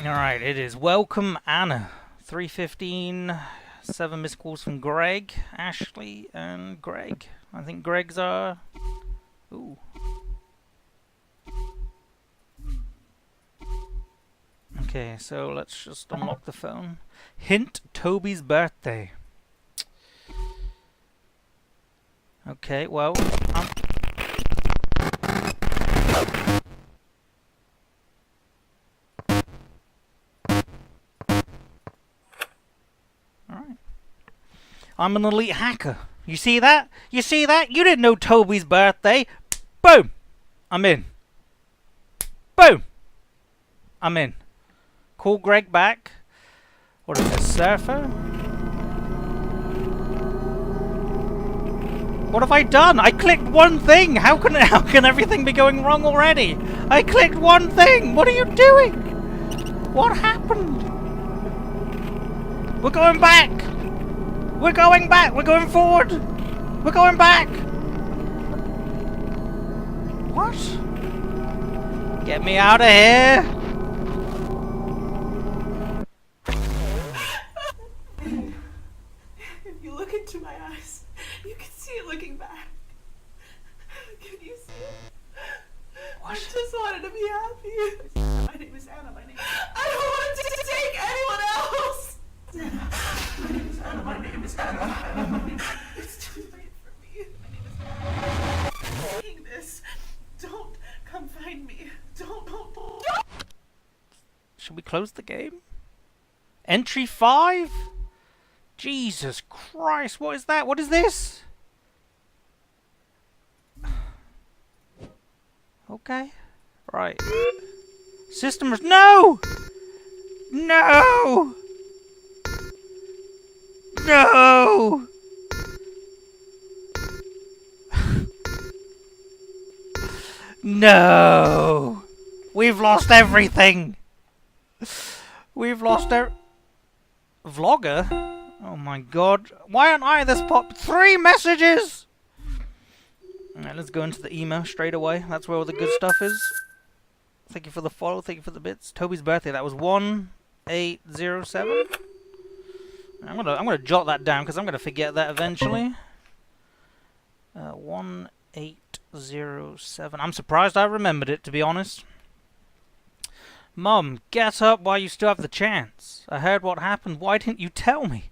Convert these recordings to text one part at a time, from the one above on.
Alright, it is Welcome Anna. 3:15, 7 missed calls from Greg, Ashley, and Greg. I think Greg's are... Ooh. Okay, so let's just unlock the phone. Hint, Toby's birthday. Okay, well, alright. I'm an elite hacker. You see that? You see that? You didn't know Toby's birthday. Boom! I'm in. Boom! I'm in. Call Greg back. What is this, surfer? What have I done? I clicked one thing! How can everything be going wrong already? I clicked one thing! What are you doing? What happened? We're going back! We're going back! We're going forward! We're going back! What? Get me out of here! If you look into my eyes, you can see it looking back. Can you see it? What? I just wanted to be happy. My name is Anna. I don't want to take anyone else. My name is Anna. My name is Anna. It's too late for me. My name is Anna. I'm taking this. Don't come find me. Don't. Should we close the game? Entry 5? Jesus Christ, what is that? What is this? Okay. Right. System... No! No! No! No! We've lost everything! We've lost Vlogger? Oh my god. Why aren't I this pop? 3 messages! Alright, let's go into the email straight away. That's where all the good stuff is. Thank you for the follow, thank you for the bits. Toby's birthday, that was 1807. I'm gonna jot that down because I'm gonna forget that eventually. 1807. I'm surprised I remembered it, to be honest. Mum, get up while you still have the chance. I heard what happened. Why didn't you tell me?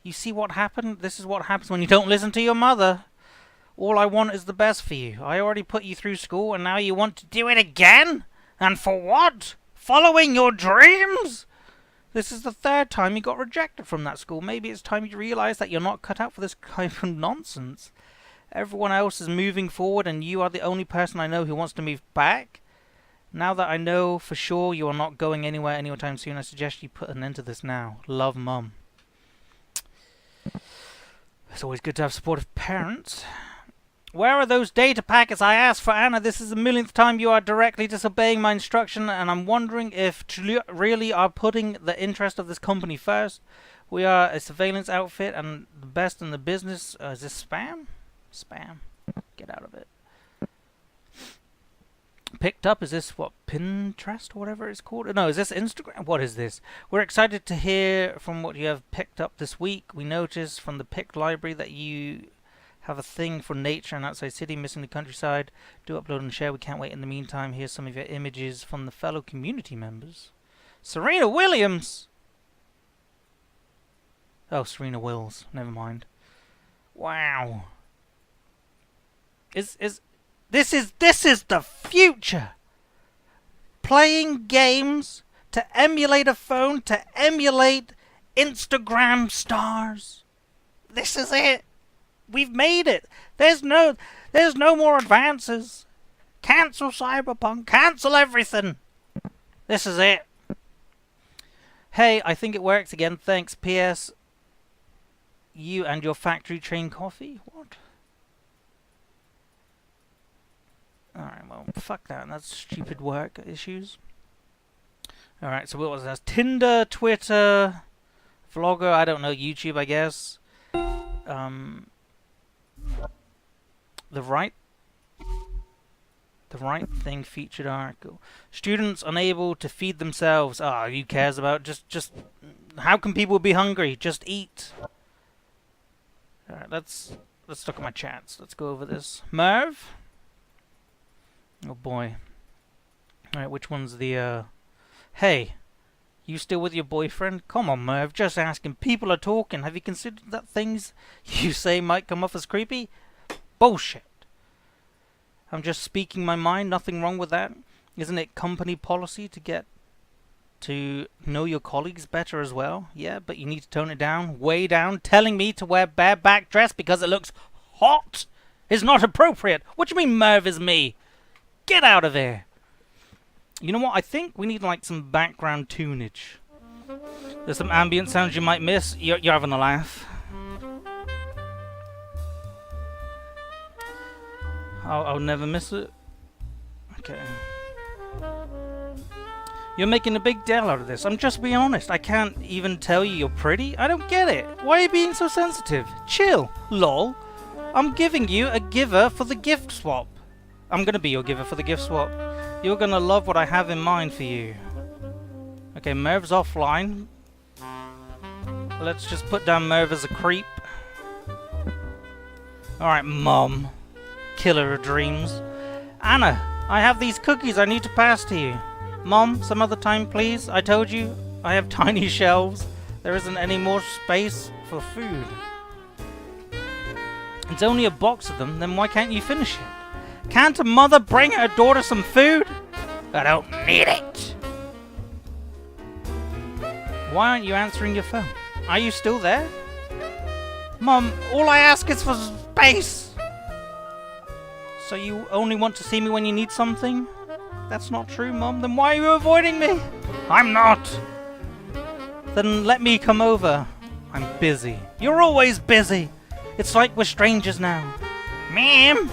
You see what happened? This is what happens when you don't listen to your mother. All I want is the best for you. I already put you through school and now you want to do it again? And for what? Following your dreams? This is the 3rd time you got rejected from that school. Maybe it's time you realize that you're not cut out for this kind of nonsense. Everyone else is moving forward and you are the only person I know who wants to move back. Now that I know for sure you are not going anywhere anytime soon, I suggest you put an end to this now. Love, Mum. It's always good to have supportive parents. Where are those data packets I asked for, Anna? This is the millionth time you are directly disobeying my instruction, and I'm wondering if you really are putting the interest of this company first. We are a surveillance outfit and the best in the business. Is this spam? Spam. Get out of it. Picked up, is this what, Pinterest or whatever it's called? No, is this Instagram? What is this? We're excited to hear from what you have picked up this week. We noticed from the picked library that you have a thing for nature and outside city, missing the countryside. Do upload and share. We can't wait. In the meantime, here's some of your images from the fellow community members. Serena Williams! Oh, Serena Wills. Never mind. Wow. This is the future. Playing games to emulate a phone, to emulate Instagram stars. This is it. We've made it. There's no more advances. Cancel Cyberpunk. Cancel everything. This is it. Hey, I think it works again. Thanks. P.S. You and your factory train coffee? What? Alright, well, fuck that. That's stupid work issues. Alright, so what was that? Tinder, Twitter, Vlogger, I don't know, YouTube, I guess. The The Right Thing featured article. Students unable to feed themselves. Ah, who cares about just how can people be hungry? Just eat. Alright, let's look at my chats. Let's go over this. Merv? Oh boy. Alright, which one's the hey, you still with your boyfriend? Come on, Merv, just asking. People are talking. Have you considered that things you say might come off as creepy? Bullshit. I'm just speaking my mind, nothing wrong with that. Isn't it company policy to get to know your colleagues better as well? Yeah, but you need to tone it down, way down. Telling me to wear bareback dress because it looks hot is not appropriate. What do you mean Merv is me? Get out of here. You know what? I think we need like some background tunage. There's some ambient sounds you might miss. You're having a laugh. I'll never miss it. Okay. You're making a big deal out of this. I'm just being honest. I can't even tell you you're pretty. I don't get it. Why are you being so sensitive? Chill. Lol. I'm giving you a giver for the gift swap. I'm gonna be your giver for the gift swap. You're gonna love what I have in mind for you. Okay, Merv's offline. Let's just put down Merv as a creep. Alright, Mom. Killer of dreams. Anna, I have these cookies I need to pass to you. Mom, some other time please. I told you I have tiny shelves. There isn't any more space for food. It's only a box of them, then why can't you finish it? Can't a mother bring her daughter some food? I don't need it. Why aren't you answering your phone? Are you still there? Mom, all I ask is for space. So you only want to see me when you need something? That's not true, Mom. Then why are you avoiding me? I'm not. Then let me come over. I'm busy. You're always busy. It's like we're strangers now. Ma'am,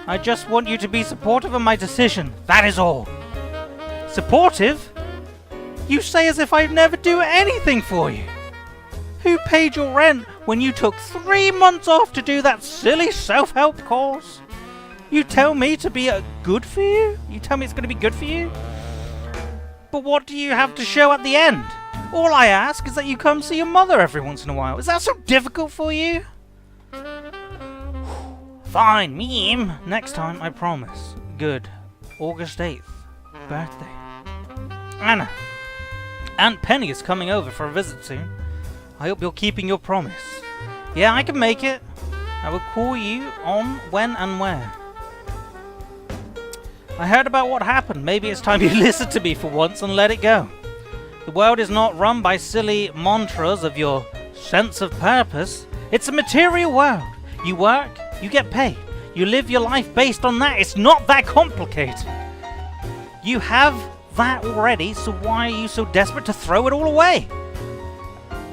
I just want you to be supportive of my decision. That is all. Supportive? You say as if I'd never do anything for you. Who paid your rent when you took 3 months off to do that silly self-help course? You tell me to be good for you? You tell me it's going to be good for you? But what do you have to show at the end? All I ask is that you come see your mother every once in a while. Is that so difficult for you? Fine, meme. Next time, I promise. Good. August 8th. Birthday. Anna. Aunt Penny is coming over for a visit soon. I hope you're keeping your promise. Yeah, I can make it. I will call you on when and where. I heard about what happened. Maybe it's time you listen to me for once and let it go. The world is not run by silly mantras of your sense of purpose. It's a material world. You work, you get paid. You live your life based on that. It's not that complicated. You have that already, so why are you so desperate to throw it all away?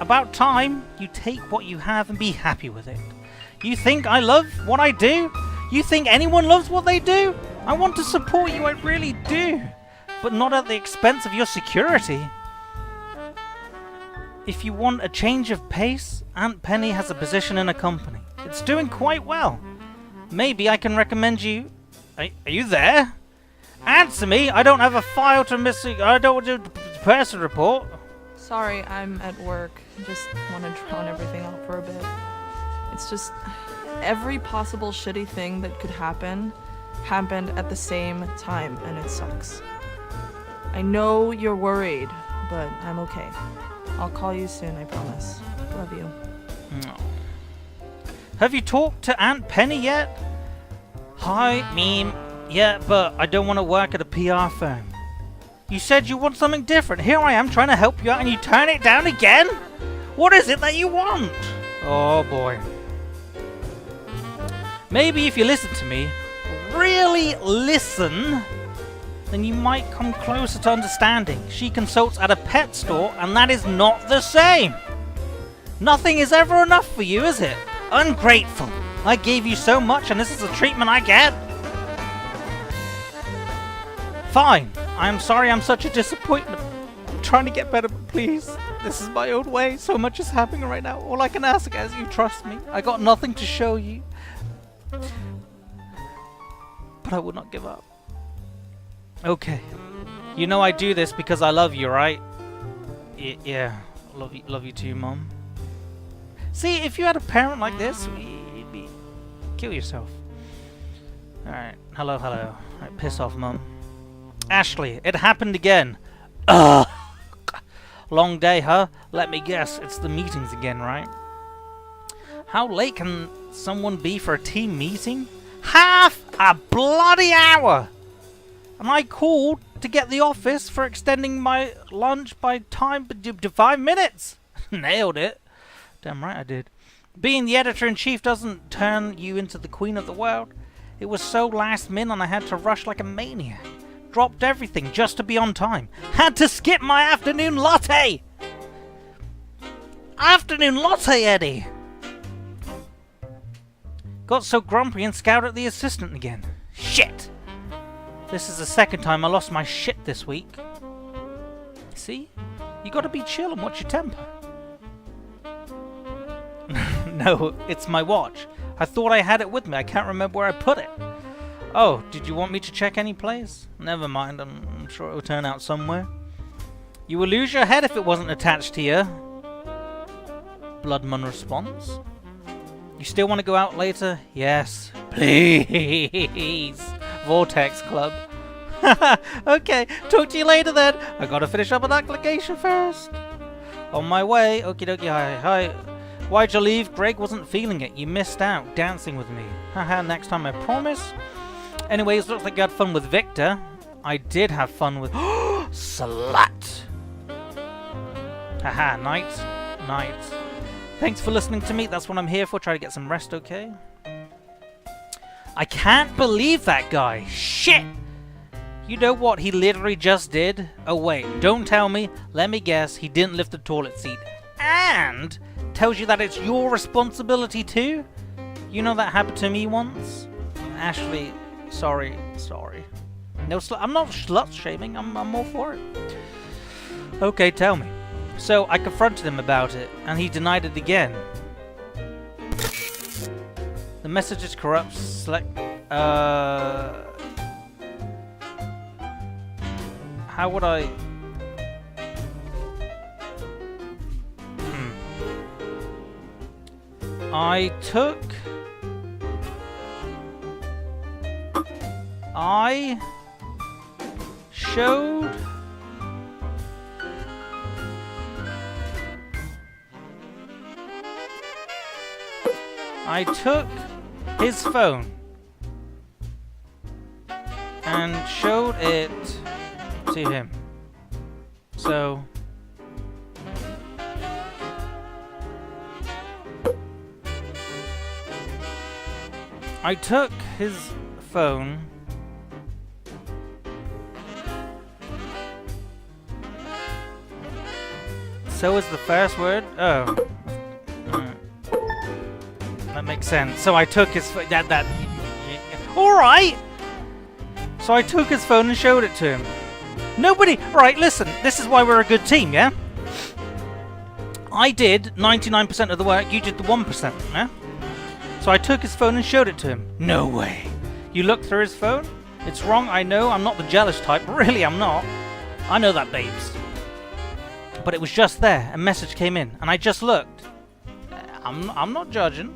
About time you take what you have and be happy with it. You think I love what I do? You think anyone loves what they do? I want to support you, I really do. But not at the expense of your security. If you want a change of pace, Aunt Penny has a position in a company. It's doing quite well. Maybe I can recommend you... Are you there? Answer me! I don't have a file to missing... I don't do a person report. Sorry, I'm at work. Just want to drown everything out for a bit. It's just... every possible shitty thing that could happen happened at the same time, and it sucks. I know you're worried, but I'm okay. I'll call you soon, I promise. Love you. No. Have you talked to Aunt Penny yet? Hi, meme. Yeah, but I don't want to work at a PR firm. You said you want something different. Here I am trying to help you out and you turn it down again? What is it that you want? Oh boy. Maybe if you listen to me, really listen, then you might come closer to understanding. She consults at a pet store and that is not the same. Nothing is ever enough for you, is it? Ungrateful. I gave you so much and this is the treatment I get? Fine. I'm sorry I'm such a disappointment. I'm trying to get better, but please. This is my own way. So much is happening right now. All I can ask is you trust me. I got nothing to show you. But I will not give up. Okay. You know I do this because I love you, right? Yeah. Love you too, Mom. See, if you had a parent like this, you'd be... Kill yourself. Alright. Hello. Alright, piss off, Mum. Ashley, it happened again. Ugh. Long day, huh? Let me guess, it's the meetings again, right? How late can someone be for a team meeting? Half a bloody hour! And I called to get the office for extending my lunch by time to 5 minutes. Nailed it. Damn right I did. Being the editor-in-chief doesn't turn you into the queen of the world. It was so last minute and I had to rush like a maniac. Dropped everything just to be on time. Had to skip my afternoon latte! Afternoon latte, Eddie! Got so grumpy and scowled at the assistant again. Shit! This is the second time I lost my shit this week. See? You gotta be chill and watch your temper. No, it's my watch. I thought I had it with me. I can't remember where I put it. Oh, did you want me to check any place? Never mind, I'm sure it will turn out somewhere. You will lose your head if it wasn't attached to you. Bloodman response. You still want to go out later? Yes. Please. Vortex Club. Okay, talk to you later then. I gotta finish up an application first. On my way. Okie dokie, hi. Why'd you leave? Greg wasn't feeling it. You missed out dancing with me. Haha, next time I promise. Anyways, looks like you had fun with Victor. I did have fun with... Slut! Haha, night. Thanks for listening to me. That's what I'm here for. Try to get some rest, okay? I can't believe that guy. Shit! You know what he literally just did? Oh wait, don't tell me. Let me guess. He didn't lift the toilet seat. And tells you that it's your responsibility too? You know that happened to me once? Ashley, sorry. No, I'm not slut-shaming. I'm all for it. Okay, tell me. So, I confronted him about it, and he denied it again. The message is corrupt. Select... How would I... I showed... I took his phone and showed it to him. So I took his phone so is the first word? Oh. That makes sense. So I took his phone. Alright! So I took his phone and showed it to him. Nobody. Right, listen. This is why we're a good team, yeah? I did 99% of the work, you did the 1%, yeah? So I took his phone and showed it to him. No way. You looked through his phone? It's wrong, I know. I'm not the jealous type. Really, I'm not. I know that, babes. But it was just there. A message came in, and I just looked. I'm not judging.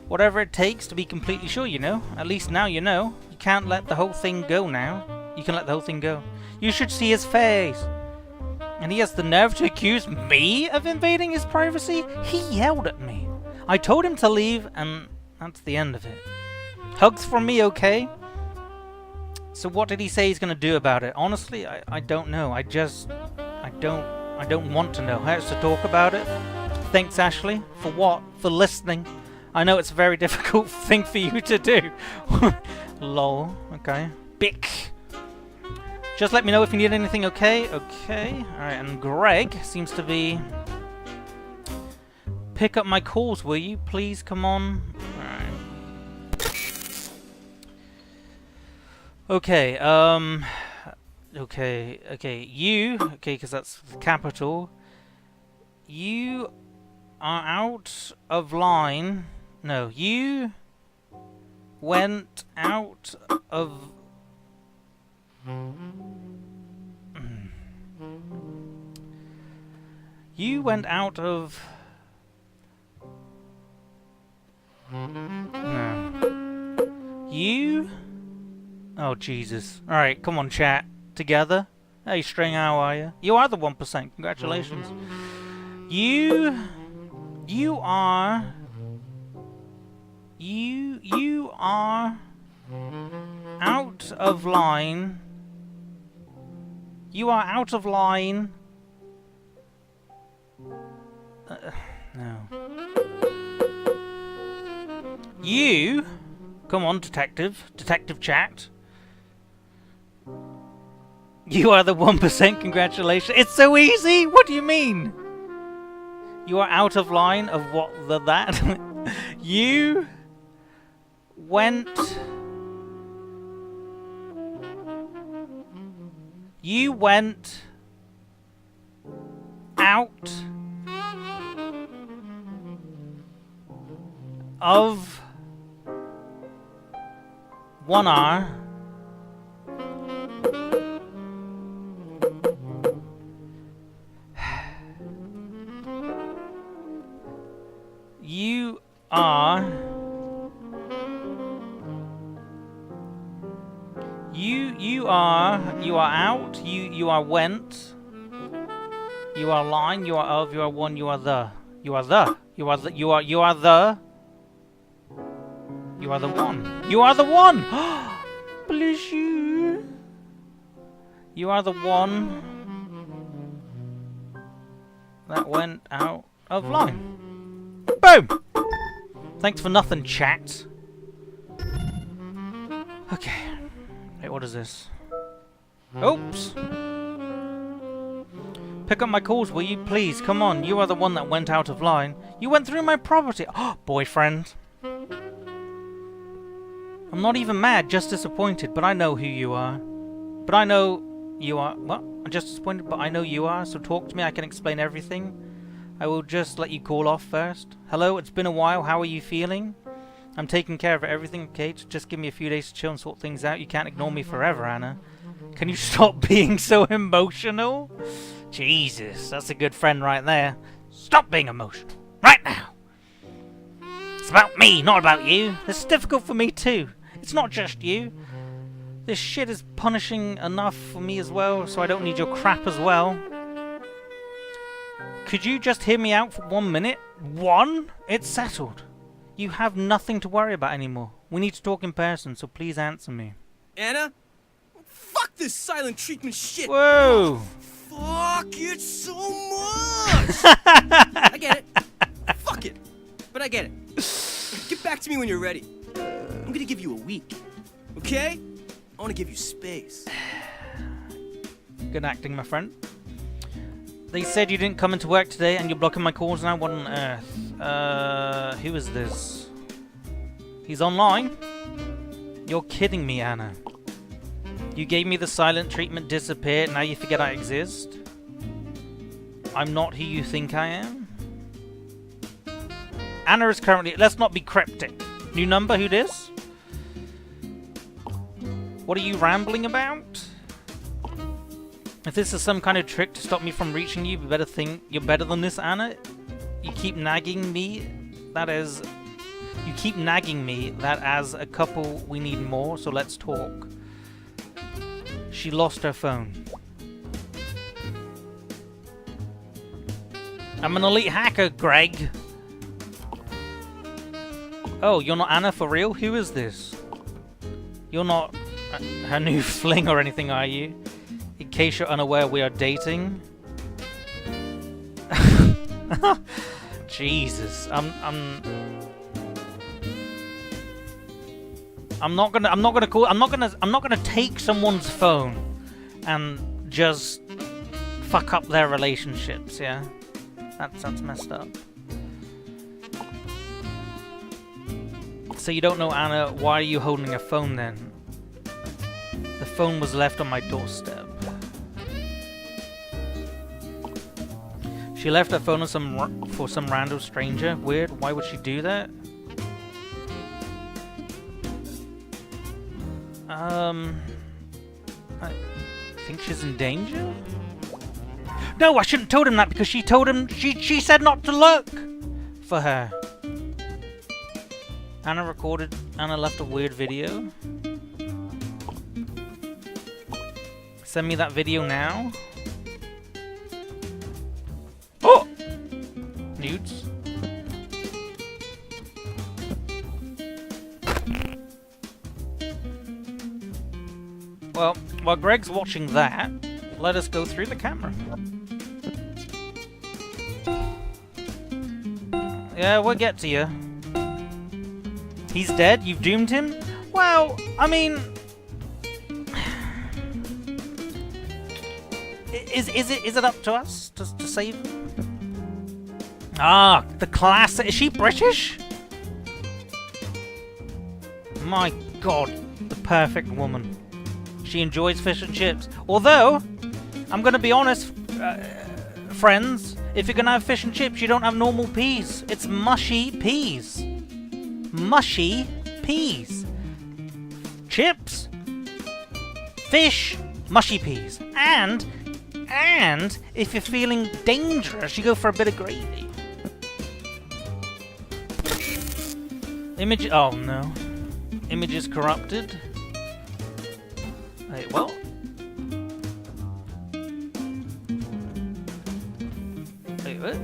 Whatever it takes to be completely sure, you know. At least now you know. You can't let the whole thing go now. You can let the whole thing go. You should see his face. And he has the nerve to accuse me of invading his privacy? He yelled at me. I told him to leave, and that's the end of it. Hugs from me, okay? So what did he say he's going to do about it? Honestly, I don't know. I don't want to know. Hurts to talk about it. Thanks, Ashley. For what? For listening. I know it's a very difficult thing for you to do. Lol. Okay. Bick. Just let me know if you need anything, okay? Okay. Alright, and Greg seems to be... Pick up my calls, will you? Please, come on. Alright. Okay, Okay, you... Okay, because that's capital. You are out of line... No, you went out of You went out of... No. You... Oh, Jesus. Alright, come on, chat. Together. Hey, String, how are you? You are the 1%. Congratulations. You are... You are... out of line. You are out of line. No. You... Come on, detective. Detective chat. You are the 1%, congratulations. It's so easy! What do you mean? You are out of line of what that? You went... You went out of 1 hour. You are... You are out, you are went, you are line, you are of, you are one, you are the. You are the. You are the. You are the. You are the one. You are the one! Bless you. You are the one that went out of line. Boom! Thanks for nothing, chat. Okay. Wait, what is this? Oops! Pick up my calls, will you? Please, come on. You are the one that went out of line. You went through my property. Oh, boyfriend. I'm not even mad, just disappointed, but I know who you are. But I know you are... What? I'm just disappointed, but I know you are, so talk to me, I can explain everything. I will just let you call off first. Hello, it's been a while, how are you feeling? I'm taking care of everything, okay? Just give me a few days to chill and sort things out. You can't ignore me forever, Anna. Can you stop being so emotional? Jesus, that's a good friend right there. Stop being emotional. Right now. It's about me, not about you. It's difficult for me too. It's not just you. This shit is punishing enough for me as well, so I don't need your crap as well. Could you just hear me out for 1 minute? 1? It's settled. You have nothing to worry about anymore. We need to talk in person, so please answer me. Anna? Fuck this silent treatment shit! Whoa! Fuck it so much! I get it. Fuck it. But I get it. Get back to me when you're ready. I'm gonna give you a week. Okay? I wanna give you space. Good acting, my friend. They said you didn't come into work today and you're blocking my calls now. What on earth? Who is this? He's online? You're kidding me, Anna. You gave me the silent treatment, disappeared, now you forget I exist? I'm not who you think I am? Anna is currently... Let's not be cryptic. New number, who this? What are you rambling about? If this is some kind of trick to stop me from reaching you, you better think you're better than this, Anna. You keep nagging me. That is... You keep nagging me that as a couple we need more, so let's talk. She lost her phone. I'm an elite hacker, Greg. Oh, you're not Anna for real? Who is this? You're not her new fling or anything, are you? In case you're unaware, we are dating. Jesus, I'm not gonna take someone's phone and just fuck up their relationships, yeah? That's messed up. So you don't know Anna, why are you holding a phone then? The phone was left on my doorstep. She left her phone for some random stranger? Weird, why would she do that? I think she's in danger? No, I shouldn't have told him that because she told him she said not to look for her. Anna left a weird video. Send me that video now. Oh! Nudes. Well, while Greg's watching that, let us go through the camera. Yeah, we'll get to you. He's dead? You've doomed him? Well, I mean... Is it up to us to save him? Ah, the class. Is she British? My God, the perfect woman. She enjoys fish and chips. Although, I'm gonna be honest, friends, if you're gonna have fish and chips, you don't have normal peas. It's mushy peas. Mushy peas. Chips, fish, mushy peas. And if you're feeling dangerous, you go for a bit of gravy. Image. Oh no. Image is corrupted. Wait, what? Wait, what?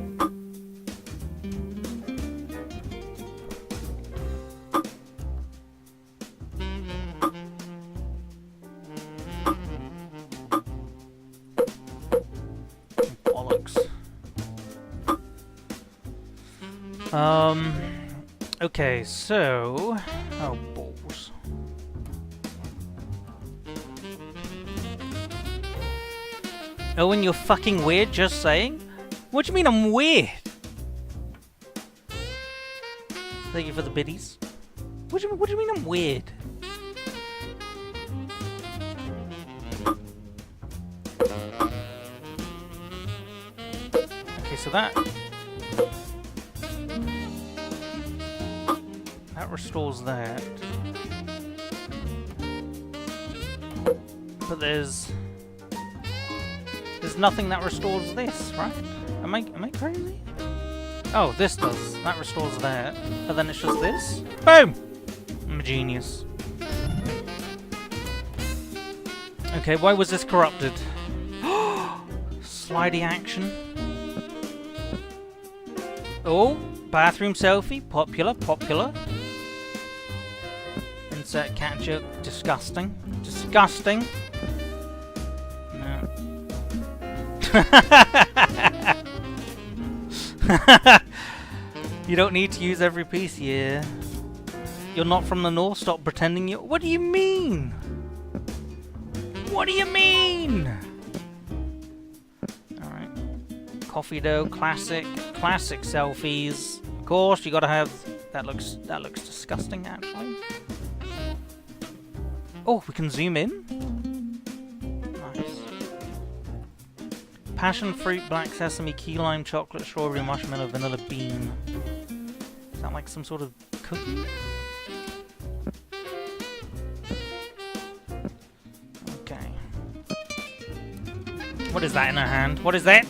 Bollocks. Okay, so... Oh, balls. Owen, you're fucking weird, just saying? What do you mean I'm weird? Thank you for the biddies. What do you mean I'm weird? Okay, so that restores that. But there's nothing that restores this, right? Am I crazy? Oh, this does. That restores that. And then it's just this. Boom! I'm a genius. Okay, why was this corrupted? Slidey action. Oh, bathroom selfie. Popular. Insert cat joke. Disgusting. No. You don't need to use every piece, yeah. You're not from the north, stop pretending you... What do you mean? What do you mean? Alright. Coffee dough, classic selfies. Of course, you gotta have... That looks disgusting, actually. Oh, we can zoom in? Nice. Passion fruit, black sesame, key lime, chocolate, strawberry, marshmallow, vanilla bean. Is that like some sort of cookie? Okay. What is that in her hand? What is that?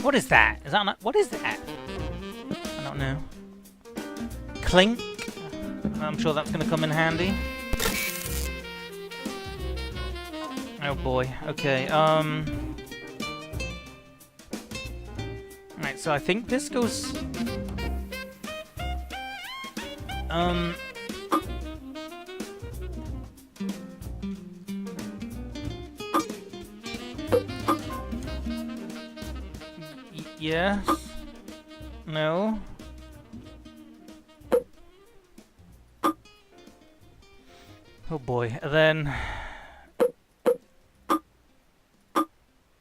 What is that? Is that not... What is that? I don't know. Clink. I'm sure that's gonna come in handy. Oh boy. Okay. Right. So I think this goes. Yes. No. Oh boy. And then.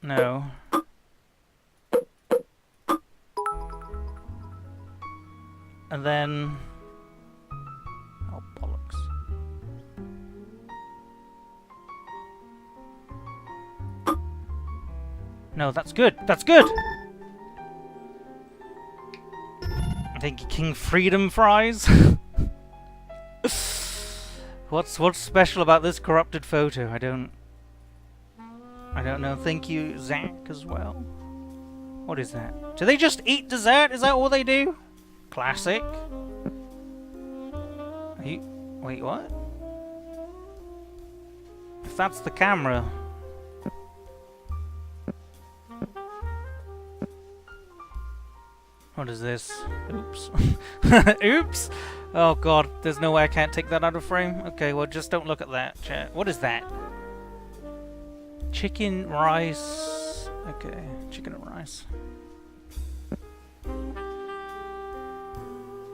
No. And then... Oh, bollocks. No, that's good. That's good! I think King Freedom fries? What's special about this corrupted photo? I don't... I don't know. Thank you, Zach, as well. What is that? Do they just eat dessert? Is that all they do? Classic. Are you... Wait, what? If that's the camera... What is this? Oops. Oops! Oh god, there's no way I can't take that out of frame. Okay, well just don't look at that, chat. What is that? Chicken, rice... Okay, chicken and rice.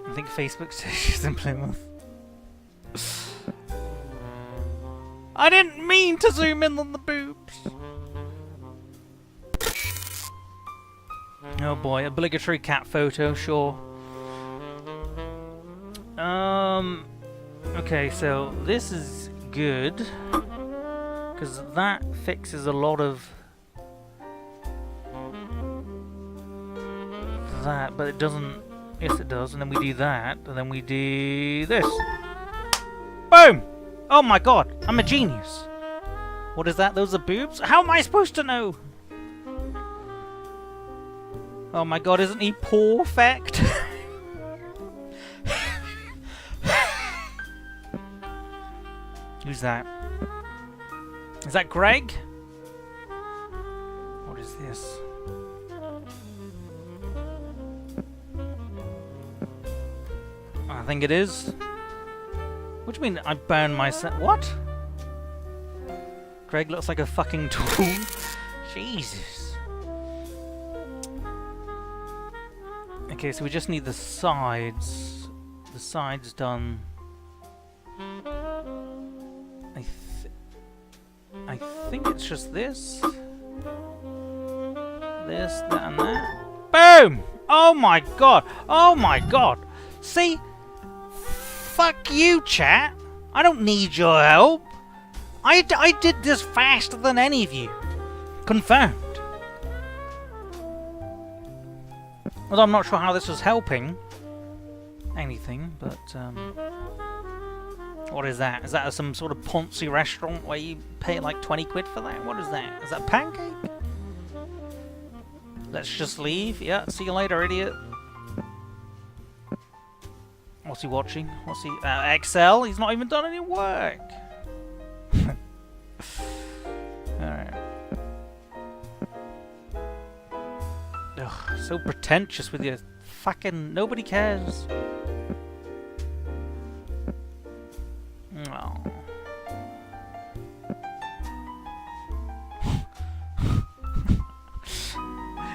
I think Facebook says she's in Plymouth. I didn't mean to zoom in on the boobs! Oh boy, obligatory cat photo, sure. Okay, so this is good because that fixes a lot of that, but it doesn't. Yes, it does. And then we do that, and then we do this. Boom! Oh my god, I'm a genius. What is that? Those are boobs? How am I supposed to know? Oh my god, isn't he perfect? Who's that? Is that Greg? What is this? I think it is. What do you mean I burned myself? What? Greg looks like a fucking tool. Jesus. Okay, so we just need the sides. The sides done. I think it's just this. This, that, and that. Boom! Oh my god! Oh my god! See? Fuck you, chat! I don't need your help! I did this faster than any of you. Confirmed. Although I'm not sure how this was helping anything, but what is that? Is that some sort of Ponzi restaurant where you pay like 20 quid for that? What is that? Is that a pancake? Let's just leave. Yeah, see you later, idiot. What's he watching? What's he... Excel? He's not even done any work. Alright. Ugh, so pretentious with your fucking... Nobody cares. Oh.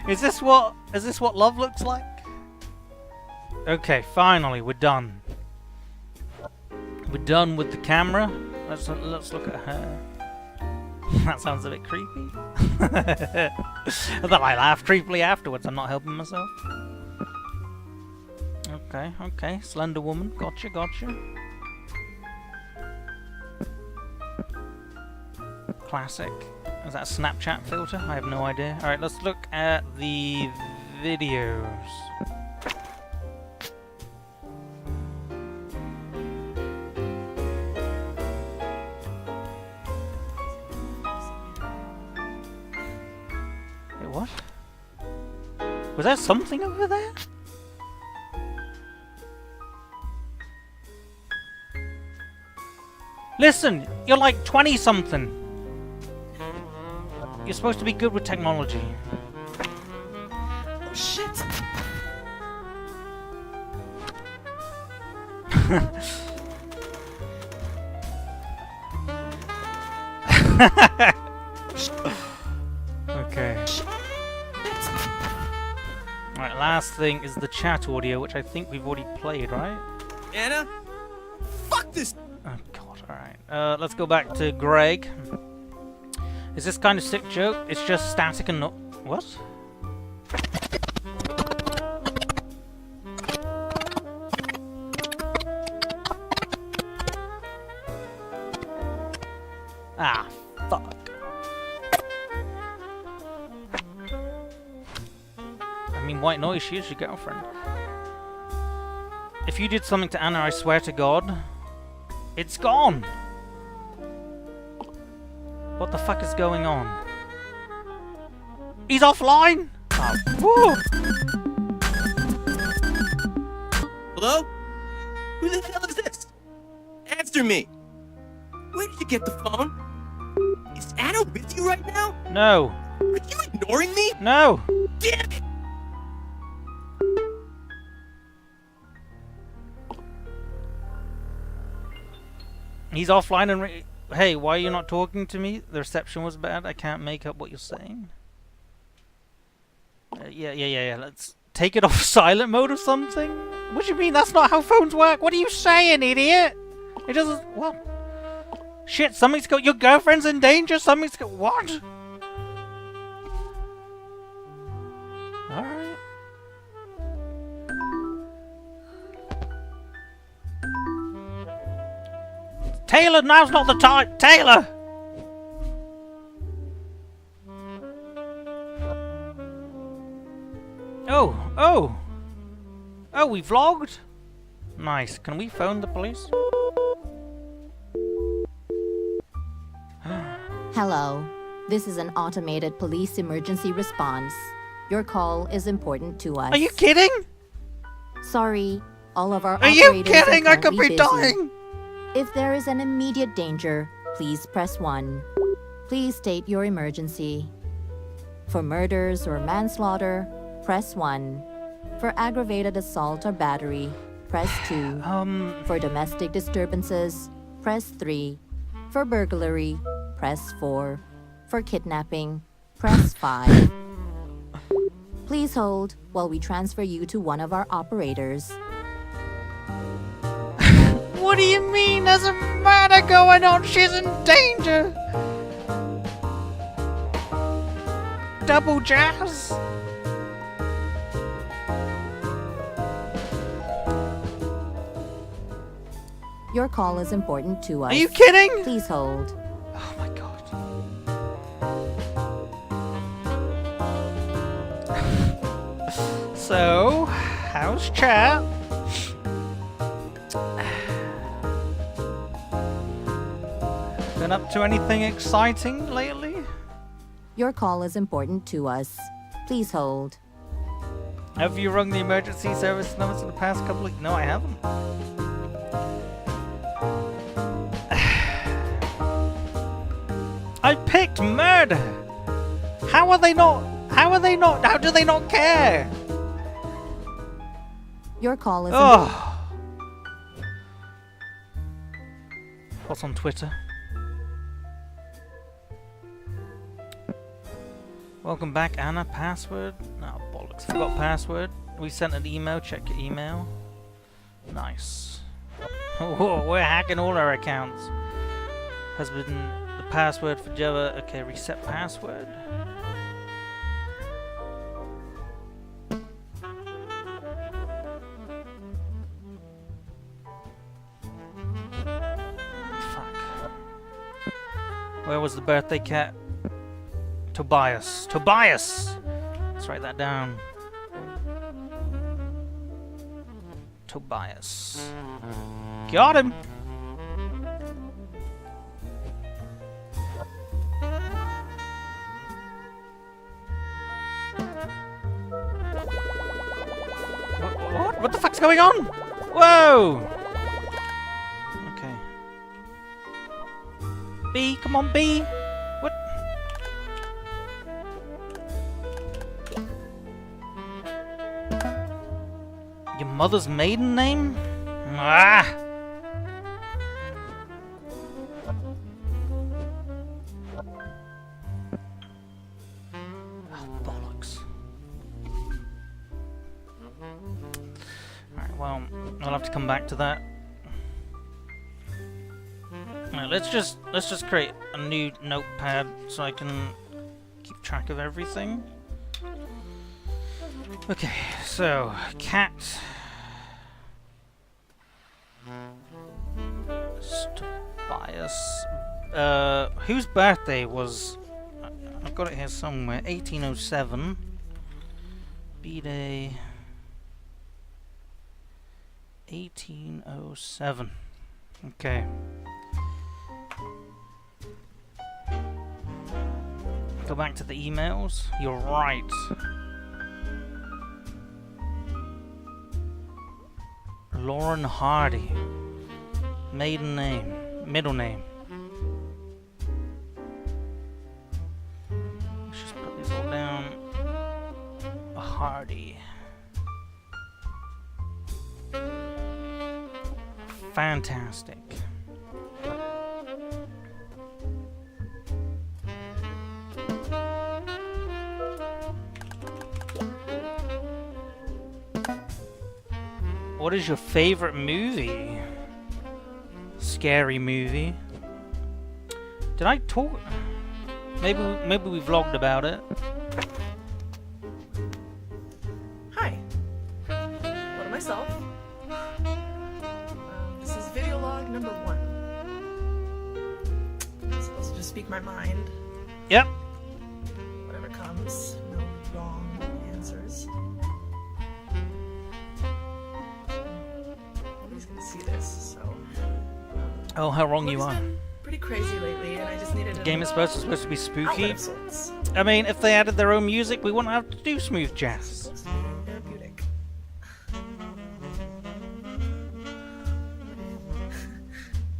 Is this what love looks like? Okay, finally we're done. We're done with the camera. Let's look at her. That sounds a bit creepy. Then I laugh creepily afterwards. I'm not helping myself. Okay, okay, Slender Woman. Gotcha, gotcha. Classic. Is that a Snapchat filter? I have no idea. Alright, let's look at the videos. Wait, what? Was there something over there? Listen, you're like 20-something. You're supposed to be good with technology. Oh shit! Okay. Alright, last thing is the chat audio, which I think we've already played, right? Anna? Fuck this! Oh god, alright. Let's go back to Greg. Is this kind of sick joke? It's just static and not... What? Ah, fuck. I mean, white noise, she is your girlfriend. If you did something to Anna, I swear to God, it's gone! What the fuck is going on? He's offline! Oh, woo. Hello? Who the hell is this? Answer me! Where did you get the phone? Is Anna with you right now? No. Are you ignoring me? No. Damn it! He's offline and hey, why are you not talking to me? The reception was bad. I can't make up what you're saying. Yeah. Let's take it off silent mode or something. What do you mean? That's not how phones work. What are you saying, idiot? It doesn't. What? Shit! Something's got. Your girlfriend's in danger. Something's got. What? All right. Taylor, now's not the time. Taylor. Oh, we vlogged? Nice. Can we phone the police? Hello. This is an automated police emergency response. Your call is important to us. Are you kidding? Sorry, all of our Are you operators kidding? are I could currently be busy. dying. If there is an immediate danger, please press 1. Please state your emergency. For murders or manslaughter, press 1. For aggravated assault or battery, press 2. For domestic disturbances, press 3. For burglary, press 4. For kidnapping, press 5. Please hold while we transfer you to one of our operators. What do you mean? There's a murder going on. She's in danger. Double jazz. Your call is important to us. Are you kidding? Please hold. Oh my god. So, how's chat? Been up to anything exciting lately? Your call is important to us. Please hold. Have you rung the emergency service numbers in the past couple of... No, I haven't. I picked murder! How are they not... How do they not care? Your call is Oh. What's on Twitter? Welcome back, Anna. Password? No, bollocks. Forgot password. We sent an email. Check your email. Nice. Oh, we're hacking all our accounts. Has been the password for Java. Okay, reset password. Fuck. Where was the birthday cat? Tobias. Tobias! Let's write that down. Tobias. Got him! What the fuck's going on? Whoa! Okay. B, come on, B! What? Your mother's maiden name? Ah! Oh, bollocks. Alright, well, I'll have to come back to that. Alright, let's just create a new notepad so I can keep track of everything. Okay, so cat Tobias. Whose birthday was? I've got it here somewhere. 1807. B-Day. 1807. Okay. Go back to the emails. You're right. Lauren Hardy. Maiden name. Middle name. Let's just put these all down. Hardy. Fantastic. What is your favorite movie? Scary movie. Did I talk? Maybe we vlogged about it. Hi. Hello myself. This is video log number 1. I'm supposed to just speak my mind. Yep. Whatever comes. No wrong answers. Nobody's gonna see this, so. Oh, how wrong you It's are. been pretty crazy lately, and I just needed The game is supposed to be outlet spooky. of sorts. I mean, if they added their own music, we wouldn't have to do smooth It's jazz. supposed to be therapeutic.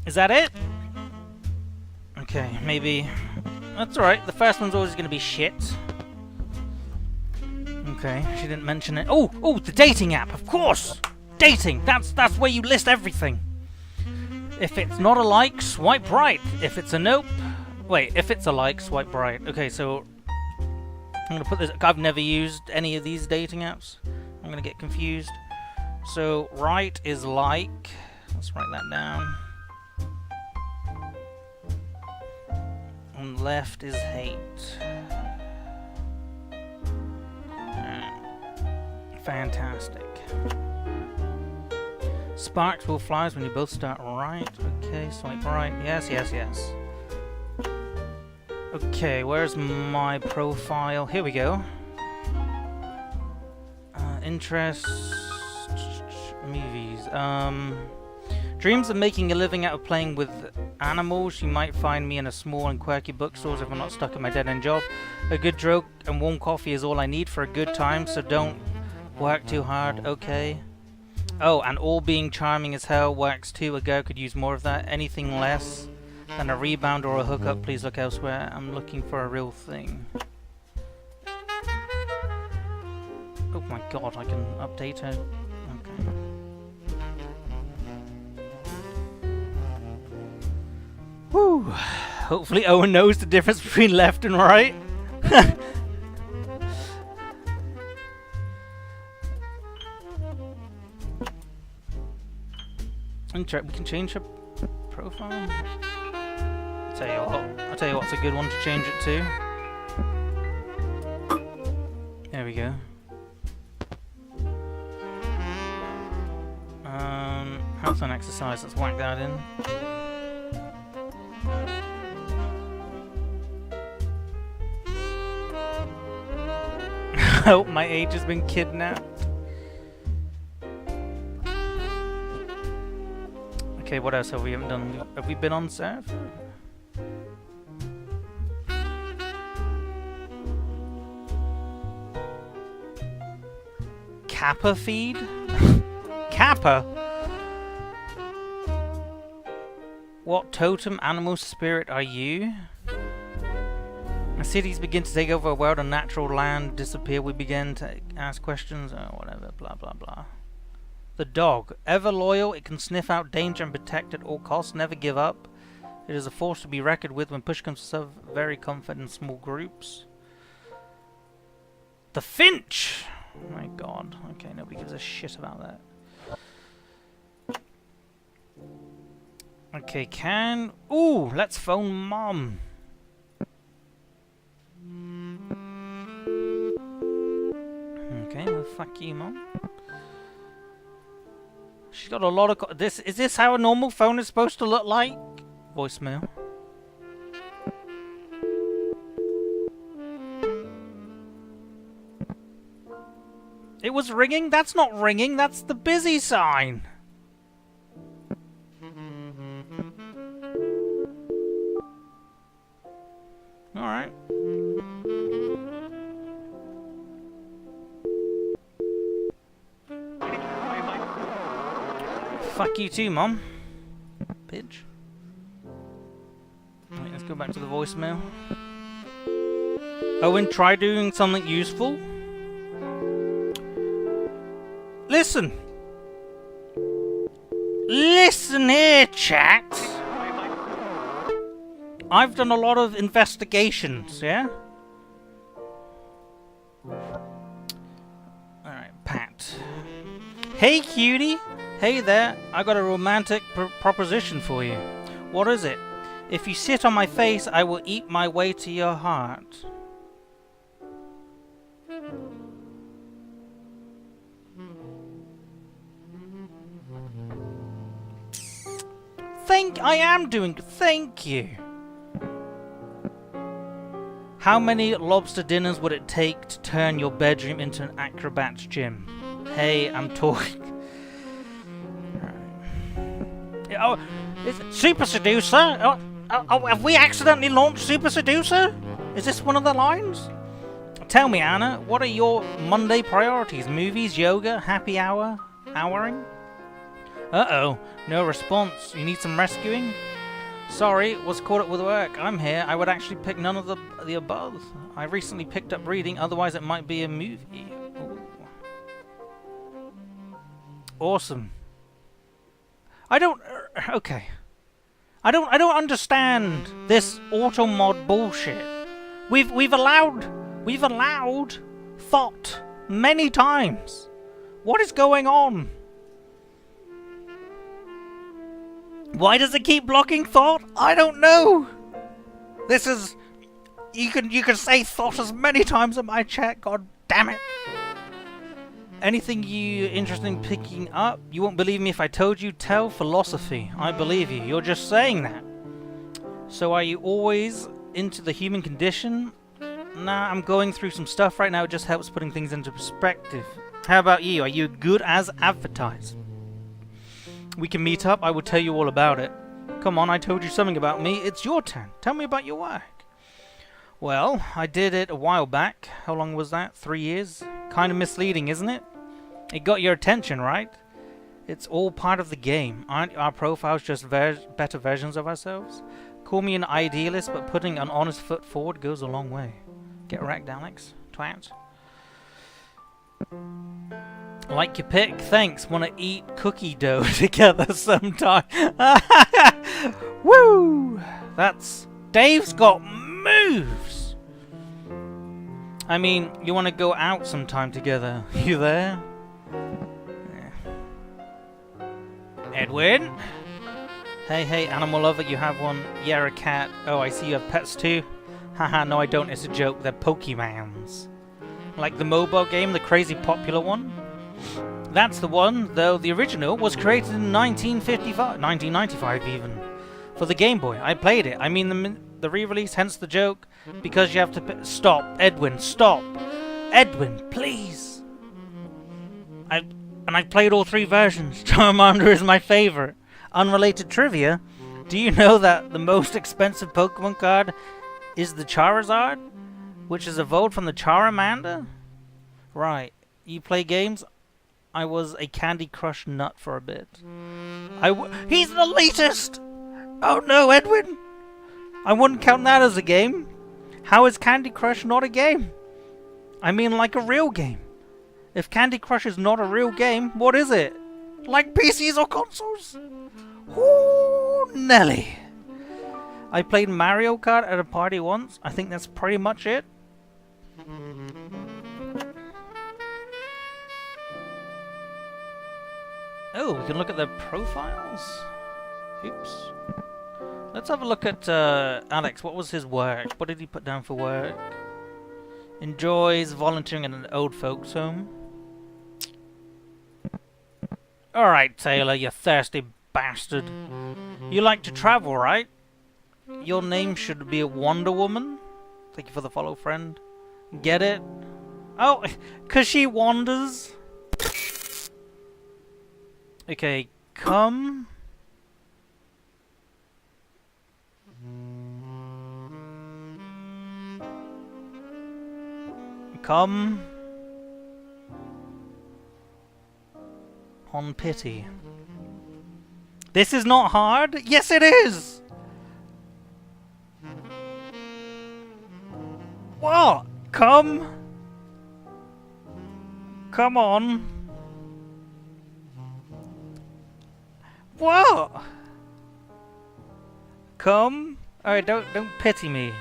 Is that it? Okay, maybe. That's alright. The first one's always going to be shit. Okay, she didn't mention it. Oh, the dating app, of course. Dating. That's where you list everything. If it's not a like, swipe right. If it's a nope, wait. If it's a like, swipe right. Okay, so I'm gonna put this. I've never used any of these dating apps. I'm gonna get confused. So right is like. Let's write that down. And left is hate. Fantastic. Sparks will fly when you both start right. Okay, swipe right. Yes, yes, yes. Okay, where's my profile? Here we go. Interests. Movies. Dreams of making a living out of playing with animals. You might find me in a small and quirky bookstores if I'm not stuck at my dead-end job. A good joke and warm coffee is all I need for a good time, so don't work too hard, okay? Oh, and all being charming as hell works too. A girl could use more of that. Anything less than a rebound or a hookup, please look elsewhere. I'm looking for a real thing. Oh my god, I can update her. Okay. Whew. Hopefully Owen knows the difference between left and right. We can change her profile. I'll tell you what's a good one to change it to. There we go. Health and exercise, let's whack that in. I hope my age has been kidnapped. Okay, what else have we haven't done? Have we been on serve? Kappa feed? Kappa? What totem animal spirit are you? As cities begin to take over a world and natural land disappear, we begin to ask questions, whatever, blah blah blah. The dog. Ever loyal, it can sniff out danger and protect at all costs, never give up. It is a force to be reckoned with when push comes to shove, very confident in small groups. The finch! Oh my god. Okay, nobody gives a shit about that. Okay, ooh, let's phone Mom. Okay, well, fuck you, Mom. She's got a lot of... Is this how a normal phone is supposed to look like? Voicemail. It was ringing? That's not ringing, that's the busy sign. Alright. Fuck you too, Mom. Bitch. Right, let's go back to the voicemail. Owen, try doing something useful. Listen. Listen here, chat. I've done a lot of investigations, yeah? Alright, Pat. Hey, cutie. Hey there, I got a romantic proposition for you. What is it? If you sit on my face, I will eat my way to your heart. Thank you. How many lobster dinners would it take to turn your bedroom into an acrobat's gym? Hey, I'm talking. Oh, is it Super Seducer? Have we accidentally launched Super Seducer? Is this one of the lines? Tell me, Anna, what are your Monday priorities? Movies, yoga, happy hour, houring? Uh-oh, no response. You need some rescuing? Sorry, was caught up with work. I'm here. I would actually pick none of the above. I recently picked up reading, otherwise it might be a movie. Ooh. Awesome. Okay. I don't understand this auto mod bullshit. We've allowed thought many times. What is going on? Why does it keep blocking thought? I don't know. This is you can say thought as many times in my chat. God damn it. Anything you interested in picking up? You won't believe me if I told you. Tell philosophy. I believe you. You're just saying that. So are you always into the human condition? Nah, I'm going through some stuff right now. It just helps putting things into perspective. How about you? Are you good as advertised? We can meet up. I will tell you all about it. Come on, I told you something about me. It's your turn. Tell me about your work. Well, I did it a while back. How long was that? 3 years? Kind of misleading, isn't it? It got your attention, right? It's all part of the game. Aren't our profiles just better versions of ourselves? Call me an idealist, but putting an honest foot forward goes a long way. Get wrecked, Alex. Twat. Like your pick? Thanks. Wanna eat cookie dough together sometime? Woo! Dave's got moves! I mean, you wanna go out sometime together? You there? Edwin? Hey, animal lover, you have one. Yeah, a cat. Oh, I see you have pets too. Haha, no I don't, it's a joke. They're Pokemons. Like the mobile game, the crazy popular one? That's the one, though the original was created in 1995 even. For the Game Boy. I played it. I mean the re-release, hence the joke. Because you have to... Stop, Edwin, stop! Edwin, please! I've played all 3 versions. Charmander is my favorite. Unrelated trivia. Do you know that the most expensive Pokemon card is the Charizard? Which is evolved from the Charmander? Right. You play games? I was a Candy Crush nut for a bit. He's the latest! Oh no, Edwin! I wouldn't count that as a game. How is Candy Crush not a game? I mean like a real game. If Candy Crush is not a real game, what is it? Like PCs or consoles? Ooh, Nelly. I played Mario Kart at a party once. I think that's pretty much it. Oh, we can look at their profiles. Oops. Let's have a look at Alex. What was his work? What did he put down for work? Enjoys volunteering in an old folks home. Alright, Taylor, you thirsty bastard. You like to travel, right? Your name should be Wonder Woman. Thank you for the follow, friend. Get it? Oh, 'cause she wanders. Okay, come. Come on, pity. This is not hard. Yes, it is. What? Come on. What? Come. Alright, don't pity me.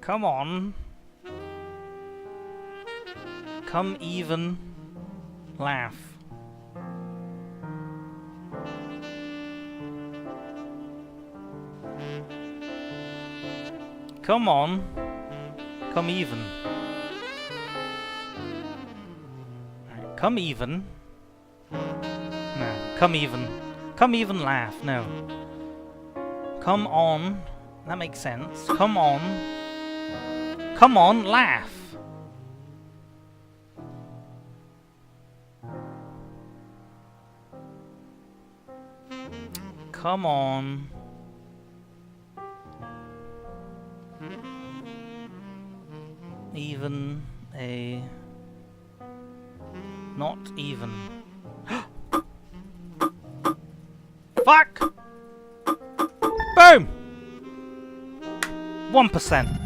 Come on. Come even. Laugh. Come on. Come even. Right, come even. No. Come even. Come even laugh. No. Come on. That makes sense. Come on. Come on, laugh. Come on. Even a... Not even. Fuck! Boom! 1%.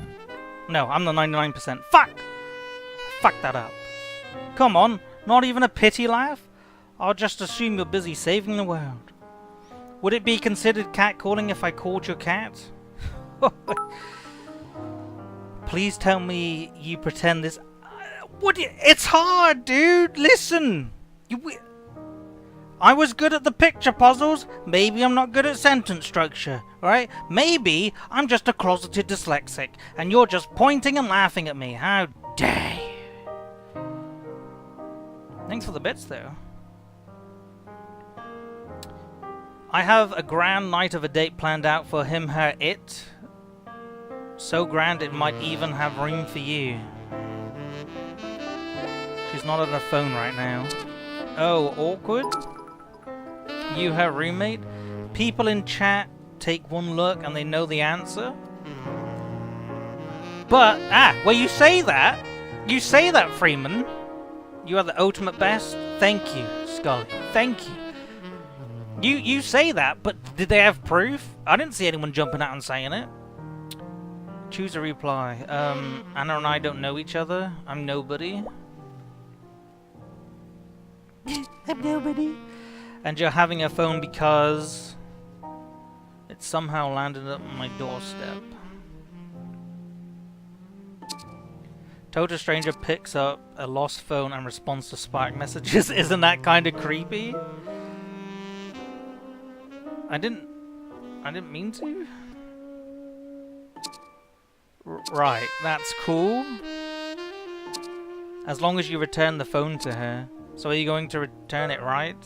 No, I'm the 99%. Fuck! Fuck that up. Come on, not even a pity laugh? I'll just assume you're busy saving the world. Would it be considered catcalling if I called your cat? Please tell me you pretend this... It's hard, dude! Listen! I was good at the picture puzzles. Maybe I'm not good at sentence structure, right? Maybe I'm just a closeted dyslexic, and you're just pointing and laughing at me. How dare you? Thanks for the bits, though. I have a grand night of a date planned out for him, her, it. So grand it might even have room for you. She's not on her phone right now. Oh, awkward? You, her roommate? People in chat take one look and they know the answer? But, well, you say that. You say that, Freeman. You are the ultimate best. Thank you, Scully. Thank you. You say that, but did they have proof? I didn't see anyone jumping out and saying it. Choose a reply. Anna and I don't know each other. I'm nobody. I'm nobody. And you're having a phone because it somehow landed up on my doorstep. Total stranger picks up a lost phone and responds to Spark messages. Isn't that kind of creepy? I didn't mean to. Right, that's cool. As long as you return the phone to her. So are you going to return it, right?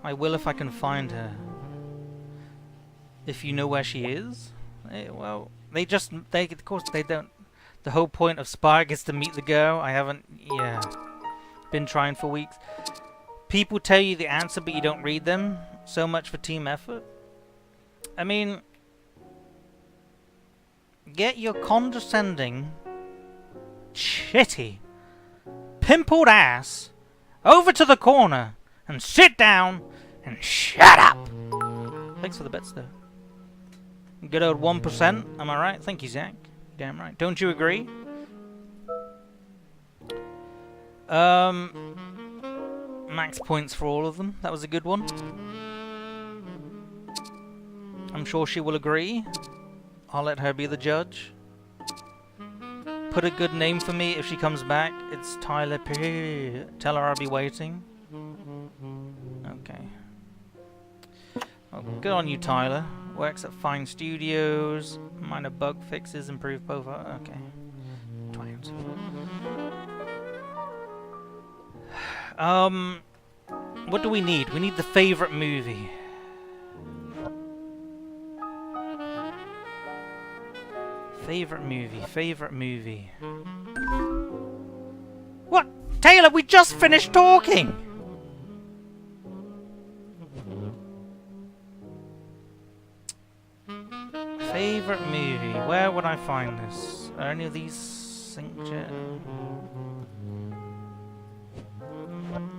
I will if I can find her. If you know where she is? Well, of course they don't. The whole point of Spark is to meet the girl. I haven't, been trying for weeks. People tell you the answer, but you don't read them. So much for team effort. I mean, get your condescending, shitty, pimpled ass over to the corner and sit down and shut up. Thanks for the bits, though. Good old 1%. Am I right? Thank you, Zach. Damn right. Don't you agree? Max points for all of them. That was a good one. I'm sure she will agree. I'll let her be the judge. Put a good name for me if she comes back. It's Tyler P. Tell her I'll be waiting. Okay. Oh, good on you, Tyler. Works at Fine Studios. Minor bug fixes, improve both. Okay. Twins. What do we need? We need the favorite movie. Favorite movie. What? Taylor, we just finished talking! would I find this? Are any of these signature?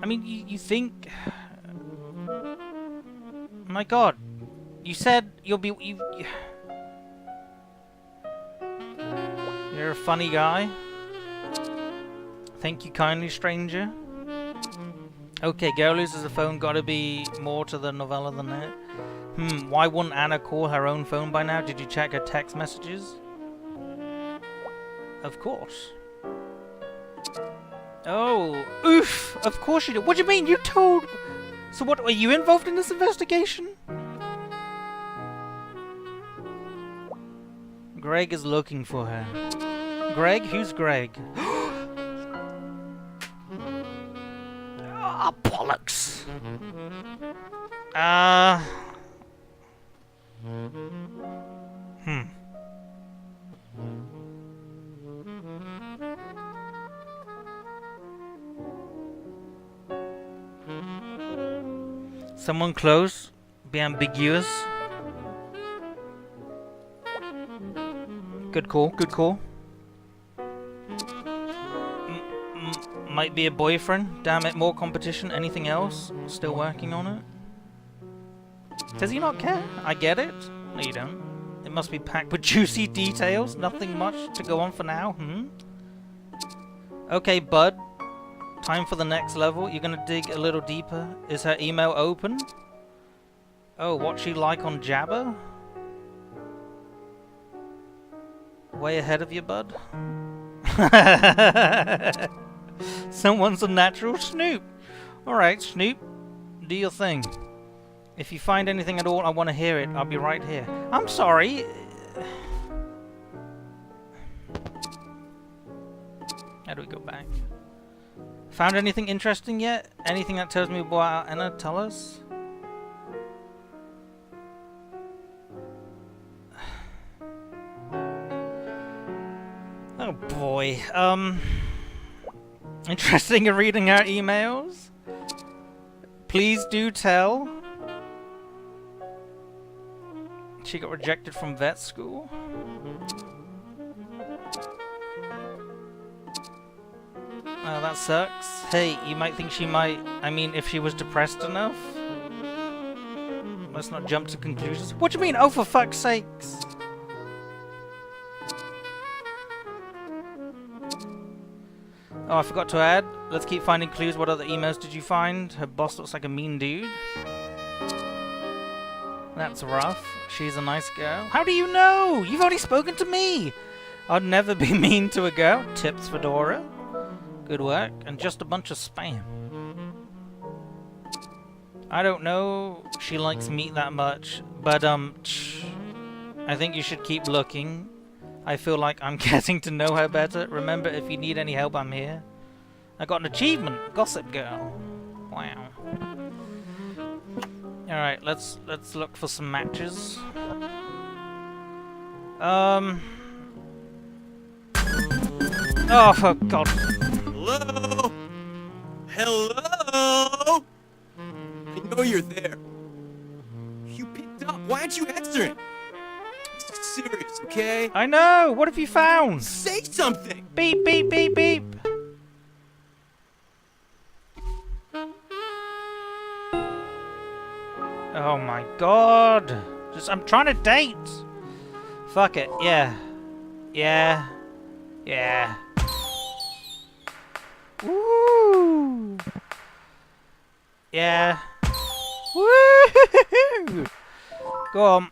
I mean, you think... My God, you said you'll be... You're a funny guy. Thank you kindly, stranger. Okay, girl loses a phone, gotta be more to the novella than that. Why wouldn't Anna call her own phone by now? Did you check her text messages? Of course. Oh, oof! Of course you did. What do you mean? You told... So what, were you involved in this investigation? Greg is looking for her. Greg? Who's Greg? Ah, bollocks! Someone close? Be ambiguous? Good call, good call. Might be a boyfriend. Damn it, more competition. Anything else? Still working on it? Does he not care? I get it. No, you don't. It must be packed with juicy details. Nothing much to go on for now. Okay, bud. Time for the next level. You're gonna dig a little deeper. Is her email open? Oh, what's she like on Jabber? Way ahead of you, bud. Someone's a natural Snoop. Alright, Snoop. Do your thing. If you find anything at all, I want to hear it. I'll be right here. I'm sorry. How do we go back? Found anything interesting yet? Anything that tells me about Anna? Tell us. Oh boy. Interesting in reading our emails. Please do tell. She got rejected from vet school. Oh, that sucks. Hey, you might think she might... I mean, if she was depressed enough. Let's not jump to conclusions. What do you mean? Oh, for fuck's sakes. Oh, I forgot to add. Let's keep finding clues. What other emails did you find? Her boss looks like a mean dude. That's rough. She's a nice girl. How do you know? You've already spoken to me. I'd never be mean to a girl. Tips, Fedora. Good work. And just a bunch of spam. I don't know she likes meat that much, but I think you should keep looking. I feel like I'm getting to know her better. Remember, if you need any help, I'm here. I got an achievement. Gossip Girl. Wow. Alright, let's look for some matches. Oh, for God. Hello? Hello? I know you're there. You picked up. Why aren't you answering? This is serious, okay? I know. What have you found? Say something. Beep, beep, beep, beep. Oh my God. I'm trying to date. Fuck it. Yeah. Yeah. Yeah. Woo. Yeah. Woo. Go on.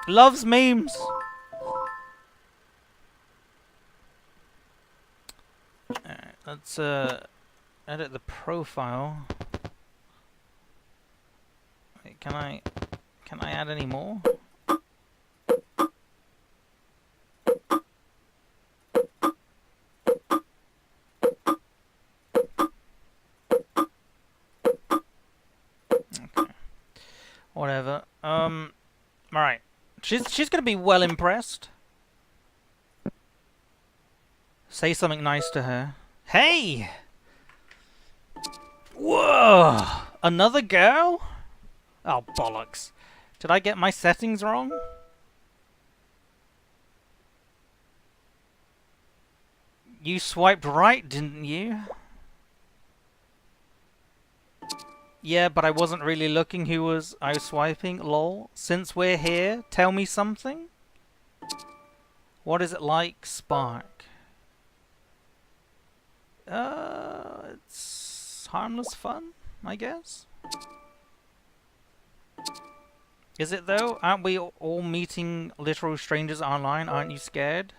Loves memes. Alright, let's edit the profile. Wait, can I add any more? Okay. Whatever. Alright. She's gonna be well impressed. Say something nice to her. Hey! Whoa! Another girl? Oh, bollocks. Did I get my settings wrong? You swiped right, didn't you? Yeah, but I wasn't really looking who I was swiping. Lol. Since we're here, tell me something. What is it like, Spark? It's harmless fun, I guess. Is it though? Aren't we all meeting literal strangers online? Aren't you scared?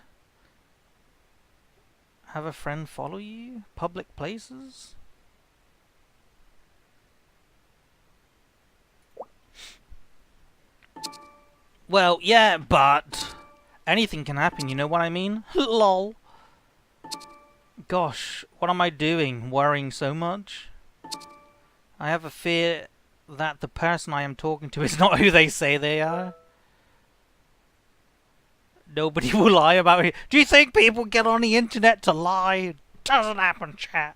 Have a friend follow you? Public places? Well, yeah, but anything can happen, you know what I mean? Lol. Gosh, what am I doing? Worrying so much? I have a fear that the person I am talking to is not who they say they are. Nobody will lie about it. Do you think people get on the internet to lie? Doesn't happen, chat.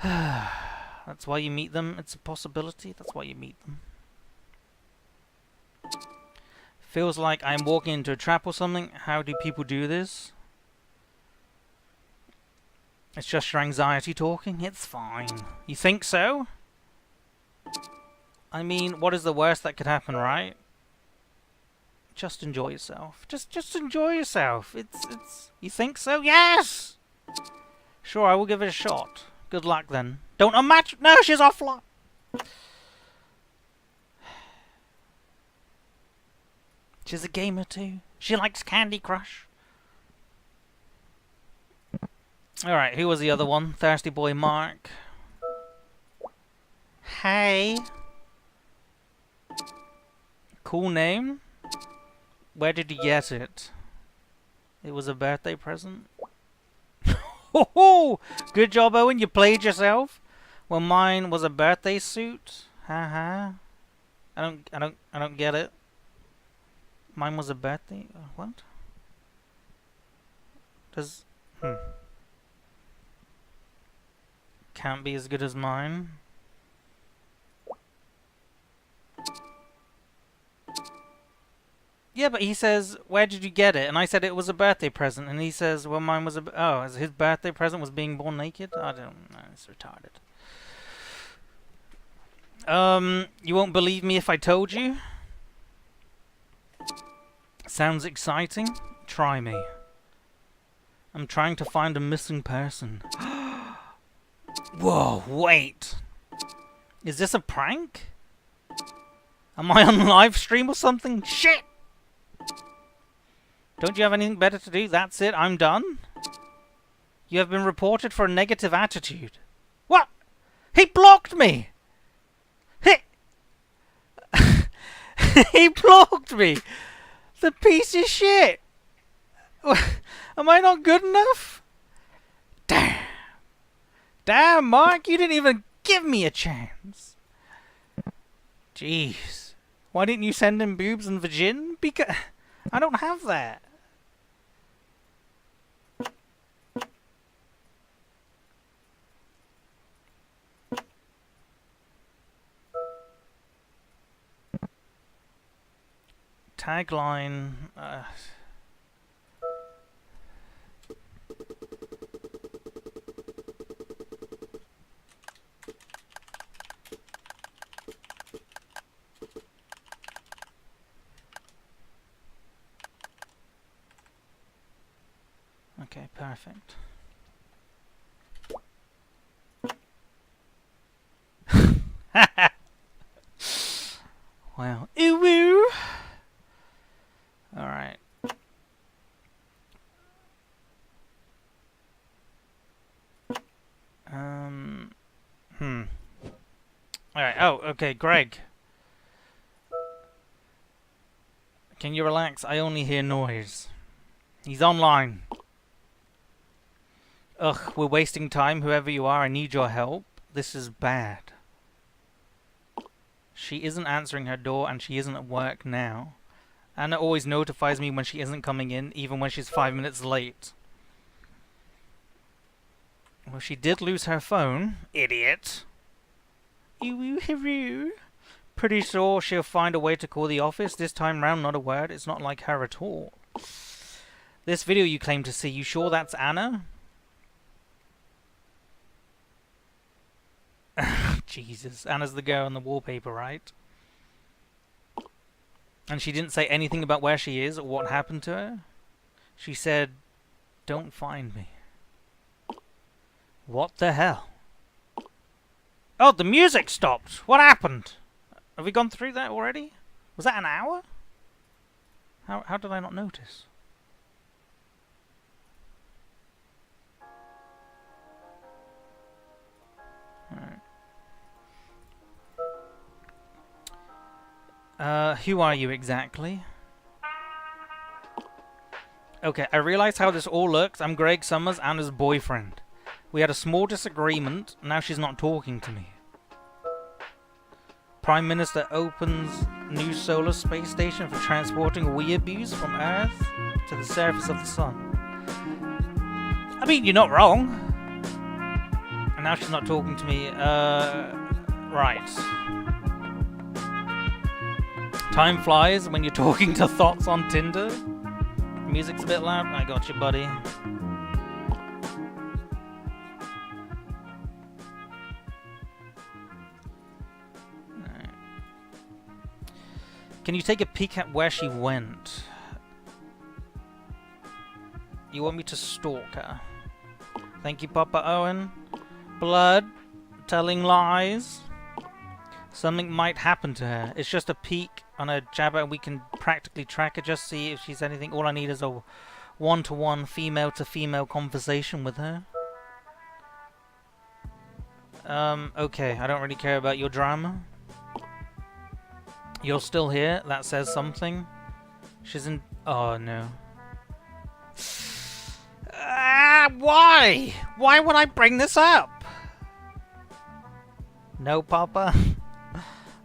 That's why you meet them. It's a possibility. That's why you meet them. Feels like I'm walking into a trap or something. How do people do this? It's just your anxiety talking. It's fine. You think so? I mean, what is the worst that could happen, right? Just enjoy yourself. Just enjoy yourself. It's. You think so? Yes. Sure, I will give it a shot. Good luck then. Don't imagine. No, she's offline. She's a gamer too. She likes Candy Crush. Alright, who was the other one? Thirsty Boy Mark. Hey. Cool name. Where did you get it? It was a birthday present. Ho! Good job, Owen. You played yourself. Well, mine was a birthday suit. Haha. I don't get it. Mine was a birthday. What? Does can't be as good as mine. Yeah, but he says, where did you get it? And I said it was a birthday present. And he says, well, mine was his birthday present was being born naked? I don't know. It's retarded. You won't believe me if I told you? Sounds exciting? Try me. I'm trying to find a missing person. Whoa, wait. Is this a prank? Am I on live stream or something? Shit! Don't you have anything better to do? That's it, I'm done? You have been reported for a negative attitude. What? He blocked me! He blocked me! The piece of shit! Am I not good enough? Damn! Damn, Mark, you didn't even give me a chance. Jeez. Why didn't you send him boobs and vagin? Because I don't have that. Tagline. Okay, perfect. Wow. Ooh woo. Alright. Alright, oh, okay, Greg. Can you relax? I only hear noise. He's online. Ugh, we're wasting time, whoever you are, I need your help. This is bad. She isn't answering her door and she isn't at work now. Anna always notifies me when she isn't coming in, even when she's 5 minutes late. Well, she did lose her phone. Idiot. Ooh, Pretty sure she'll find a way to call the office. This time round, not a word. It's not like her at all. This video you claim to see, you sure that's Anna? Jesus. Anna's the girl on the wallpaper, right? And she didn't say anything about where she is or what happened to her? She said, "Don't find me." What the hell? Oh, the music stopped. What happened? Have we gone through that already? Was that an hour? How did I not notice? Alright. Who are you exactly? Okay, I realize how this all looks. I'm Greg Summers, Anna's boyfriend. We had a small disagreement. Now she's not talking to me. Prime Minister opens new solar space station for transporting weeaboos from Earth to the surface of the sun. I mean, you're not wrong. And now she's not talking to me. Right. Time flies when you're talking to thoughts on Tinder. Music's a bit loud. I got you, buddy. Can you take a peek at where she went? You want me to stalk her? Thank you, Papa Owen. Blood. Telling lies. Something might happen to her. It's just a peek on her jabber and we can practically track her. Just see if she's anything. All I need is a one-to-one, female-to-female conversation with her. Okay. I don't really care about your drama. You're still here? That says something. She's in... Oh, no. Why? Why would I bring this up? No, Papa.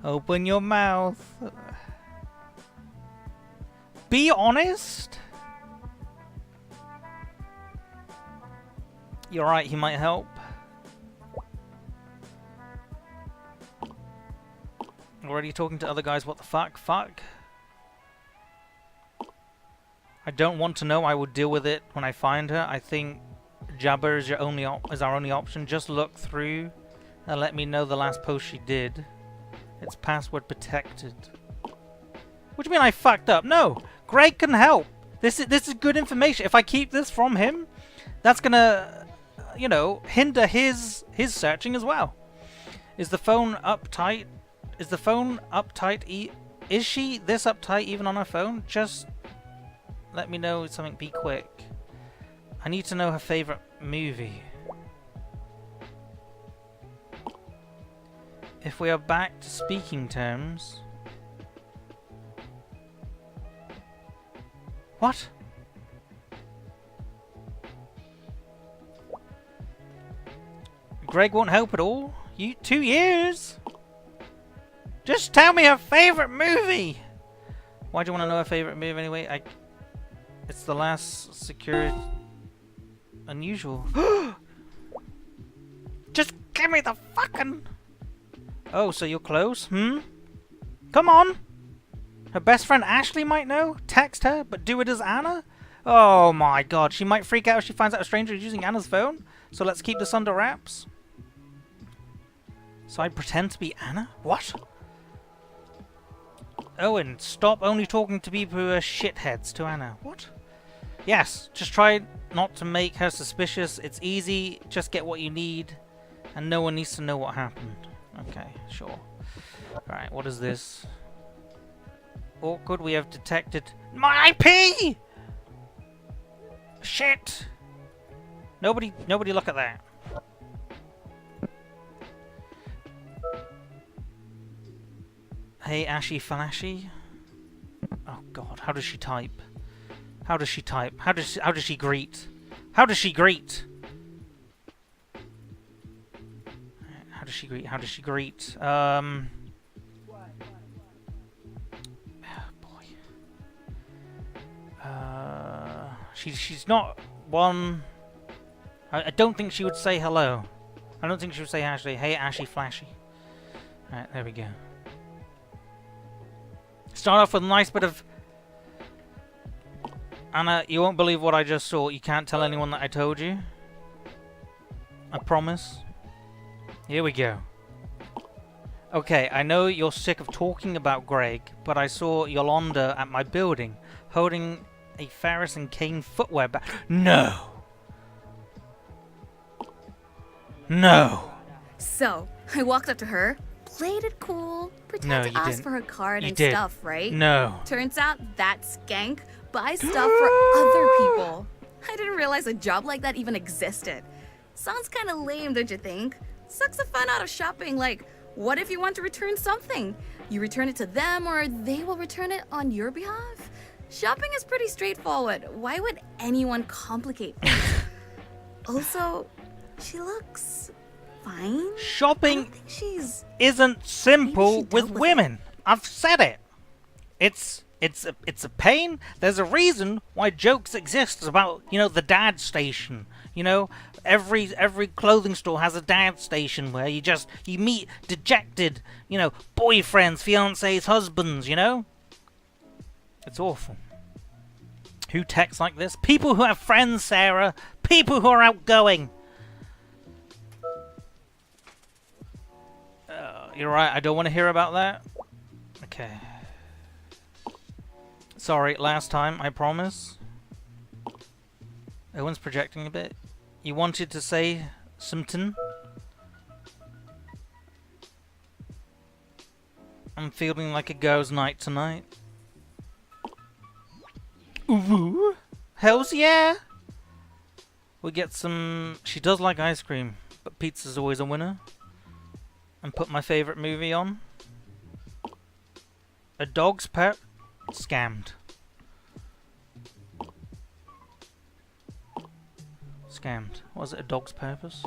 Open your mouth. Be honest? You're right, he might help. Already talking to other guys, what the fuck? Fuck. I don't want to know, I will deal with it when I find her. I think Jabber is our only option. Just look through and let me know the last post she did. It's password protected. What do you mean I fucked up? No! Greg can help! This is good information. If I keep this from him, that's gonna, you know, hinder his searching as well. Is the phone uptight? Is the phone uptight? Is she this uptight even on her phone? Just let me know something. Be quick. I need to know her favorite movie. If we are back to speaking terms... What? Greg won't help at all? 2 years? Just tell me her favorite movie! Why do you want to know her favorite movie anyway? It's the last security... Unusual. Just give me the fucking... Oh, so you're close? Hmm? Come on! Her best friend Ashley might know? Text her, but do it as Anna? Oh my god, she might freak out if she finds out a stranger is using Anna's phone. So let's keep this under wraps. So I pretend to be Anna? What? Owen, stop only talking to people who are shitheads to Anna. What? Yes, just try not to make her suspicious. It's easy, just get what you need. And no one needs to know what happened. Okay, sure. Alright, what is this? Awkward, we have detected my IP! Shit! Nobody look at that. Hey, Ashy Flashy. Oh god, how does she type? How does she type? How does she greet? How does she greet? How does she greet? How does she greet? Oh boy. She's not one. I don't think she would say hello. I don't think she would say Ashley. Hey, Ashy Flashy. Alright, there we go. Start off with a nice bit of... Anna, you won't believe what I just saw. You can't tell anyone that I told you. I promise. Here we go. Okay, I know you're sick of talking about Greg, but I saw Yolanda at my building, holding a Ferris and Kane footwear bag. No! No! So, I walked up to her, played it cool, pretended to ask for her card and stuff, right? No. Turns out that skank buys stuff for other people. I didn't realize a job like that even existed. Sounds kind of lame, don't you think? Sucks the fun out of shopping. Like, what if you want to return something? You return it to them or they will return it on your behalf? Shopping is pretty straightforward. Why would anyone complicate things? Also, she looks fine. Shopping she's isn't simple dealt with with women. I've said it. It's a pain. There's a reason why jokes exist about, you know, the dad station. You know, every clothing store has a dad station where you meet dejected, you know, boyfriends, fiancés, husbands, you know? It's awful. Who texts like this? People who have friends, Sarah. People who are outgoing. You're right, I don't want to hear about that. Okay. Sorry, last time, I promise. Owen's projecting a bit. You wanted to say something? I'm feeling like a girl's night tonight. Ooh, hells yeah! We get some... She does like ice cream, but pizza's always a winner. And put my favourite movie on. A dog's pet? Scammed. Scammed. Was it a dog's purpose?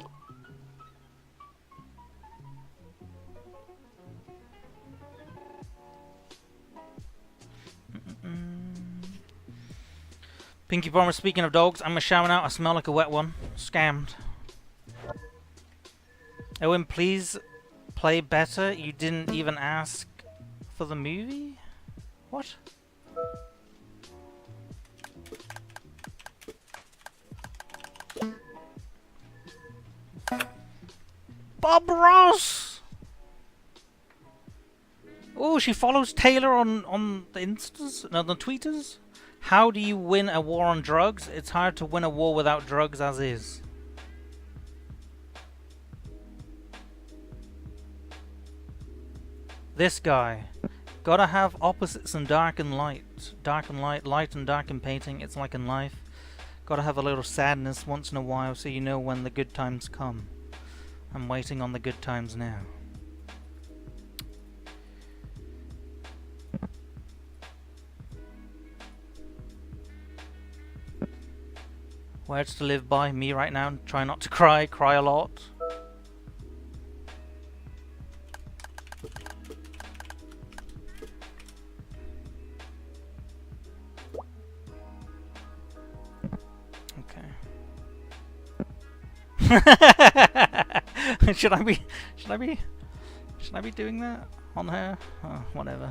Pinky Bomber, speaking of dogs, I'm shouting out, I smell like a wet one. Scammed. Owen, please play better. You didn't even ask for the movie? What? Bob Ross! Oh, she follows Taylor on the Instas? No, the Tweeters? How do you win a war on drugs? It's hard to win a war without drugs as is. This guy. Gotta have opposites in dark and light. Dark and light, light and dark in painting. It's like in life. Gotta have a little sadness once in a while so you know when the good times come. I'm waiting on the good times now. Words to live by, me right now. Try not to cry, cry a lot. Okay. Should I be doing that on her? Oh, whatever.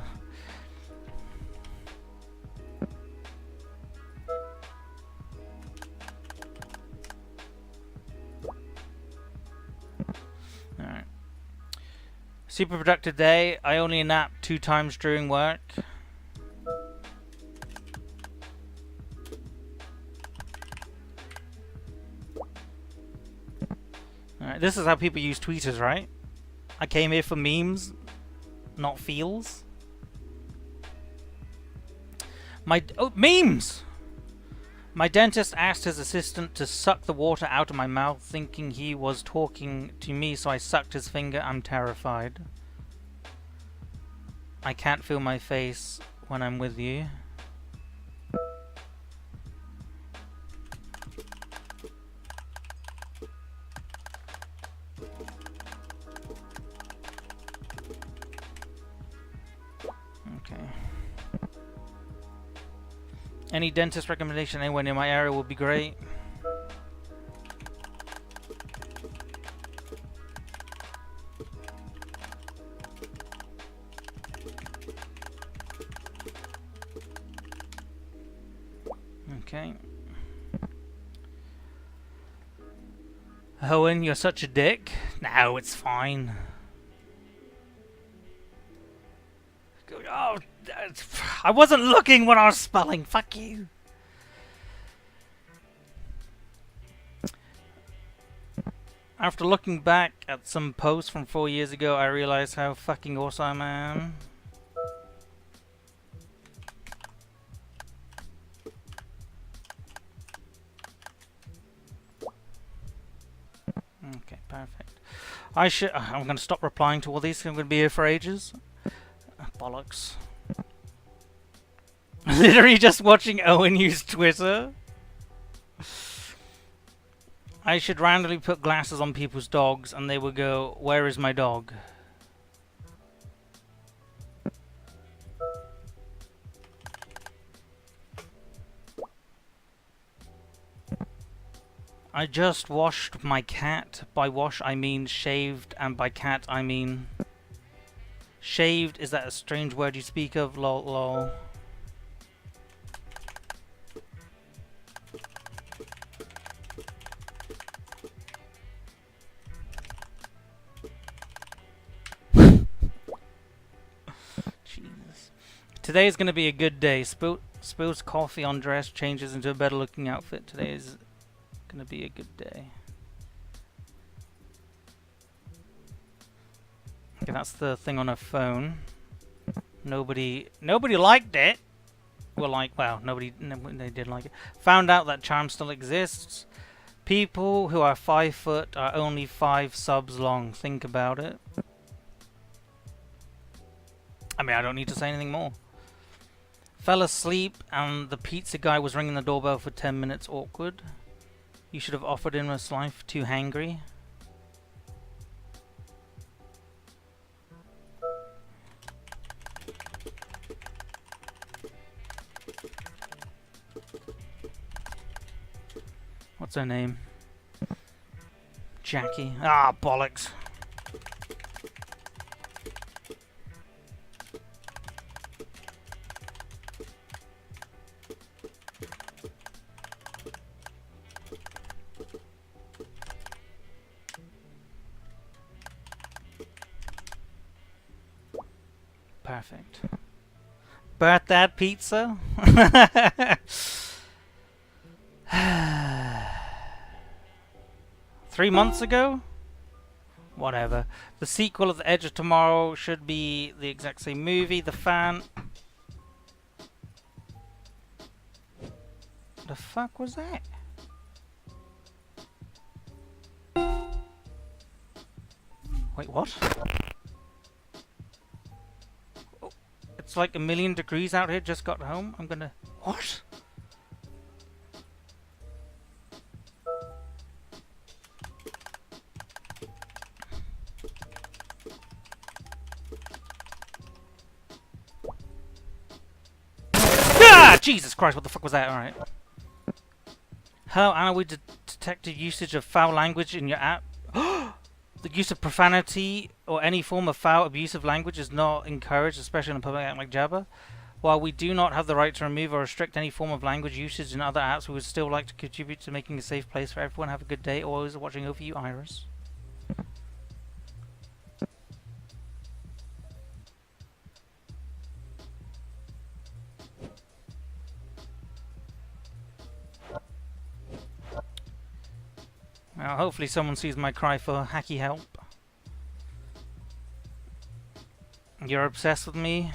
Alright. Super productive day. I only nap 2 times during work. Alright, this is how people use tweeters, right? I came here for memes, not feels. Memes! My dentist asked his assistant to suck the water out of my mouth, thinking he was talking to me, so I sucked his finger. I'm terrified. I can't feel my face when I'm with you. Any dentist recommendation anywhere near my area would be great. Okay. Owen, you're such a dick. No, it's fine. Oh, I wasn't looking when I was spelling. Fuck you. After looking back at some posts from 4 years ago, I realized how fucking awesome I am. Okay, perfect. I'm gonna stop replying to all these. I'm gonna be here for ages. Bollocks. Literally just watching Owen use Twitter. I should randomly put glasses on people's dogs and they will go, "Where is my dog?" I just washed my cat. By wash I mean shaved, and by cat I mean... Shaved, is that a strange word you speak of? Lol lol. Jesus. Today is going to be a good day. Spills coffee on dress, changes into a better looking outfit. Today is going to be a good day. Okay, that's the thing on her phone. Nobody liked it. Well, they did like it. Found out that charm still exists. People who are 5 foot are only 5 subs long. Think about it. I mean, I don't need to say anything more. Fell asleep and the pizza guy was ringing the doorbell for 10 minutes. Awkward. You should have offered him a slice. Too hangry. What's her name? Jackie. Ah, bollocks. Perfect. Burnt that pizza? 3 months ago? Whatever. The sequel of The Edge of Tomorrow should be the exact same movie. The fan... The fuck was that? Wait, what? Oh, it's like 1,000,000 degrees out here. Just got home. I'm gonna... What? Jesus Christ, what the fuck was that? Alright. Hello, Anna, we detected usage of foul language in your app. The use of profanity or any form of foul, abusive language is not encouraged, especially in a public app like Jabba. While we do not have the right to remove or restrict any form of language usage in other apps, we would still like to contribute to making a safe place for everyone. Have a good day. Always watching over you, Iris. Well, hopefully someone sees my cry for hacky help. You're obsessed with me?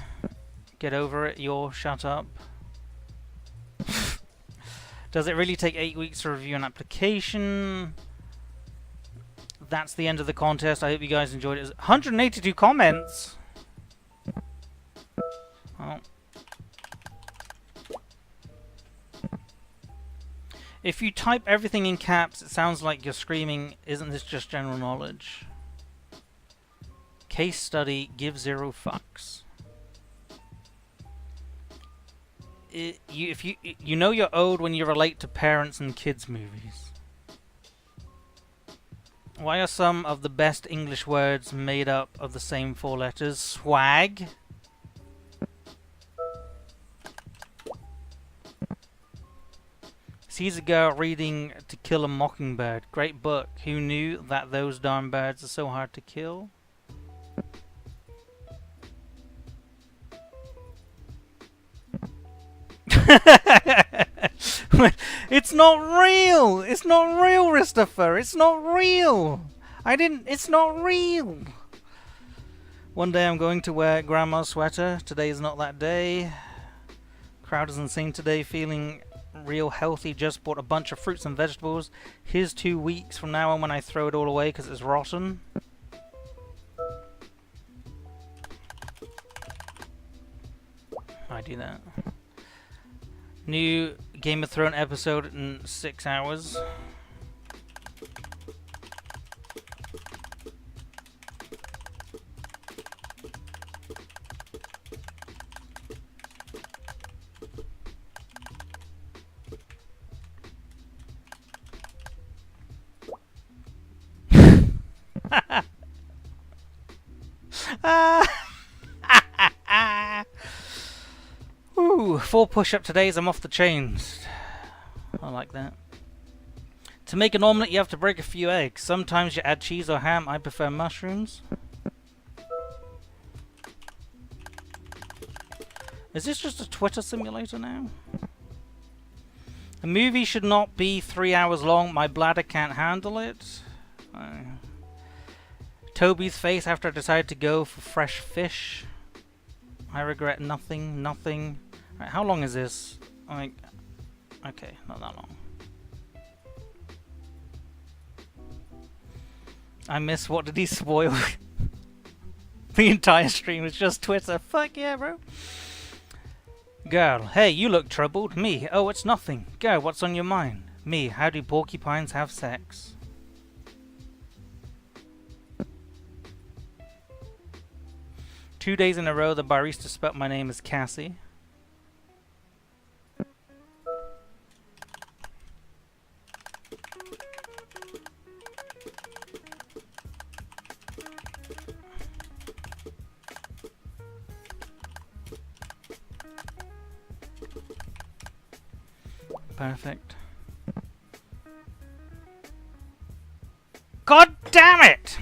Get over it, you're shut up. Does it really take 8 weeks to review an application? That's the end of the contest. I hope you guys enjoyed it. 182 comments! Oh. If you type everything in caps, it sounds like you're screaming, "Isn't this just general knowledge?" Case study, give 0 fucks. You know you're owed when you relate to parents and kids movies. Why are some of the best English words made up of the same 4 letters? Swag. Sees a girl reading To Kill a Mockingbird. Great book. Who knew that those darn birds are so hard to kill? It's not real! It's not real, Christopher! It's not real! It's not real! One day I'm going to wear grandma's sweater. Today is not that day. Crowd is insane today, feeling real healthy. Just bought a bunch of fruits and vegetables. Here's 2 weeks from now on when I throw it all away because it's rotten. I do that. New Game of Thrones episode in 6 hours. Ooh, 4 push-up todays, I'm off the chains. I like that. To make an omelette, you have to break a few eggs. Sometimes you add cheese or ham. I prefer mushrooms. Is this just a Twitter simulator now? A movie should not be 3 hours long. My bladder can't handle it. Toby's face after I decided to go for fresh fish. I regret nothing, nothing. Right, how long is this? Like, okay, not that long. I miss what did he spoil? The entire stream was just Twitter. Fuck yeah, bro. Girl, hey, you look troubled. Me, oh, it's nothing. Girl, what's on your mind? Me, how do porcupines have sex? Two days in a row, the barista spelt my name as Cassie. Perfect. God damn it!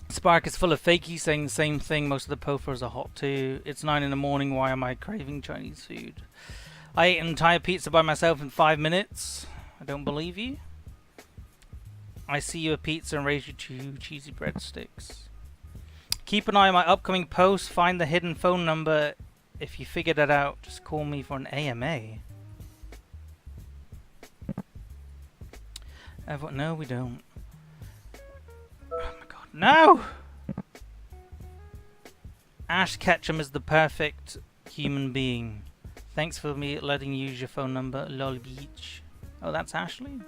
Spark is full of fakies saying the same thing. Most of the pofers are hot too. It's 9 in the morning. Why am I craving Chinese food? I ate an entire pizza by myself in 5 minutes. I don't believe you. I see you a pizza and raise you 2 cheesy breadsticks. Keep an eye on my upcoming posts. Find the hidden phone number. If you figured it out, just call me for an AMA. No, we don't. Oh my god, no! Ash Ketchum is the perfect human being. Thanks for me letting you use your phone number, lol beach. Oh, that's Ashley?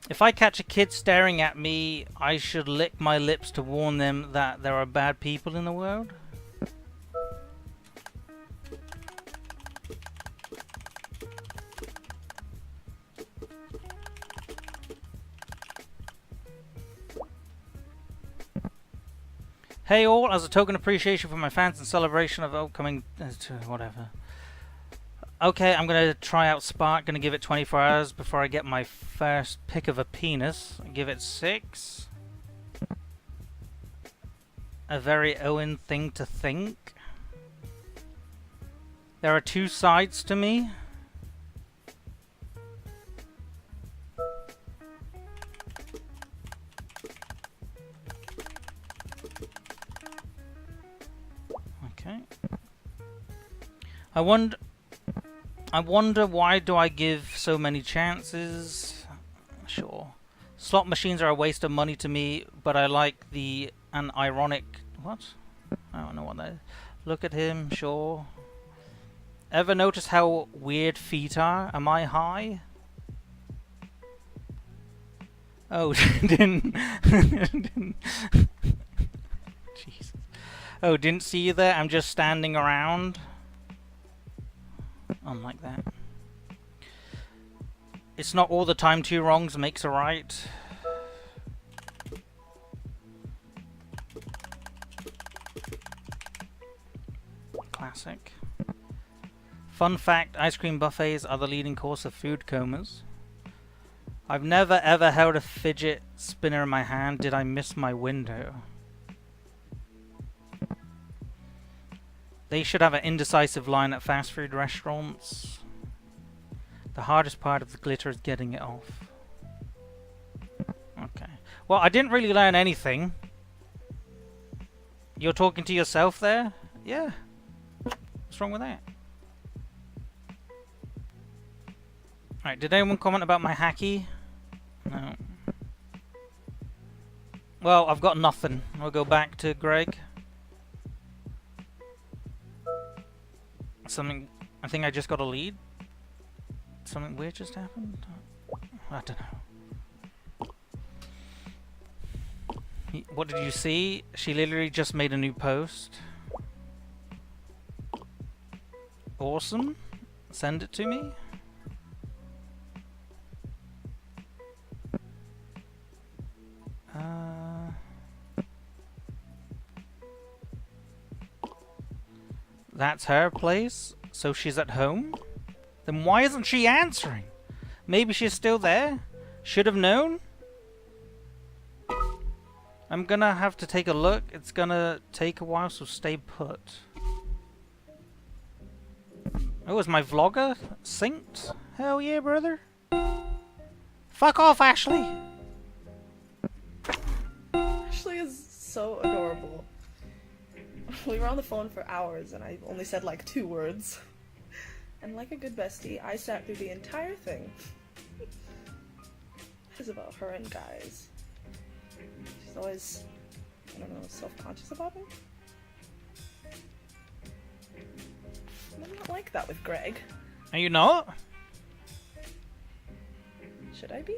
If I catch a kid staring at me, I should lick my lips to warn them that there are bad people in the world? Hey all, as a token of appreciation for my fans and celebration of upcoming... whatever. Okay, I'm gonna try out Spark. Gonna give it 24 hours before I get my first pick of a penis. Give it 6. A very Owen thing to think. There are 2 sides to me. Okay. I wonder why do I give so many chances? Sure. Slot machines are a waste of money to me, but I like an ironic... What? I don't know what that is. Look at him, sure. Ever notice how weird feet are? Am I high? Oh, didn't... Jesus. Oh, didn't see you there? I'm just standing around. Unlike that. It's not all the time 2 wrongs makes a right. Classic. Fun fact, ice cream buffets are the leading cause of food comas. I've never ever held a fidget spinner in my hand. Did I miss my window? They should have an indecisive line at fast food restaurants. The hardest part of the glitter is getting it off. Okay. Well, I didn't really learn anything. You're talking to yourself there? Yeah. What's wrong with that? Alright, did anyone comment about my hacky? No. Well, I've got nothing. We'll go back to Greg. Something... I think I just got a lead. Something weird just happened? I don't know. What did you see? She literally just made a new post. Awesome. Send it to me. That's her place, so she's at home? Then why isn't she answering? Maybe she's still there? Should have known? I'm gonna have to take a look. It's gonna take a while, so stay put. Oh, is my vlogger synced? Hell yeah, brother. Fuck off, Ashley! Ashley is so adorable. We were on the phone for hours and I only said like 2 words. And like a good bestie, I sat through the entire thing. It's about her and guys. She's always, I don't know, self-conscious about me. I'm not like that with Greg. Are you not? Should I be?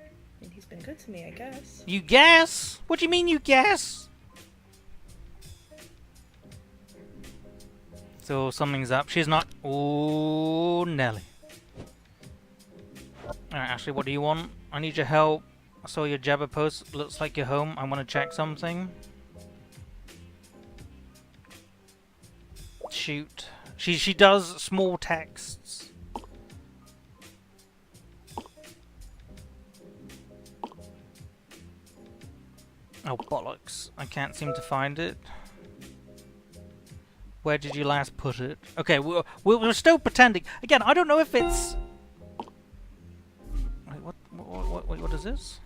I mean, he's been good to me, I guess. You guess? What do you mean you guess? So something's up. She's not. Oh, Nelly. Alright, Ashley, what do you want? I need your help. I saw your Jabba post. Looks like you're home. I want to check something. Shoot. She does small texts. Oh, bollocks. I can't seem to find it. Where did you last put it? Okay, we're still pretending. Again, I don't know if it's... Wait, what is this?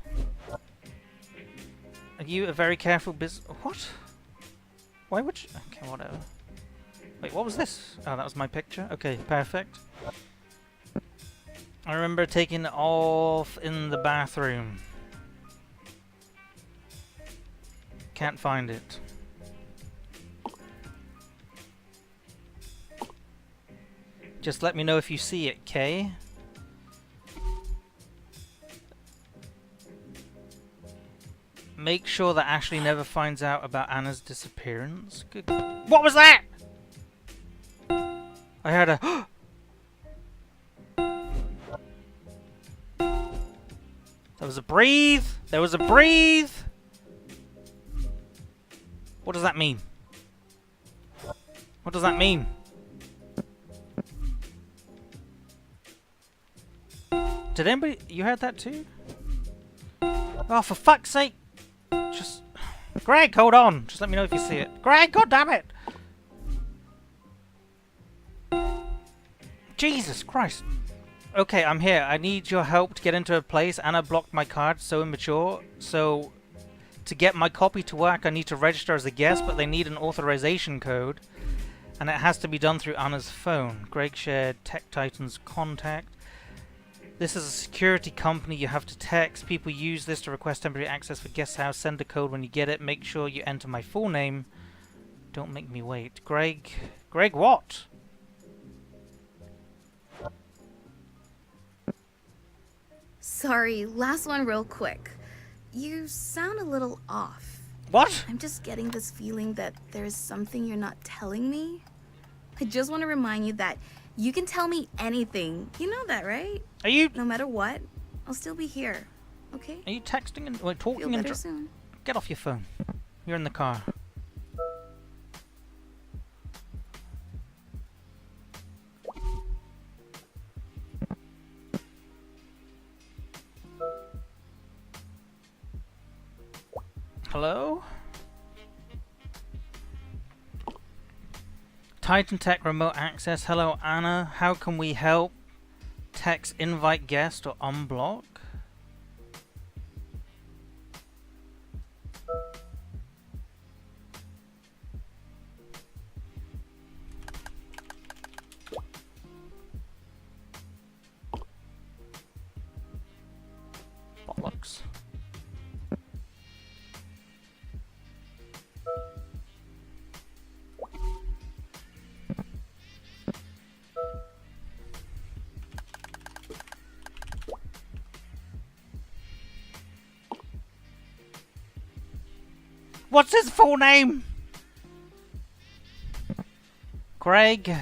Are you a very careful What? Why would you... Okay, whatever. Wait, what was this? Oh, that was my picture? Okay, perfect. I remember taking it off in the bathroom. Can't find it. Just let me know if you see it, Kay. Make sure that Ashley never finds out about Anna's disappearance. Good. What was that? I heard a... There was a breathe! There was a breathe! What does that mean? What does that mean? Did anybody... You heard that too? Oh, for fuck's sake! Just... Greg, hold on! Just let me know if you see it. Greg, goddammit! Jesus Christ! Okay, I'm here. I need your help to get into a place. Anna blocked my card, so immature. So, to get my copy to work, I need to register as a guest, but they need an authorization code. And it has to be done through Anna's phone. Greg shared Tech Titan's contact. This is a security company. You have to text. People use this to request temporary access for guest house. Send a code when you get it. Make sure you enter my full name. Don't make me wait. Greg... Greg what? Sorry, last one real quick. You sound a little off. What? I'm just getting this feeling that there's something you're not telling me. I just want to remind you that you can tell me anything. You know that, right? Are you... No matter what, I'll still be here. Okay? Are you texting and... Wait, talking Feel and... better soon. Get off your phone. You're in the car. Titan Tech remote access. Hello, Anna. How can we help? Text invite guest or unblock. Bollocks. What's his full name? Greg. Did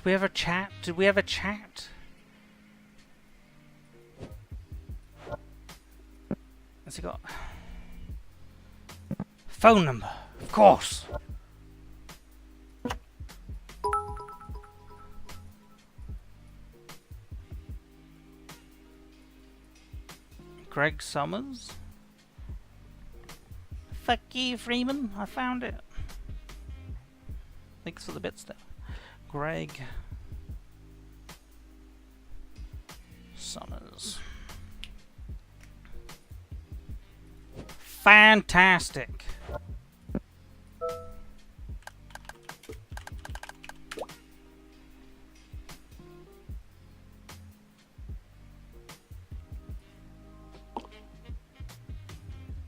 we ever chat? Did we ever chat? Has he got phone number? Of course. Greg Summers. Fuck you, Freeman. I found it. Thanks for the bits there. Greg Summers. Fantastic.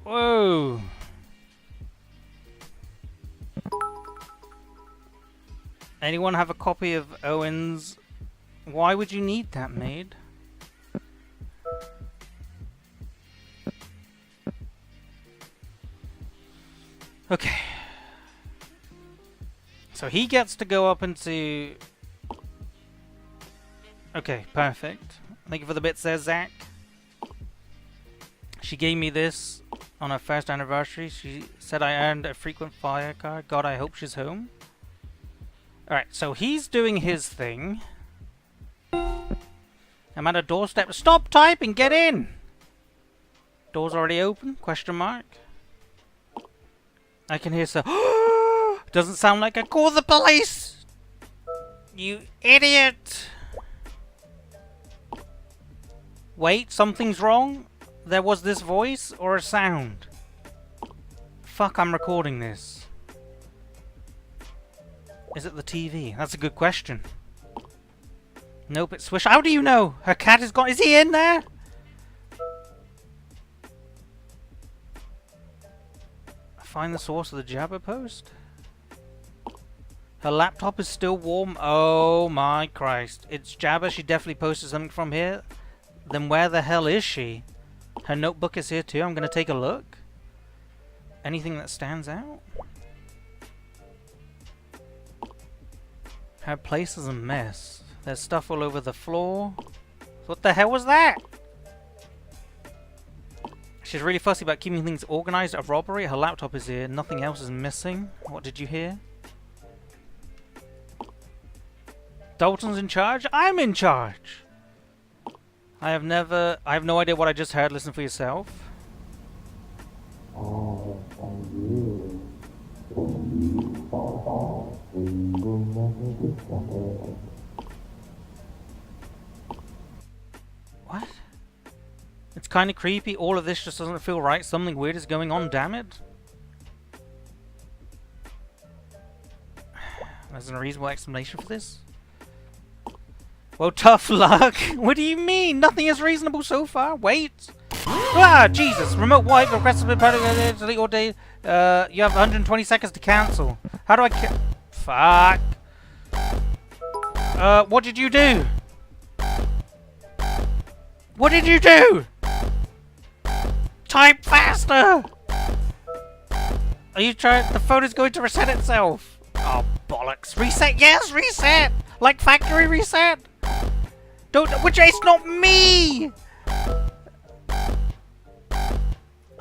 Whoa. Anyone have a copy of Owen's? Why would you need that made? Okay. So he gets to go up into... Okay, perfect. Thank you for the bits there, Zach. She gave me this on her first anniversary. She said I earned a frequent flyer card. God, I hope she's home. Alright, so he's doing his thing. I'm at a doorstep. Stop typing! Get in! Door's already open? Question mark. I can hear so. Doesn't sound like I call the police! You idiot! Wait, something's wrong? There was this voice or a sound? Fuck, I'm recording this. Is it the TV? That's a good question. Nope, it's Swish. How do you know? Her cat is gone. Is he in there? Find the source of the Jabber post. Her laptop is still warm. Oh my Christ. It's Jabber. She definitely posted something from here. Then where the hell is she? Her notebook is here too. I'm going to take a look. Anything that stands out? Her place is a mess. There's stuff all over the floor. What the hell was that? She's really fussy about keeping things organized. A robbery. Her laptop is here. Nothing else is missing. What did you hear? Dalton's in charge? I'm in charge! I have no idea what I just heard. Listen for yourself. What? It's kind of creepy. All of this just doesn't feel right. Something weird is going on, damn it. There's a reasonable explanation for this. Well, tough luck. What do you mean? Nothing is reasonable so far. Wait. Ah, Jesus. Remote wipe request to delete all day. You have 120 seconds to cancel. How do I fuck. What did you do? What did you do? Type faster! Are you trying? The phone is going to reset itself. Oh, bollocks. Reset? Yes, reset! Like factory reset? Don't. Which it's not me!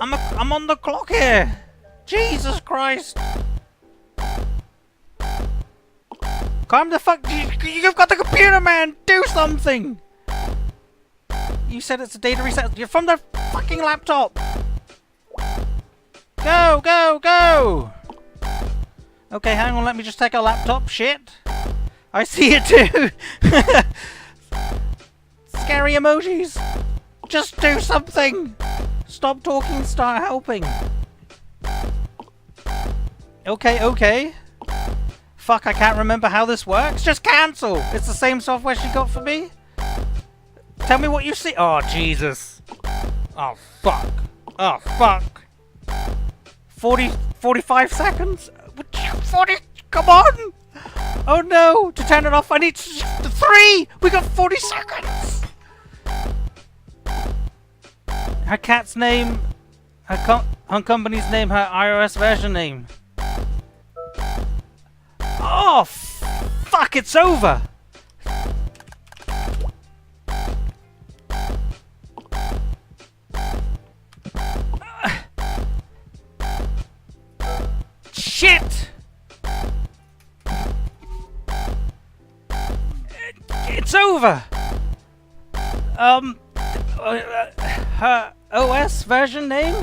I'm on the clock here! Jesus Christ! Calm the fuck. You've got the computer, man! Do something! You said it's a data reset. You're from the fucking laptop! Go, go, go! Okay, hang on, let me just take a laptop. Shit. I see it too. Scary emojis. Just do something. Stop talking, start helping. Okay, okay. Fuck, I can't remember how this works. Just cancel. It's the same software she got for me. Tell me what you see. Oh, Jesus. Oh, fuck. Oh, fuck. 45 seconds? 40? Come on! Oh no! To turn it off, I need 3! We got 40 seconds! Her cat's name, her company's name, her iOS version name. Oh, fuck, it's over! Shit! It's over! Her OS version name?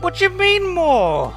What do you mean more?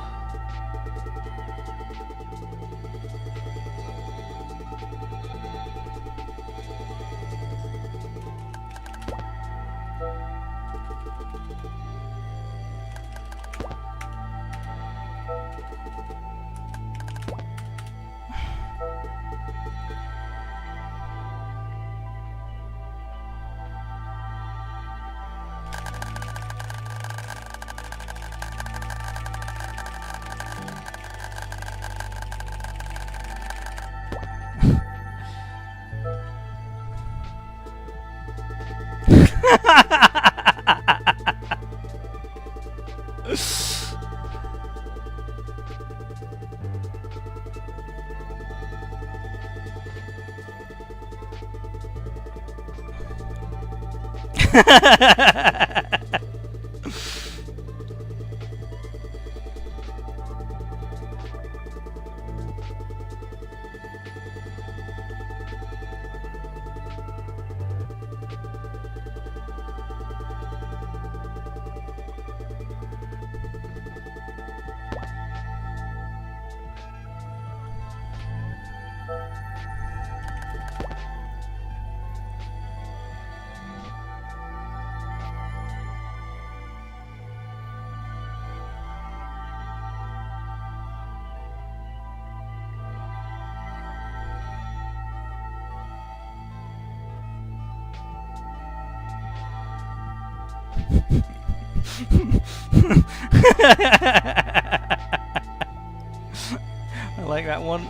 I like that one.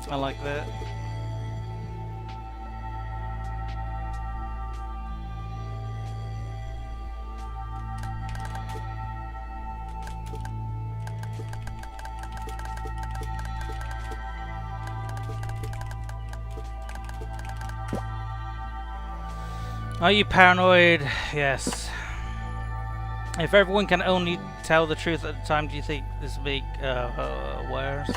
I like that. Are you paranoid? Yes. If everyone can only tell the truth at the time, do you think this will be worse?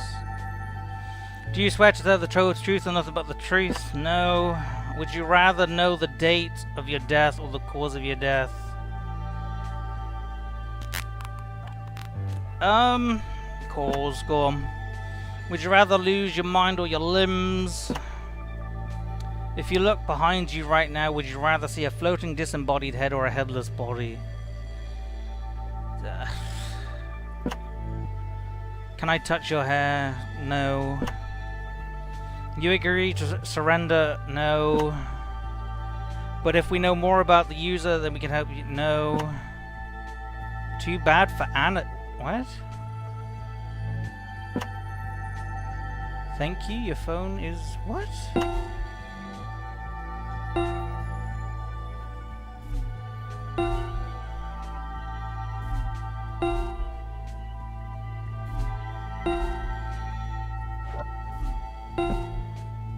Do you swear to tell the truth and nothing but the truth? No. Would you rather know the date of your death or the cause of your death? Cause, go on. Would you rather lose your mind or your limbs? If you look behind you right now, would you rather see a floating disembodied head or a headless body? Can I touch your hair? No. You agree to surrender? No. But if we know more about the user, then we can help you? No. Too bad for Anna. What? Thank you, your phone is... what?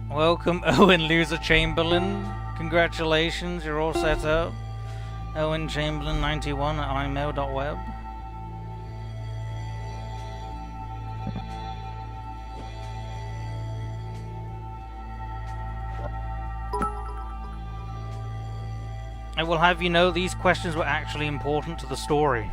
Welcome, Owen Loser Chamberlain. Congratulations, you're all set up. Owen Chamberlain 91 at imail.web. I will have you know these questions were actually important to the story.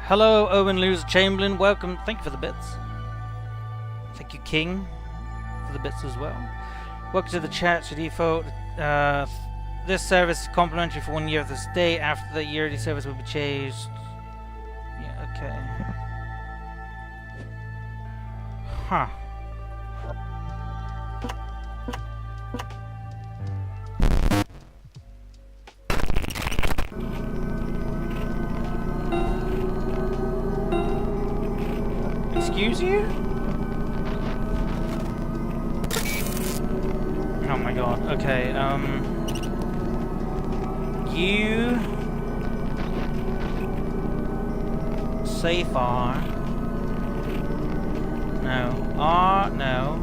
Hello, Owen Loser Chamberlain. Welcome. Thank you for the bits. Thank you, King, for the bits as well. Welcome to the chat. To default, this service is complimentary for 1 year of this day. After the yearly service will be changed. Yeah, okay. Huh. Excuse you? Oh my god, okay, you say far. No. No.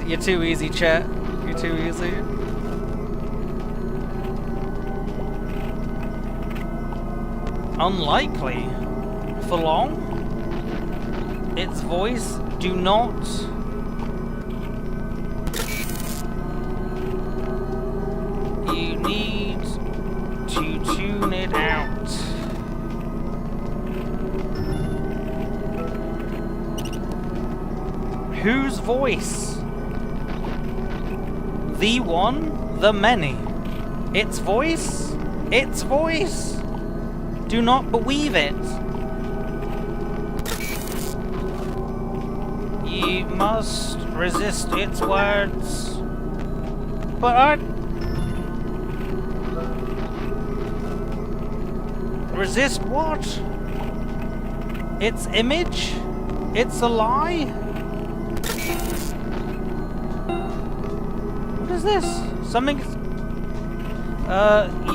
You're too easy, chat. You're too easy. Unlikely. For long? Its voice? Do not. You need to tune it out. Whose voice? The one, the many. Its voice? Its voice. Do not believe it. You must resist its words. But resist what? Its image? It's a lie? What is this? Something...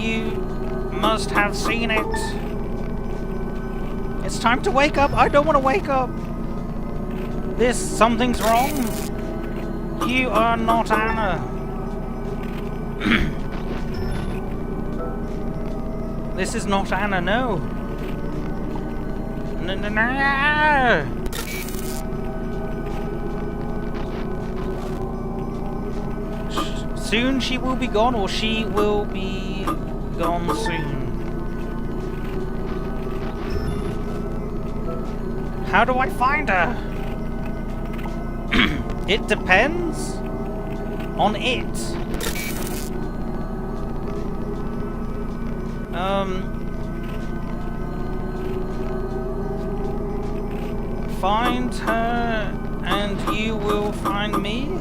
you must have seen it. It's time to wake up. I don't want to wake up. Something's wrong. You are not Anna. This is not Anna, no. No. Soon she will be gone, or she will be gone soon. How do I find her? It depends on it. Find her and you will find me.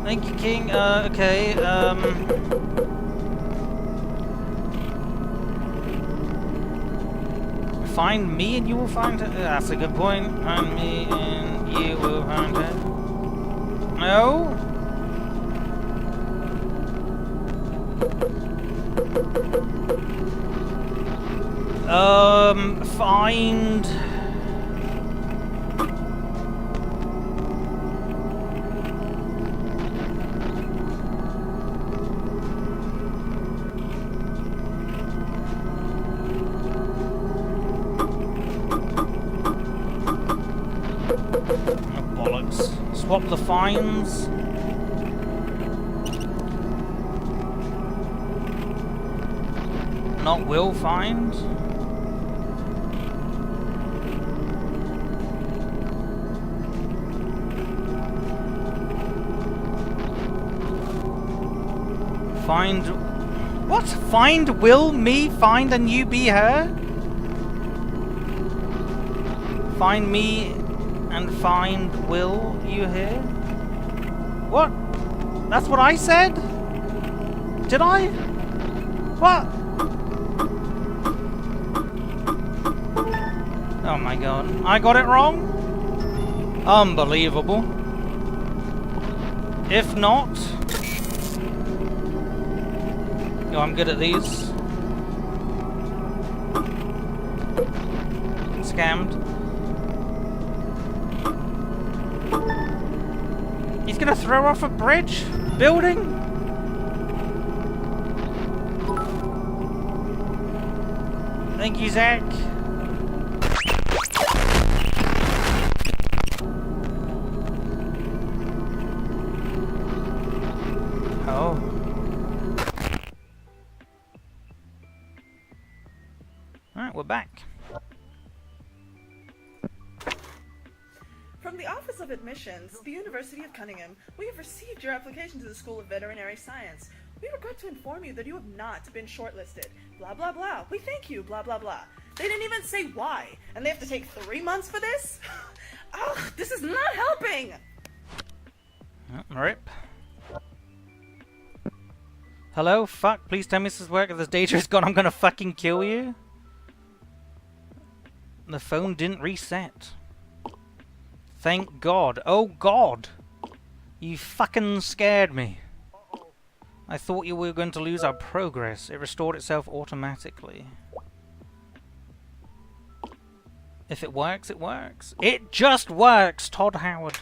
Thank you, King. Okay, find me and you will find her. That's a good point. Find me and you will find her. No. Find. Oh, bollocks. Swap the finds. Not will find. Find. What? Find will me find and you be her? Find me and find will you here? What? That's what I said? Did I? What? Oh my god. I got it wrong? Unbelievable. If not... Yo, I'm good at these. Scammed. He's gonna throw off a bridge? Building? Thank you, Zach. Oh. Alright, we're back. From the Office of Admissions, the University of Cunningham, we have received your application to the School of Veterinary Science. We regret to inform you that you have not been shortlisted. Blah, blah, blah. We thank you, blah, blah, blah. They didn't even say why, and they have to take 3 months for this? Ugh, this is not helping! Rip. Hello? Fuck, please tell me this is work. If this data is gone, I'm gonna fucking kill you. The phone didn't reset. Thank God. Oh God! You fucking scared me. I thought you were going to lose our progress. It restored itself automatically. If it works, it works. It just works, Todd Howard.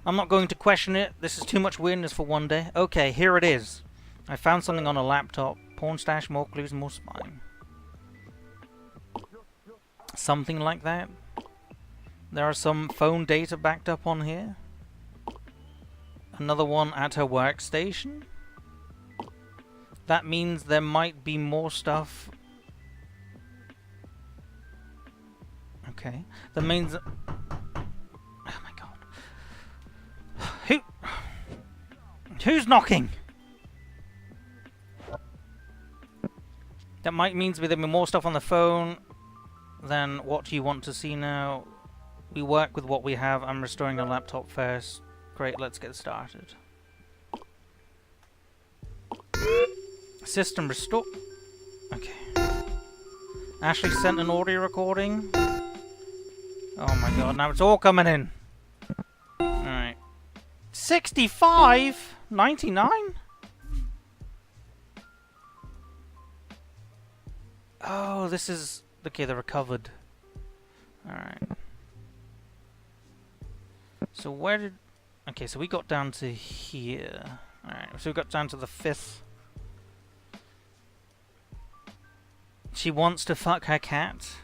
I'm not going to question it. This is too much weirdness for one day. Okay, here it is. I found something on a laptop. Porn stash, more clues, more spying. Something like that. There are some phone data backed up on here. Another one at her workstation. That means there might be more stuff. Okay. That means... Oh my god. Who's knocking? That might means there'll be more stuff on the phone than what you want to see now. We work with what we have. I'm restoring a laptop first. Great, let's get started. System restore. Okay. Ashley sent an audio recording. Oh my god, now it's all coming in. Alright. 65? 99? Oh, this is... Okay, they're recovered. Alright. So where did... Okay, so we got down to here. Alright, so we got down to the 5th. She wants to fuck her cat.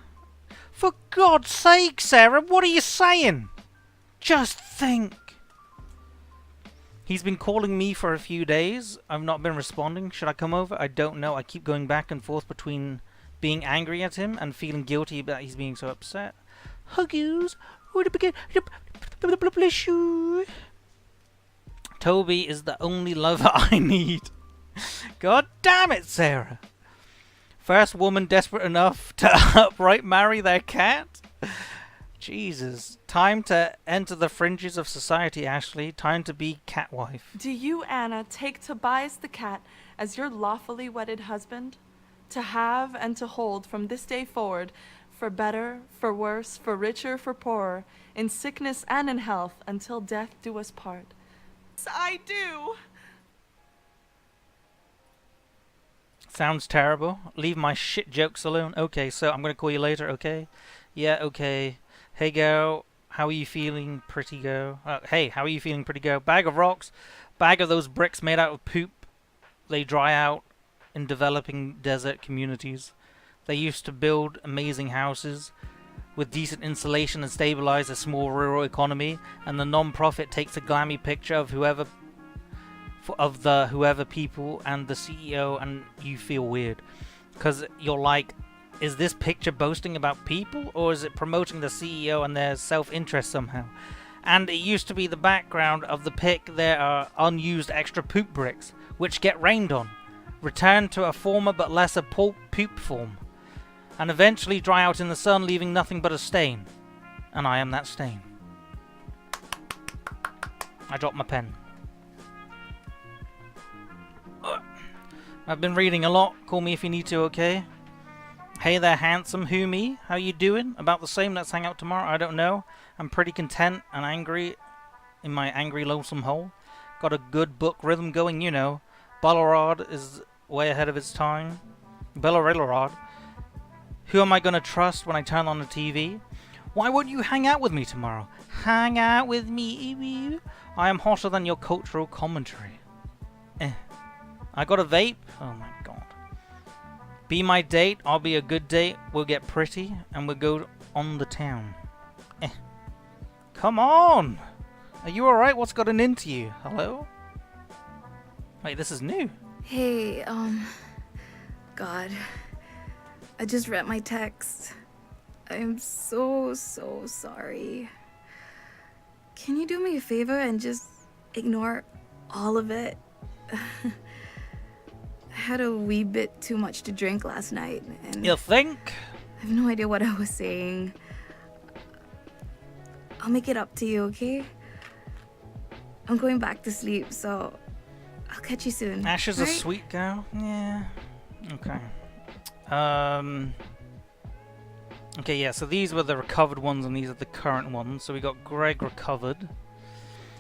For God's sake, Sarah, what are you saying? Just think. He's been calling me for a few days. I've not been responding. Should I come over? I don't know. I keep going back and forth between being angry at him and feeling guilty that he's being so upset. Huggies. Bless you. Toby is the only lover I need. God damn it, Sarah. First woman desperate enough to outright marry their cat? Jesus. Time to enter the fringes of society, Ashley. Time to be cat wife. Do you, Anna, take Tobias the cat as your lawfully wedded husband? To have and to hold from this day forward, for better, for worse, for richer, for poorer, in sickness and in health, until death do us part. I do. Sounds terrible. Leave my shit jokes alone. Okay, so I'm gonna call you later, okay? Yeah, okay. Hey girl, how are you feeling, pretty girl? Hey, how are you feeling, pretty girl? Bag of rocks, bag of those bricks made out of poop. They dry out in developing desert communities. They used to build amazing houses with decent insulation and stabilize a small rural economy, and the non-profit takes a glammy picture of whoever people and the CEO, and you feel weird because you're like, is this picture boasting about people, or is it promoting the CEO and their self-interest somehow? And it used to be the background of the pic. There are unused extra poop bricks which get rained on, return to a former but lesser poop form, and eventually dry out in the sun, leaving nothing but a stain. And I am that stain. I dropped my pen. I've been reading a lot. Call me if you need to, okay? Hey there, handsome. Who, me? How you doing? About the same. Let's hang out tomorrow. I don't know. I'm pretty content and angry in my angry, lonesome hole. Got a good book rhythm going, you know. Ballarod is way ahead of its time. Ballarod. Who am I going to trust when I turn on the TV? Why won't you hang out with me tomorrow? Hang out with me. I am hotter than your cultural commentary. I got a vape? Oh my god. Be my date, I'll be a good date, we'll get pretty, and we'll go on the town. Come on! Are you alright? What's gotten into you? Hello? Wait, this is new. Hey, God. I just read my text. I'm so sorry. Can you do me a favor and just ignore all of it? I had a wee bit too much to drink last night, and You think? I have no idea what I was saying. I'll make it up to you, okay? I'm going back to sleep, so I'll catch you soon. Ash is a right? sweet girl. Yeah. Okay. Okay, yeah, so these were the recovered ones and these are the current ones. So we got Greg recovered.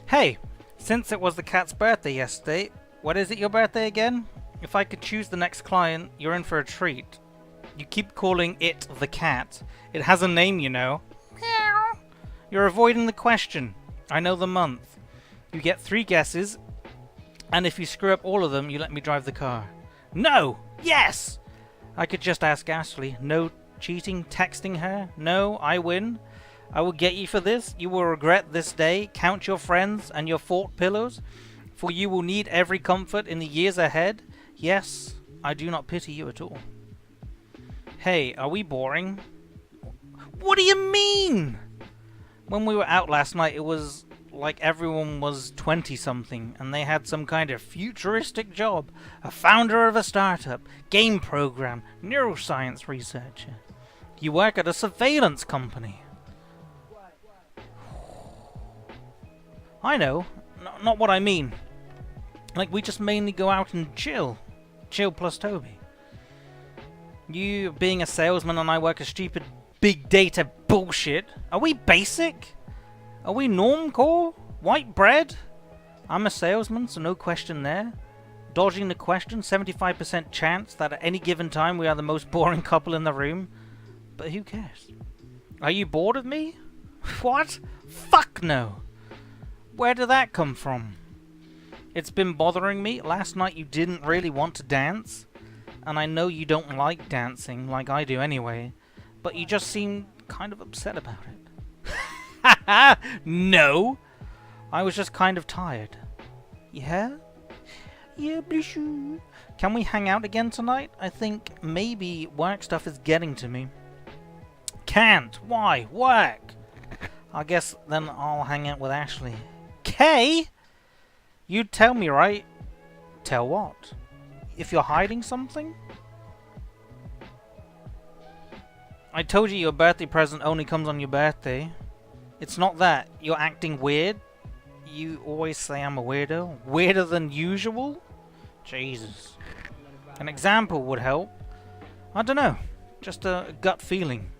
Hey, since it was the cat's birthday yesterday, what is it your birthday again? If I could choose the next client, you're in for a treat. You keep calling it the cat. It has a name, you know. Meow. You're avoiding the question. I know the month. You get 3 guesses, and if you screw up all of them, you let me drive the car. No! Yes! I could just ask Ashley. No cheating, texting her. No, I win. I will get you for this. You will regret this day. Count your friends and your fort pillows, for you will need every comfort in the years ahead. Yes, I do not pity you at all. Hey, are we boring? What do you mean? When we were out last night, it was like everyone was 20-something, and they had some kind of futuristic job. A founder of a startup, game program, neuroscience researcher. You work at a surveillance company. I know, not what I mean. Like, we just mainly go out and chill. Chill plus Toby. You being a salesman and I work a stupid big data bullshit. Are we basic? Are we normcore? White bread? I'm a salesman, so no question there. Dodging the question, 75% chance that at any given time we are the most boring couple in the room. But who cares? Are you bored of me? What? Fuck no! Where did that come from? It's been bothering me. Last night you didn't really want to dance. And I know you don't like dancing, like I do anyway. But you just seemed kind of upset about it. Haha! No! I was just kind of tired. Yeah? Yeah, bless you. Can we hang out again tonight? I think maybe work stuff is getting to me. Can't. Why? Work! I guess then I'll hang out with Ashley. Kay? You'd tell me, right? Tell what? If you're hiding something? I told you your birthday present only comes on your birthday. It's not that. You're acting weird. You always say I'm a weirdo. Weirder than usual? Jesus. An example would help. I don't know. Just a gut feeling.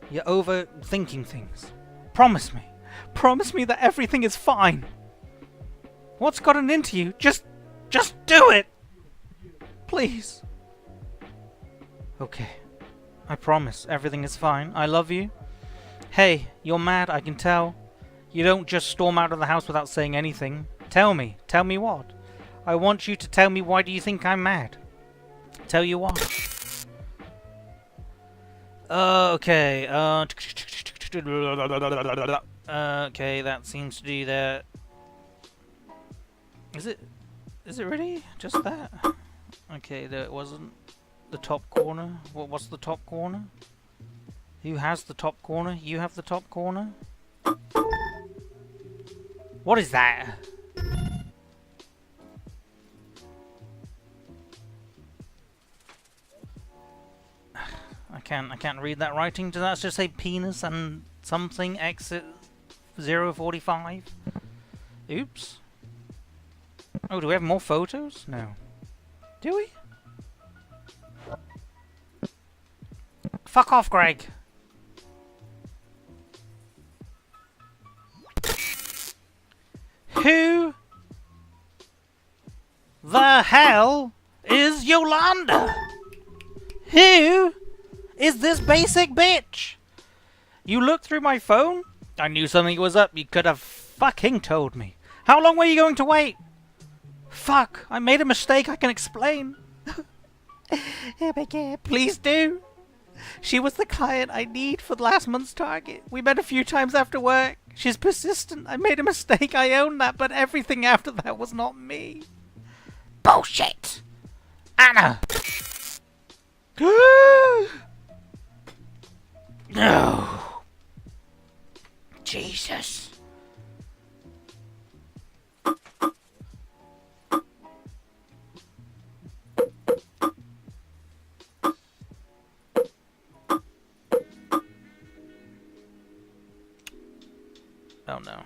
You're overthinking things. Promise me. Promise me that everything is fine. What's gotten into you? Just do it! Please. Okay. I promise, everything is fine. I love you. Hey, you're mad, I can tell. You don't just storm out of the house without saying anything. Tell me what? I want you to tell me why do you think I'm mad? Tell you what. Okay, okay, that seems to do that. Is it really just that? Okay, there wasn't the top corner. What's the top corner? Who has the top corner? You have the top corner? What is that? I can't read that writing. Does that just say penis and something exit 045? Oops. Oh, do we have more photos? No. Do we? Fuck off, Greg. Who the hell is Yolanda? Who is this basic bitch? You looked through my phone? I knew something was up. You could have fucking told me. How long were you going to wait? Fuck, I made a mistake. I can explain. Oh my god, please do. She was the client I need for last month's target. We met a few times after work. She's persistent. I made a mistake. I own that, but everything after that was not me. Bullshit! Anna! No! Jesus. Oh no.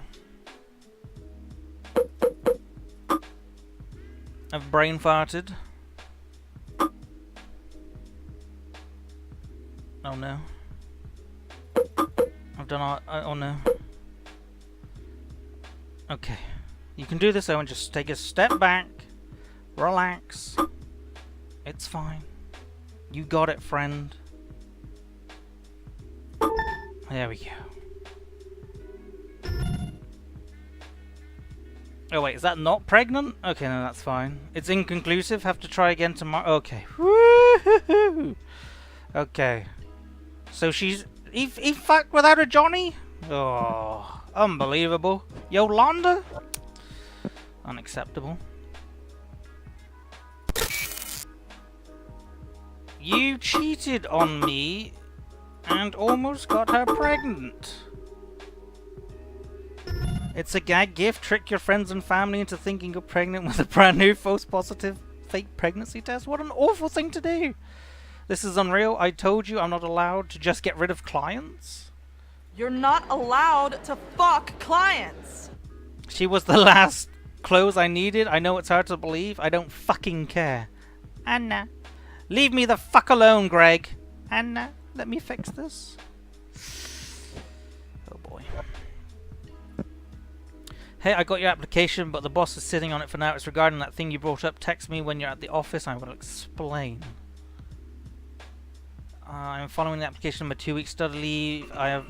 I've brain farted. Oh no. I've done all. Oh no. Okay. You can do this, Owen. Just take a step back. Relax. It's fine. You got it, friend. There we go. Oh wait, is that not pregnant? Okay, no, that's fine. It's inconclusive. Have to try again tomorrow. Okay. Woo-hoo-hoo. Okay. So he fucked without a Johnny? Oh, unbelievable. Yolanda? Unacceptable. You cheated on me and almost got her pregnant. It's a gag gift. Trick your friends and family into thinking you're pregnant with a brand new false positive fake pregnancy test. What an awful thing to do. This is unreal. I told you I'm not allowed to just get rid of clients. You're not allowed to fuck clients. She was the last clothes I needed. I know it's hard to believe. I don't fucking care. Anna. Leave me the fuck alone, Greg. Anna, let me fix this. Oh boy. Hey, I got your application, but the boss is sitting on it for now. It's regarding that thing you brought up. Text me when you're at the office. I will explain. I'm following the application on my 2-week study leave. I have...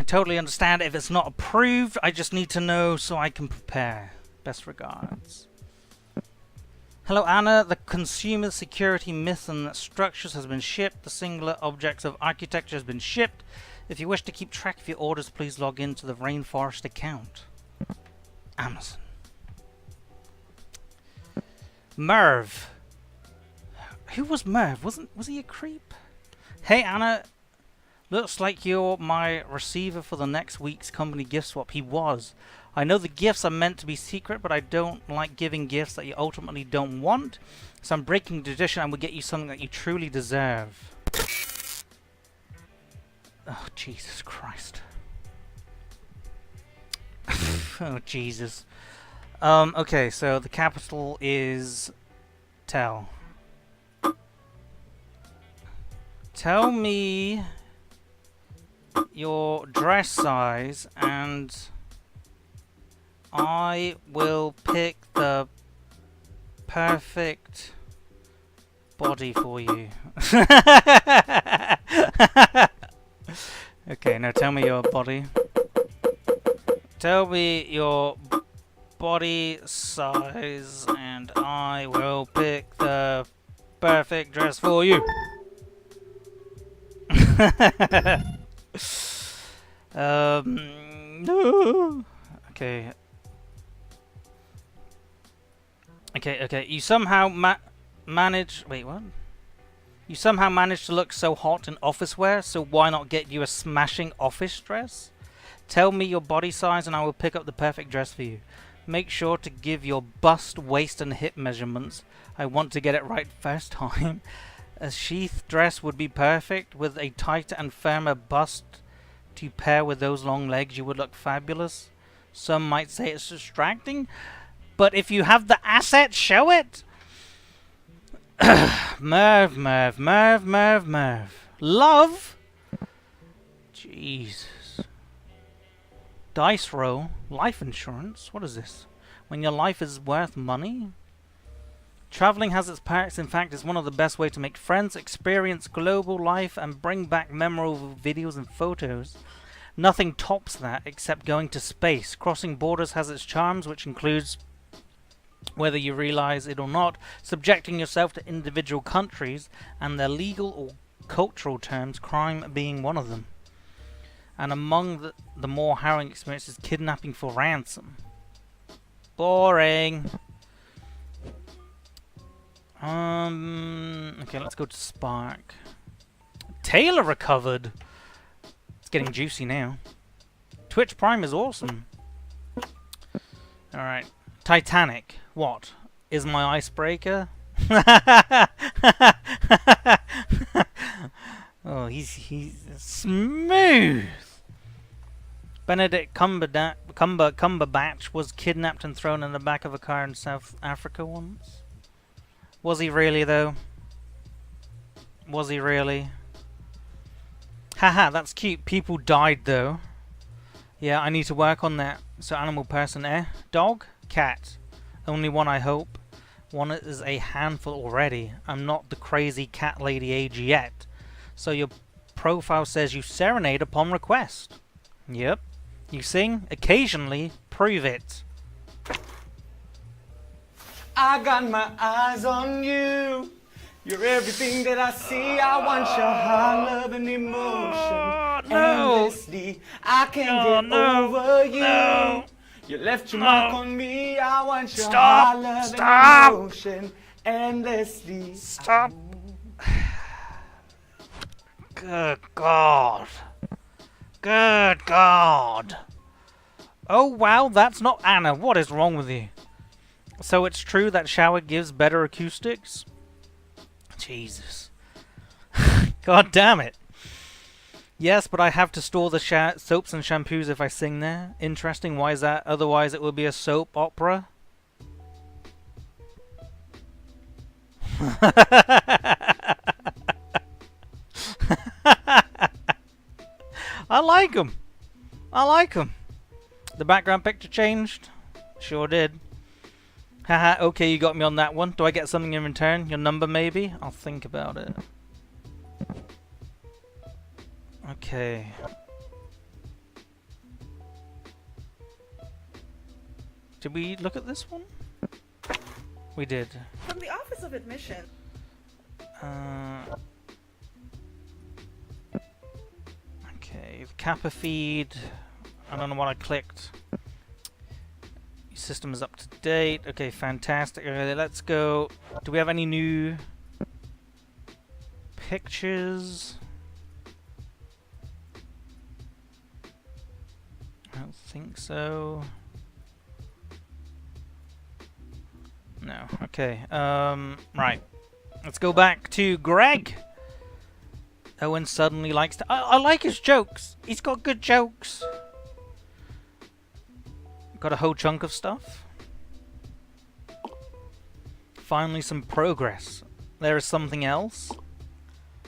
totally understand if it's not approved. I just need to know so I can prepare. Best regards. Hello, Anna. The consumer security myth and structures has been shipped. The singular objects of architecture has been shipped. If you wish to keep track of your orders, please log into the Rainforest account. Amazon. Merv. Who was Merv? Was he a creep? Hey, Anna. Looks like you're my receiver for the next week's company gift swap. He was. I know the gifts are meant to be secret, but I don't like giving gifts that you ultimately don't want. So I'm breaking tradition and will get you something that you truly deserve. Oh, Jesus Christ. Oh, Jesus. Okay, so the capital is Tell. Tell me your dress size and I will pick the perfect body for you. Okay, now tell me your body. Tell me your body size and I will pick the perfect dress for you. No. Okay. Okay. You somehow manage. Wait, what? You somehow managed to look so hot in office wear, so why not get you a smashing office dress? Tell me your body size and I will pick up the perfect dress for you. Make sure to give your bust, waist and hip measurements. I want to get it right first time. A sheath dress would be perfect with a tighter and firmer bust to pair with those long legs. You would look fabulous. Some might say it's distracting, but if you have the asset, show it. Merv. Love? Jesus. Dice roll. Life insurance? What is this? When your life is worth money? Traveling has its perks. In fact, it's one of the best ways to make friends, experience global life, and bring back memorable videos and photos. Nothing tops that except going to space. Crossing borders has its charms, which includes, whether you realize it or not, subjecting yourself to individual countries and their legal or cultural terms, crime being one of them. And among the more harrowing experiences, kidnapping for ransom. Boring. Okay, let's go to Spark. Taylor recovered. It's getting juicy now. Twitch Prime is awesome. Alright. Titanic. What? Is my icebreaker? Oh, he's smooth. Benedict Cumberbatch was kidnapped and thrown in the back of a car in South Africa once. Was he really, though? Was he really? Haha, that's cute. People died, though. Yeah, I need to work on that. So, animal person, eh? Dog? Cat. Only one, I hope. One is a handful already. I'm not the crazy cat lady age yet. So, your profile says you serenade upon request. Yep. You sing? Occasionally. Prove it. I got my eyes on you. You're everything that I see. I want your heart, love, and emotion. Endlessly, I can't get over you. No. You left your mark on me. I want your Stop. heart, love, Stop. and emotion. Endlessly. Stop. Good God. Good God. Oh wow, that's not Anna. What is wrong with you? So it's true that shower gives better acoustics? Jesus. God damn it. Yes, but I have to store the soaps and shampoos if I sing there. Interesting, why is that? Otherwise it will be a soap opera. I like him. I like him. The background picture changed? Sure did. Haha, okay, you got me on that one. Do I get something in return? Your number, maybe? I'll think about it. Okay. Did we look at this one? We did. From the Office of Admission. Okay, Kappa feed. I don't know what I clicked. Your system is up to date. Okay, fantastic. Okay, let's go. Do we have any new pictures? I don't think so. No. Okay. Right. Let's go back to Greg. Owen suddenly likes to... I like his jokes. He's got good jokes. Got a whole chunk of stuff. Finally some progress. There is something else.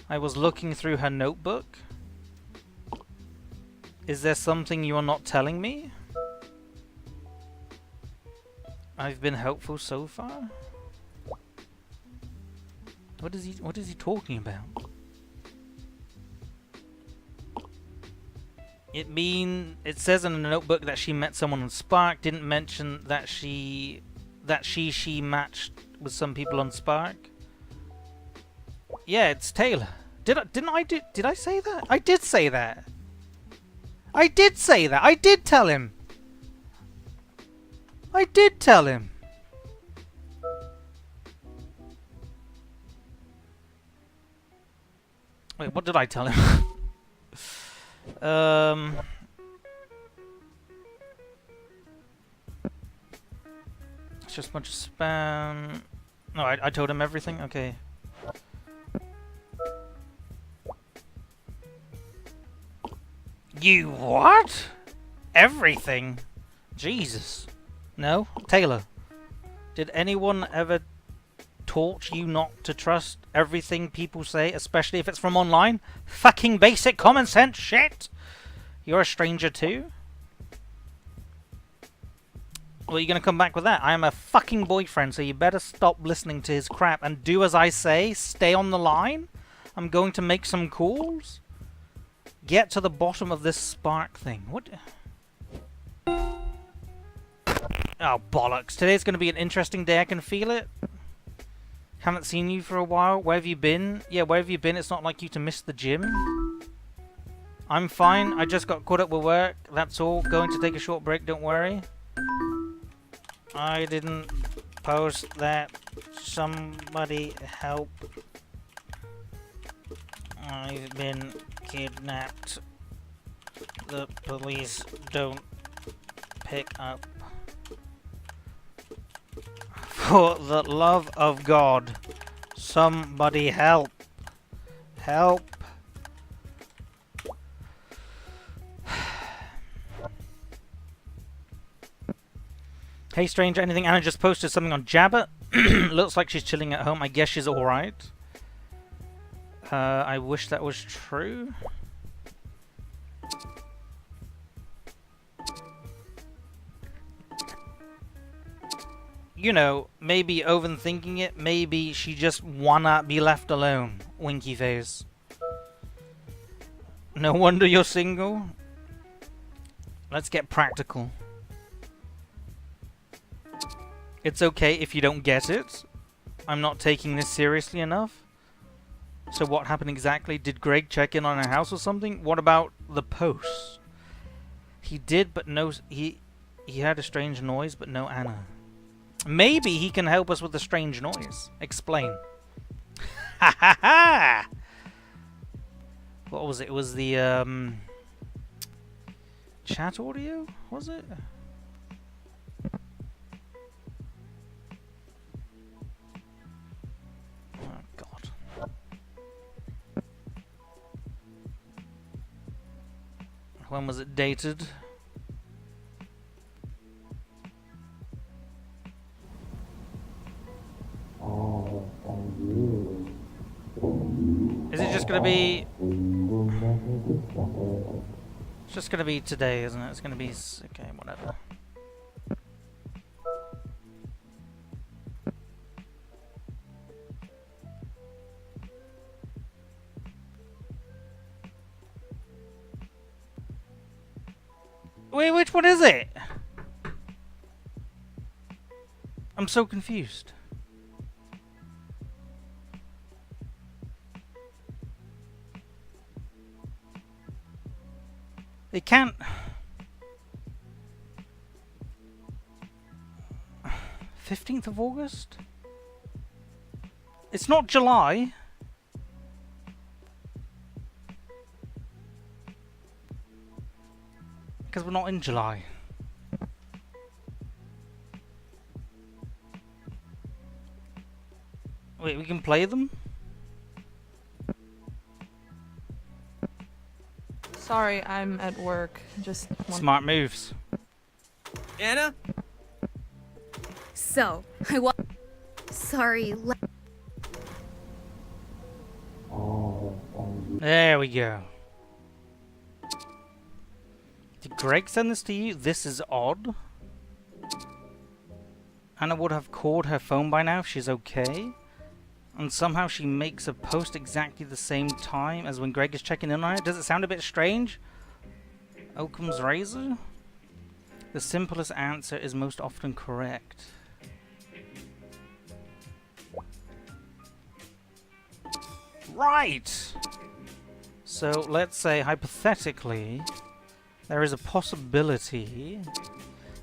I was looking through her notebook. Is there something you are not telling me? I've been helpful so far. What is he talking about? It says in the notebook that she met someone on Spark. Didn't mention that she matched with some people on Spark. Yeah, it's Taylor. Did I say that? I did say that. I did say that. I did tell him. I did tell him. Wait, what did I tell him? It's just a bunch of spam. No, I told him everything? Okay. You what? Everything? Jesus. No? Taylor, did anyone ever taught you not to trust everything people say, especially if it's from online? Fucking basic common sense shit! You're a stranger too? Well, you're gonna come back with that. I am a fucking boyfriend, so you better stop listening to his crap and do as I say. Stay on the line. I'm going to make some calls. Get to the bottom of this Spark thing. What? Oh, bollocks. Today's going to be an interesting day. I can feel it. Haven't seen you for a while. Where have you been? Yeah, where have you been? It's not like you to miss the gym. I'm fine. I just got caught up with work. That's all. Going to take a short break. Don't worry. I didn't post that. Somebody help. I've been kidnapped. The police don't pick up. For the love of God, somebody help. Help. Hey stranger, anything? Anna just posted something on Jabba. Looks like she's chilling at home. I guess she's alright. I wish that was true. You know, maybe overthinking it. Maybe she just wanna be left alone. Winky face. No wonder you're single. Let's get practical. It's okay if you don't get it. I'm not taking this seriously enough. So what happened exactly? Did Greg check in on her house or something? What about the post? He did, but no... He had a strange noise, but no Anna. Maybe he can help us with the strange noise. Explain. Ha ha ha! What was it? It was the chat audio? Was it? Oh God. When was it dated? Is it just gonna be... It's just gonna be today, isn't it? It's gonna be... Okay, whatever. Wait, which one is it? I'm so confused. They can't... 15th of August? It's not July. Because we're not in July. Wait, we can play them? Sorry, I'm at work. Just one. Smart moves. Anna? So, sorry, There we go. Did Greg send this to you? This is odd. Anna would have called her phone by now if she's okay. And somehow she makes a post exactly the same time as when Greg is checking in on her. Does it sound a bit strange? Occam's razor? The simplest answer is most often correct. Right! So let's say, hypothetically, there is a possibility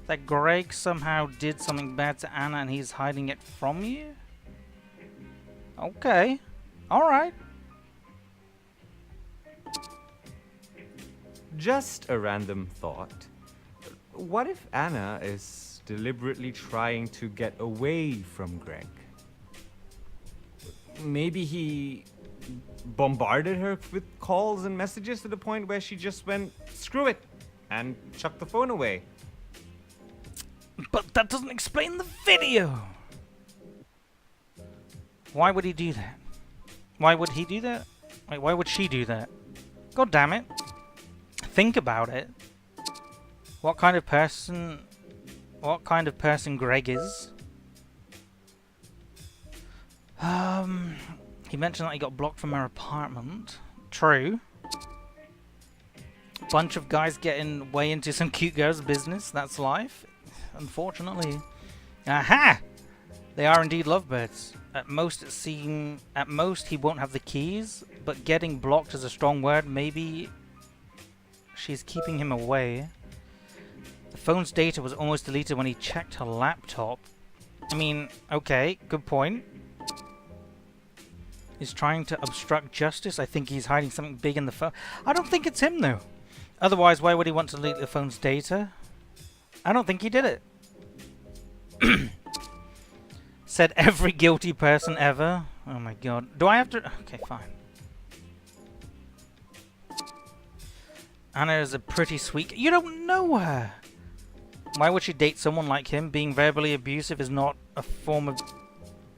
that Greg somehow did something bad to Anna and he's hiding it from you? Okay. Alright. Just a random thought. What if Anna is deliberately trying to get away from Greg? Maybe he bombarded her with calls and messages to the point where she just went, screw it, and chucked the phone away. But that doesn't explain the video! Why would he do that? Why would he do that? Wait, why would she do that? God damn it. Think about it. What kind of person Greg is? He mentioned that he got blocked from her apartment. True. Bunch of guys getting way into some cute girl's business. That's life. Unfortunately. Aha! They are indeed lovebirds. At most he won't have the keys, but getting blocked is a strong word. Maybe she's keeping him away. The phone's data was almost deleted when he checked her laptop. I mean, okay, good point. He's trying to obstruct justice. I think he's hiding something big in the phone. I don't think it's him, though. Otherwise, why would he want to delete the phone's data? I don't think he did it. Said every guilty person ever. Oh my god. Do I have to... Okay, fine. Anna is a pretty sweet... You don't know her! Why would she date someone like him? Being verbally abusive is not a form of...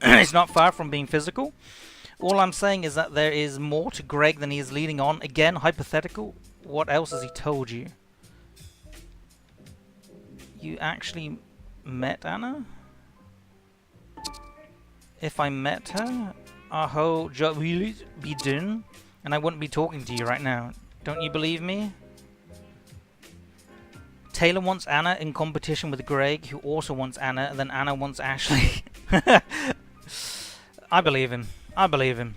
It's not far from being physical. All I'm saying is that there is more to Greg than he is leading on. Again, hypothetical. What else has he told you? You actually met Anna? If I met her, our whole job will be done, and I wouldn't be talking to you right now. Don't you believe me? Taylor wants Anna in competition with Greg, who also wants Anna, and then Anna wants Ashley. I believe him. I believe him.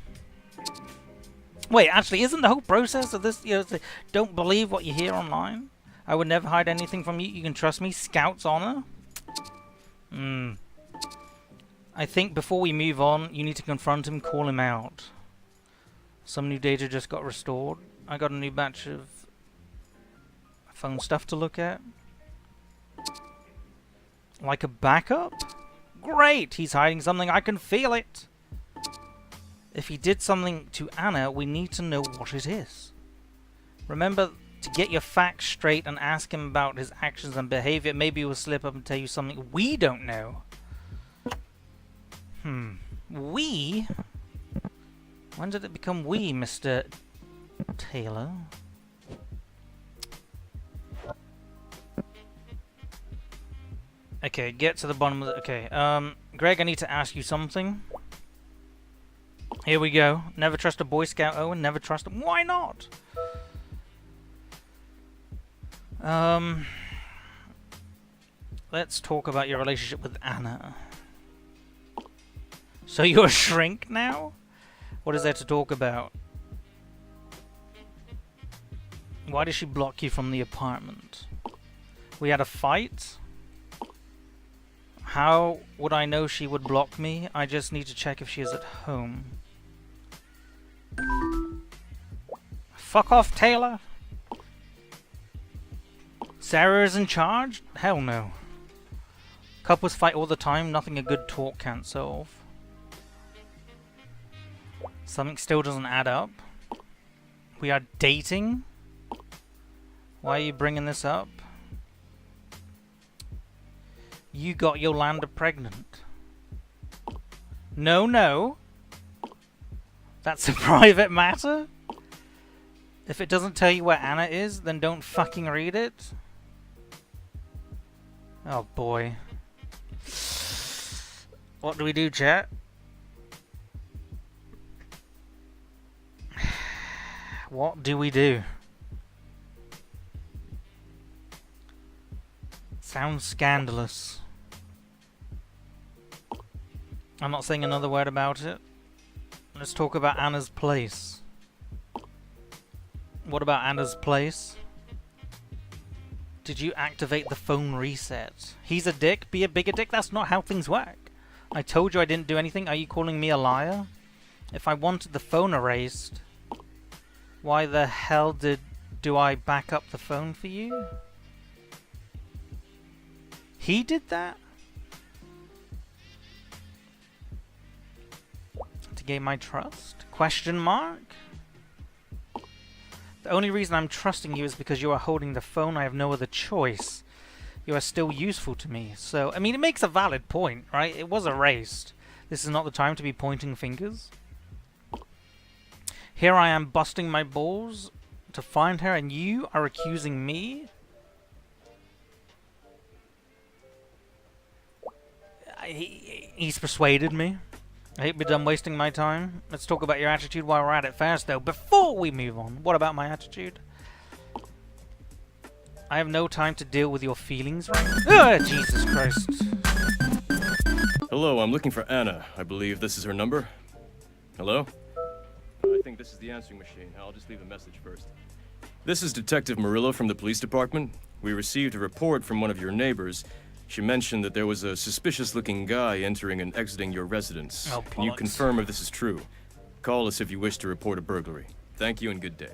Wait, actually, isn't the whole process of this, you know, don't believe what you hear online? I would never hide anything from you. You can trust me. Scout's honor? I think before we move on, you need to confront him, call him out. Some new data just got restored. I got a new batch of phone stuff to look at. Like a backup? Great! He's hiding something. I can feel it. If he did something to Anna, we need to know what it is. Remember to get your facts straight and ask him about his actions and behavior. Maybe he will slip up and tell you something we don't know. We? When did it become we, Mr. Taylor? Okay, get to the bottom of the... Okay, Greg, I need to ask you something. Here we go. Never trust a Boy Scout, Owen. Never trust him. Why not? Let's talk about your relationship with Anna. So you're a shrink now? What is there to talk about? Why did she block you from the apartment? We had a fight? How would I know she would block me? I just need to check if she is at home. Fuck off, Taylor! Sarah is in charge? Hell no. Couples fight all the time, nothing a good talk can't solve. Something still doesn't add up. We are dating? Why are you bringing this up? You got Yolanda pregnant. No, no. That's a private matter? If it doesn't tell you where Anna is, then don't fucking read it. Oh boy. What do we do, chat? What do we do? Sounds scandalous. I'm not saying another word about it. Let's talk about Anna's place. What about Anna's place? Did you activate the phone reset? He's a dick. Be a bigger dick. That's not how things work. I told you I didn't do anything. Are you calling me a liar? If I wanted the phone erased, why the hell do I back up the phone for you? He did that? To gain my trust? Question mark? The only reason I'm trusting you is because you are holding the phone. I have no other choice. You are still useful to me. So, I mean, it makes a valid point, right? It was erased. This is not the time to be pointing fingers. Here I am busting my balls to find her, and you are accusing me? He's persuaded me. I hate to be done wasting my time. Let's talk about your attitude while we're at it first, though. Before we move on, what about my attitude? I have no time to deal with your feelings right now. Ugh, Jesus Christ. Hello, I'm looking for Anna. I believe this is her number. Hello? I think this is the answering machine. I'll just leave a message first. This is Detective Murillo from the police department. We received a report from one of your neighbors. She mentioned that there was a suspicious-looking guy entering and exiting your residence. Oh, Can you bollocks. confirm if this is true? Call us if you wish to report a burglary. Thank you and good day.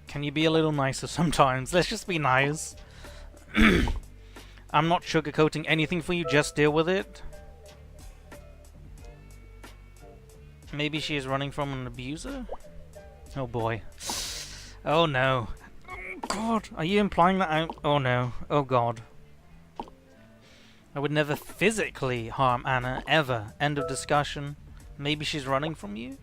Can you be a little nicer sometimes? Let's just be nice. I'm not sugarcoating anything for you, just deal with it. Maybe she is running from an abuser? Oh boy. Oh no. Oh god, are you implying that I'm... Oh no. Oh god. I would never physically harm Anna, ever. End of discussion. Maybe she's running from you?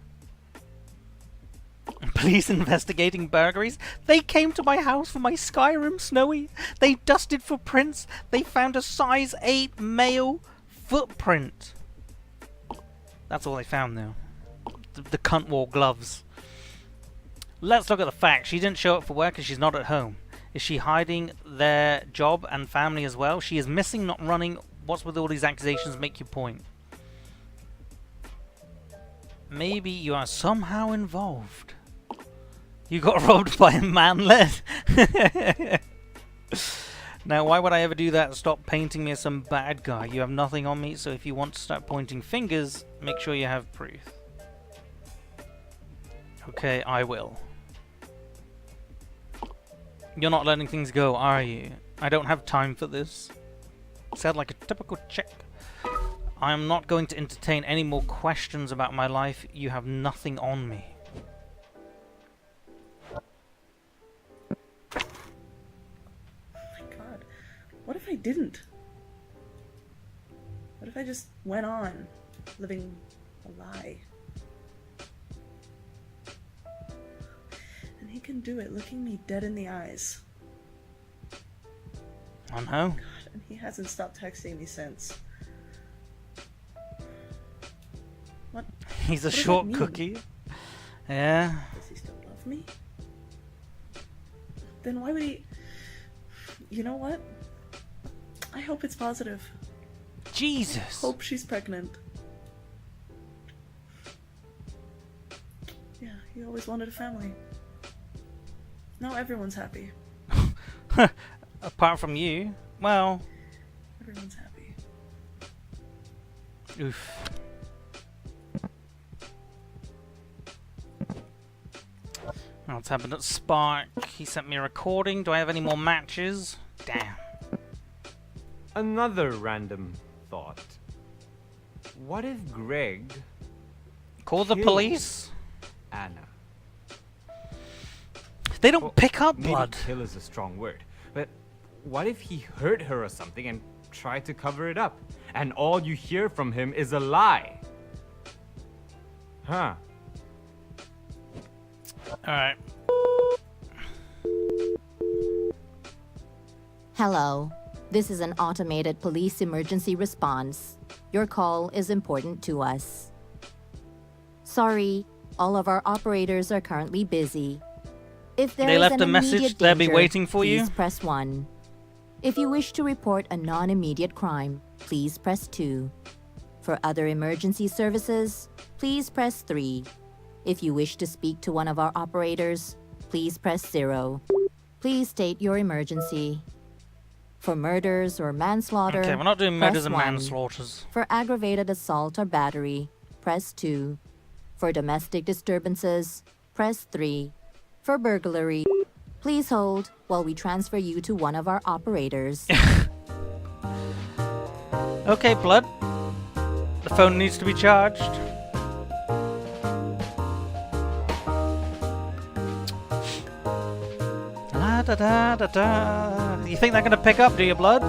Police investigating burglaries? They came to my house for my Skyrim, Snowy. They dusted for prints. They found a size 8 male footprint. That's all they found, though. The cunt wore gloves. Let's look at the facts. She didn't show up for work and she's not at home. Is she hiding their job and family as well? She is missing, not running. What's with all these accusations? Make your point. Maybe you are somehow involved. You got robbed by a manlet? Now, why would I ever do that? Stop painting me as some bad guy. You have nothing on me, so if you want to start pointing fingers, make sure you have proof. Okay, I will. You're not letting things go, are you? I don't have time for this. Sound like a typical chick. I am not going to entertain any more questions about my life. You have nothing on me. Oh my god. What if I didn't? What if I just went on living a lie? And he can do it looking me dead in the eyes. I know. God, and he hasn't stopped texting me since. What? He's a What does short that mean? cookie. Yeah. Does he still love me? Then why would he... You know what? I hope it's positive. Jesus. Hope she's pregnant. Yeah, he always wanted a family. Now everyone's happy. Apart from you. Well. Everyone's happy. Oof. What's happened at Spark? He sent me a recording. Do I have any more matches? Damn. Another random thought. What if Greg Call the killed police? Anna? They don't Well, pick up maybe blood. kill is a strong word, but what if he hurt her or something and tried to cover it up, and all you hear from him is a lie? Huh. Alright. Hello. This is an automated police emergency response. Your call is important to us. Sorry, all of our operators are currently busy. If there They is left an a message, immediate they'll be danger, waiting for you. please press 1. If you wish to report a non-immediate crime, please press 2. For other emergency services, please press 3. If you wish to speak to one of our operators, please press 0. Please state your emergency. For murders or manslaughter, Okay, we're not doing press murders and 1. manslaughters. For aggravated assault or battery, press 2. For domestic disturbances, press 3. For burglary, please hold while we transfer you to one of our operators. Okay, blood. The phone needs to be charged. La da da da da. You think they're gonna pick up, do you, blood?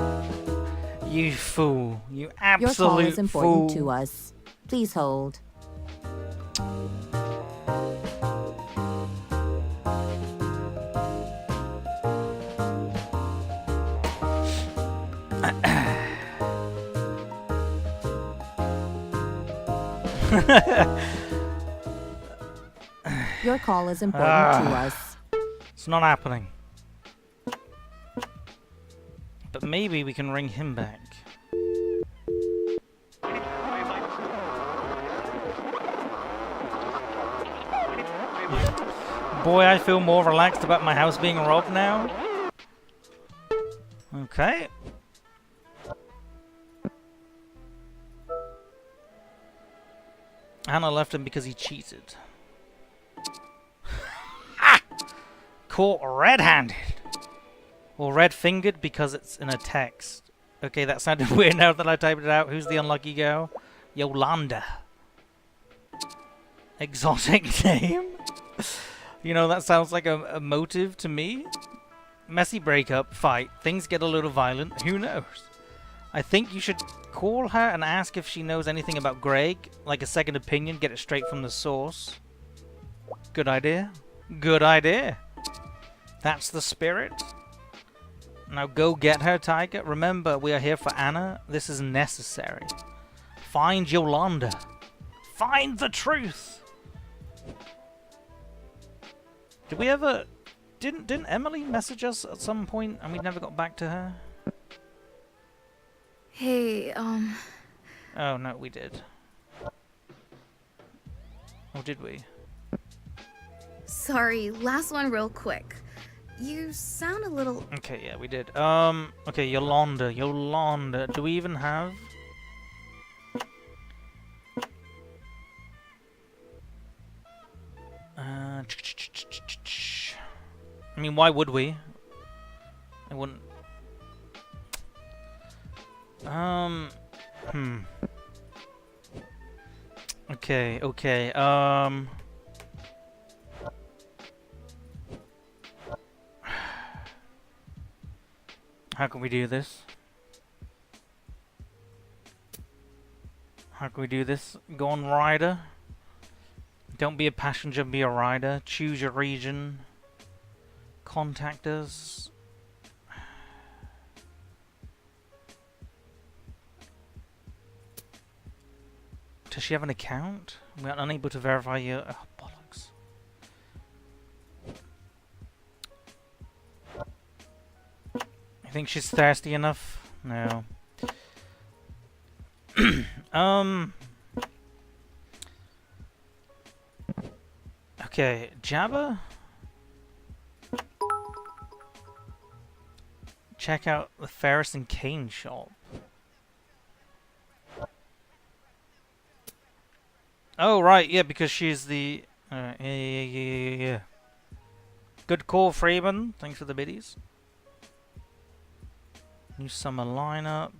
You fool. You Your call absolute is important fool. to us. Please hold. Your call is important to us. It's not happening. But maybe we can ring him back. Boy, I feel more relaxed about my house being robbed now. Okay. Anna left him because he cheated. Ha! Caught red-handed. Or red-fingered because it's in a text. Okay, that sounded weird now that I typed it out. Who's the unlucky girl? Yolanda. Exotic name? You know, that sounds like a motive to me. Messy breakup, fight, things get a little violent, who knows? I think you should call her and ask if she knows anything about Greg, like a second opinion, get it straight from the source. Good idea. Good idea. That's the spirit. Now go get her, Tiger. Remember, we are here for Anna. This is necessary. Find Yolanda. Find the truth. Did we ever... Didn't Emily message us at some point and we never got back to her? Hey, Oh, no, we did. Or did we? sorry, last one real quick. You sound a little... Okay, yeah, we did. Okay, Yolanda. Yolanda. Do we even have... I mean, why would we? I wouldn't... Okay, okay, how can we do this? How can we do this? Go on rider. Don't be a passenger, be a rider. Choose your region. Contact us. Does she have an account? We are unable to verify your... Oh, bollocks. You think she's thirsty enough? No. Okay, Jabba? Check out the Ferris and Kane shop. Oh, right, yeah, because she's the... yeah. Good call, Freeman. Thanks for the biddies. New summer lineup.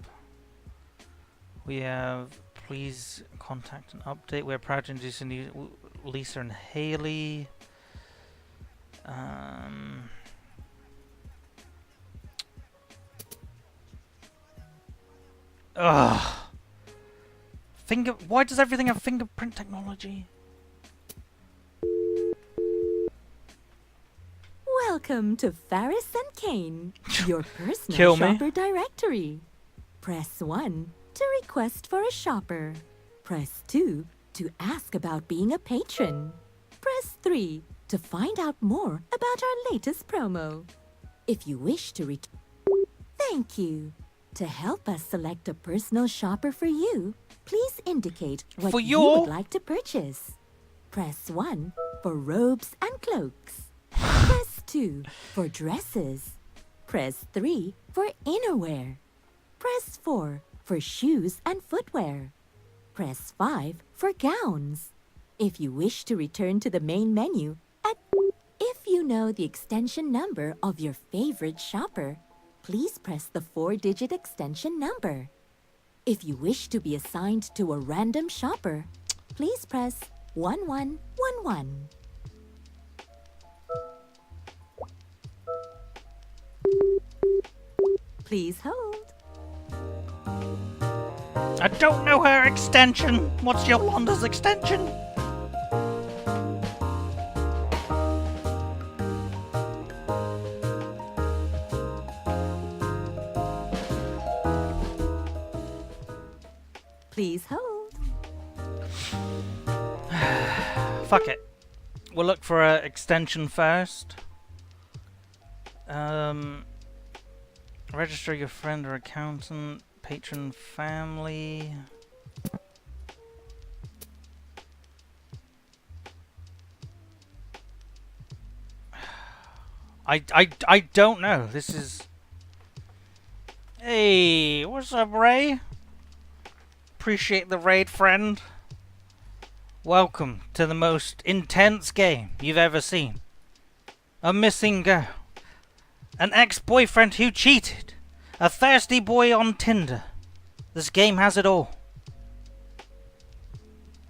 We have... Please contact and update. We're proud to introduce a new Lisa and Haley. Ugh. Why does everything have fingerprint technology? Welcome to Ferris and Kane, your personal Kill me. shopper directory. Press 1 to request for a shopper. Press 2 to ask about being a patron. Press 3 to find out more about our latest promo. If you wish to Thank you. To help us select a personal shopper for you, please indicate what For you you? would like to purchase. Press 1 for robes and cloaks. Press 2 for dresses. Press 3 for innerwear. Press 4 for shoes and footwear. Press 5 for gowns. If you wish to return to the main menu, if you know the extension number of your favorite shopper, please press the 4-digit extension number. If you wish to be assigned to a random shopper, please press 1111. Please hold. I don't know her extension. What's Yolanda's extension? Please hold. Fuck it. We'll look for an extension first. Register your friend or accountant, patron, family. I don't know. This is... Hey, what's up, Ray? Appreciate the raid, friend. Welcome to the most intense game you've ever seen. A missing girl. An ex-boyfriend who cheated. A thirsty boy on Tinder. This game has it all.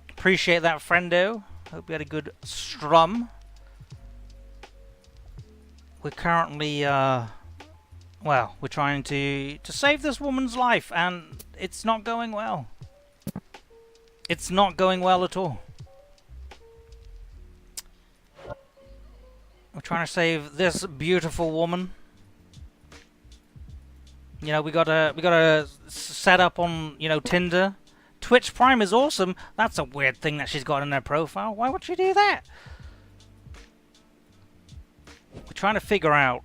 Appreciate that, friendo. Hope you had a good strum. We're currently, well, we're trying to save this woman's life, and it's not going well. It's not going well at all. We're trying to save this beautiful woman. You know, we gotta set up on, you know, Tinder. Twitch Prime is awesome. That's a weird thing that she's got in her profile. Why would she do that? We're trying to figure out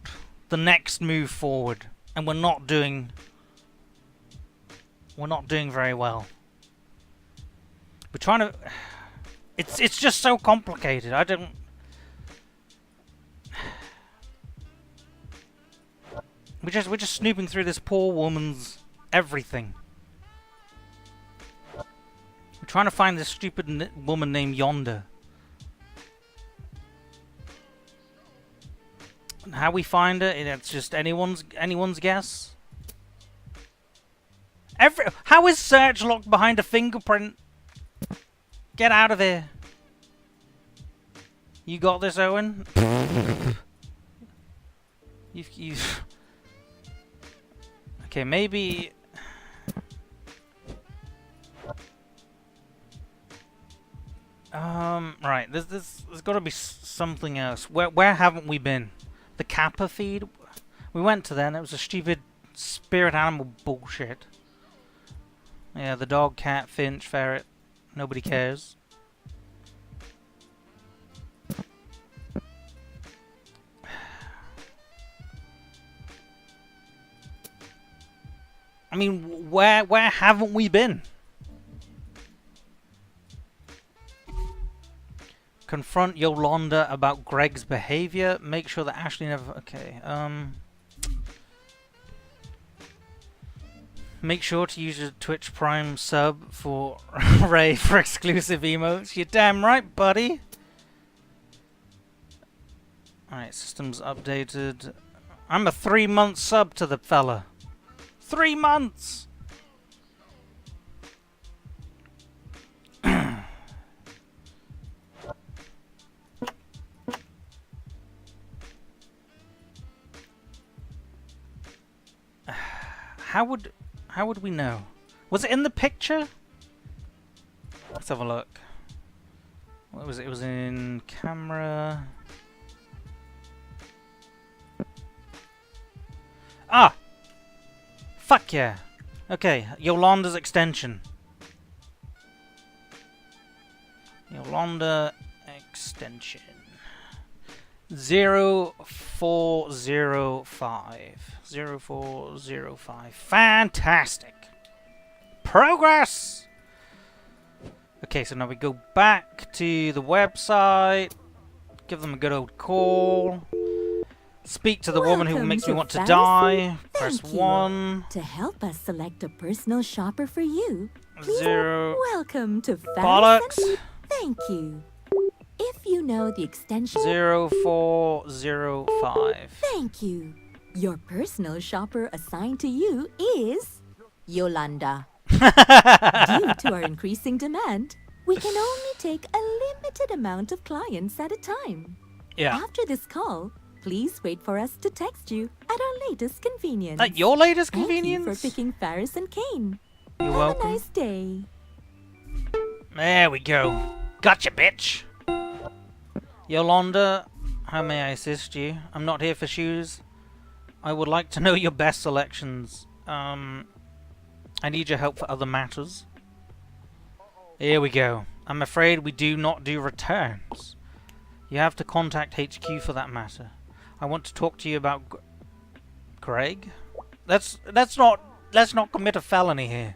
the next move forward, and we're not doing very well. We're trying to... It's just so complicated. I don't... We're just snooping through this poor woman's everything. We're trying to find this stupid woman named Yonder. And how we find her, it's just anyone's guess. How is search locked behind a fingerprint? Get out of here. You got this, Owen? You've... Okay, maybe... Right, there's got to be something else. Where haven't we been? The Kappa feed? We went to then. It was a stupid spirit animal bullshit. Yeah, the dog, cat, finch, ferret. Nobody cares. I mean, where haven't we been? Confront Yolanda about Greg's behavior. Make sure that Ashley never... Okay, make sure to use your Twitch Prime sub for Ray for exclusive emotes. You're damn right, buddy. Alright, systems updated. I'm a 3-month sub to the fella. 3 months! How would we know? Was it in the picture? Let's have a look. What was it? It was in camera. Ah! Fuck yeah. Okay, Yolanda's extension. Yolanda extension. 0405. 0405. Fantastic. Progress! Okay, so now we go back to the website. Give them a good old call. Speak to the woman who makes me want to die. Press 1. To help us select a personal shopper for you, please 0. welcome to Bollocks. Thank you. If you know the extension 0405. Thank you. Your personal shopper assigned to you is Yolanda. Due to our increasing demand, we can only take a limited amount of clients at a time. Yeah. After this call, please wait for us to text you at our latest convenience. At your latest Thank convenience? you for picking Faris and Kane. You're Have welcome. a nice day. There we go. Gotcha, bitch. Yolanda, how may I assist you? I'm not here for shoes. I would like to know your best selections. I need your help for other matters. Here we go. I'm afraid we do not do returns. You have to contact HQ for that matter. I want to talk to you about Greg. Let's not commit a felony here.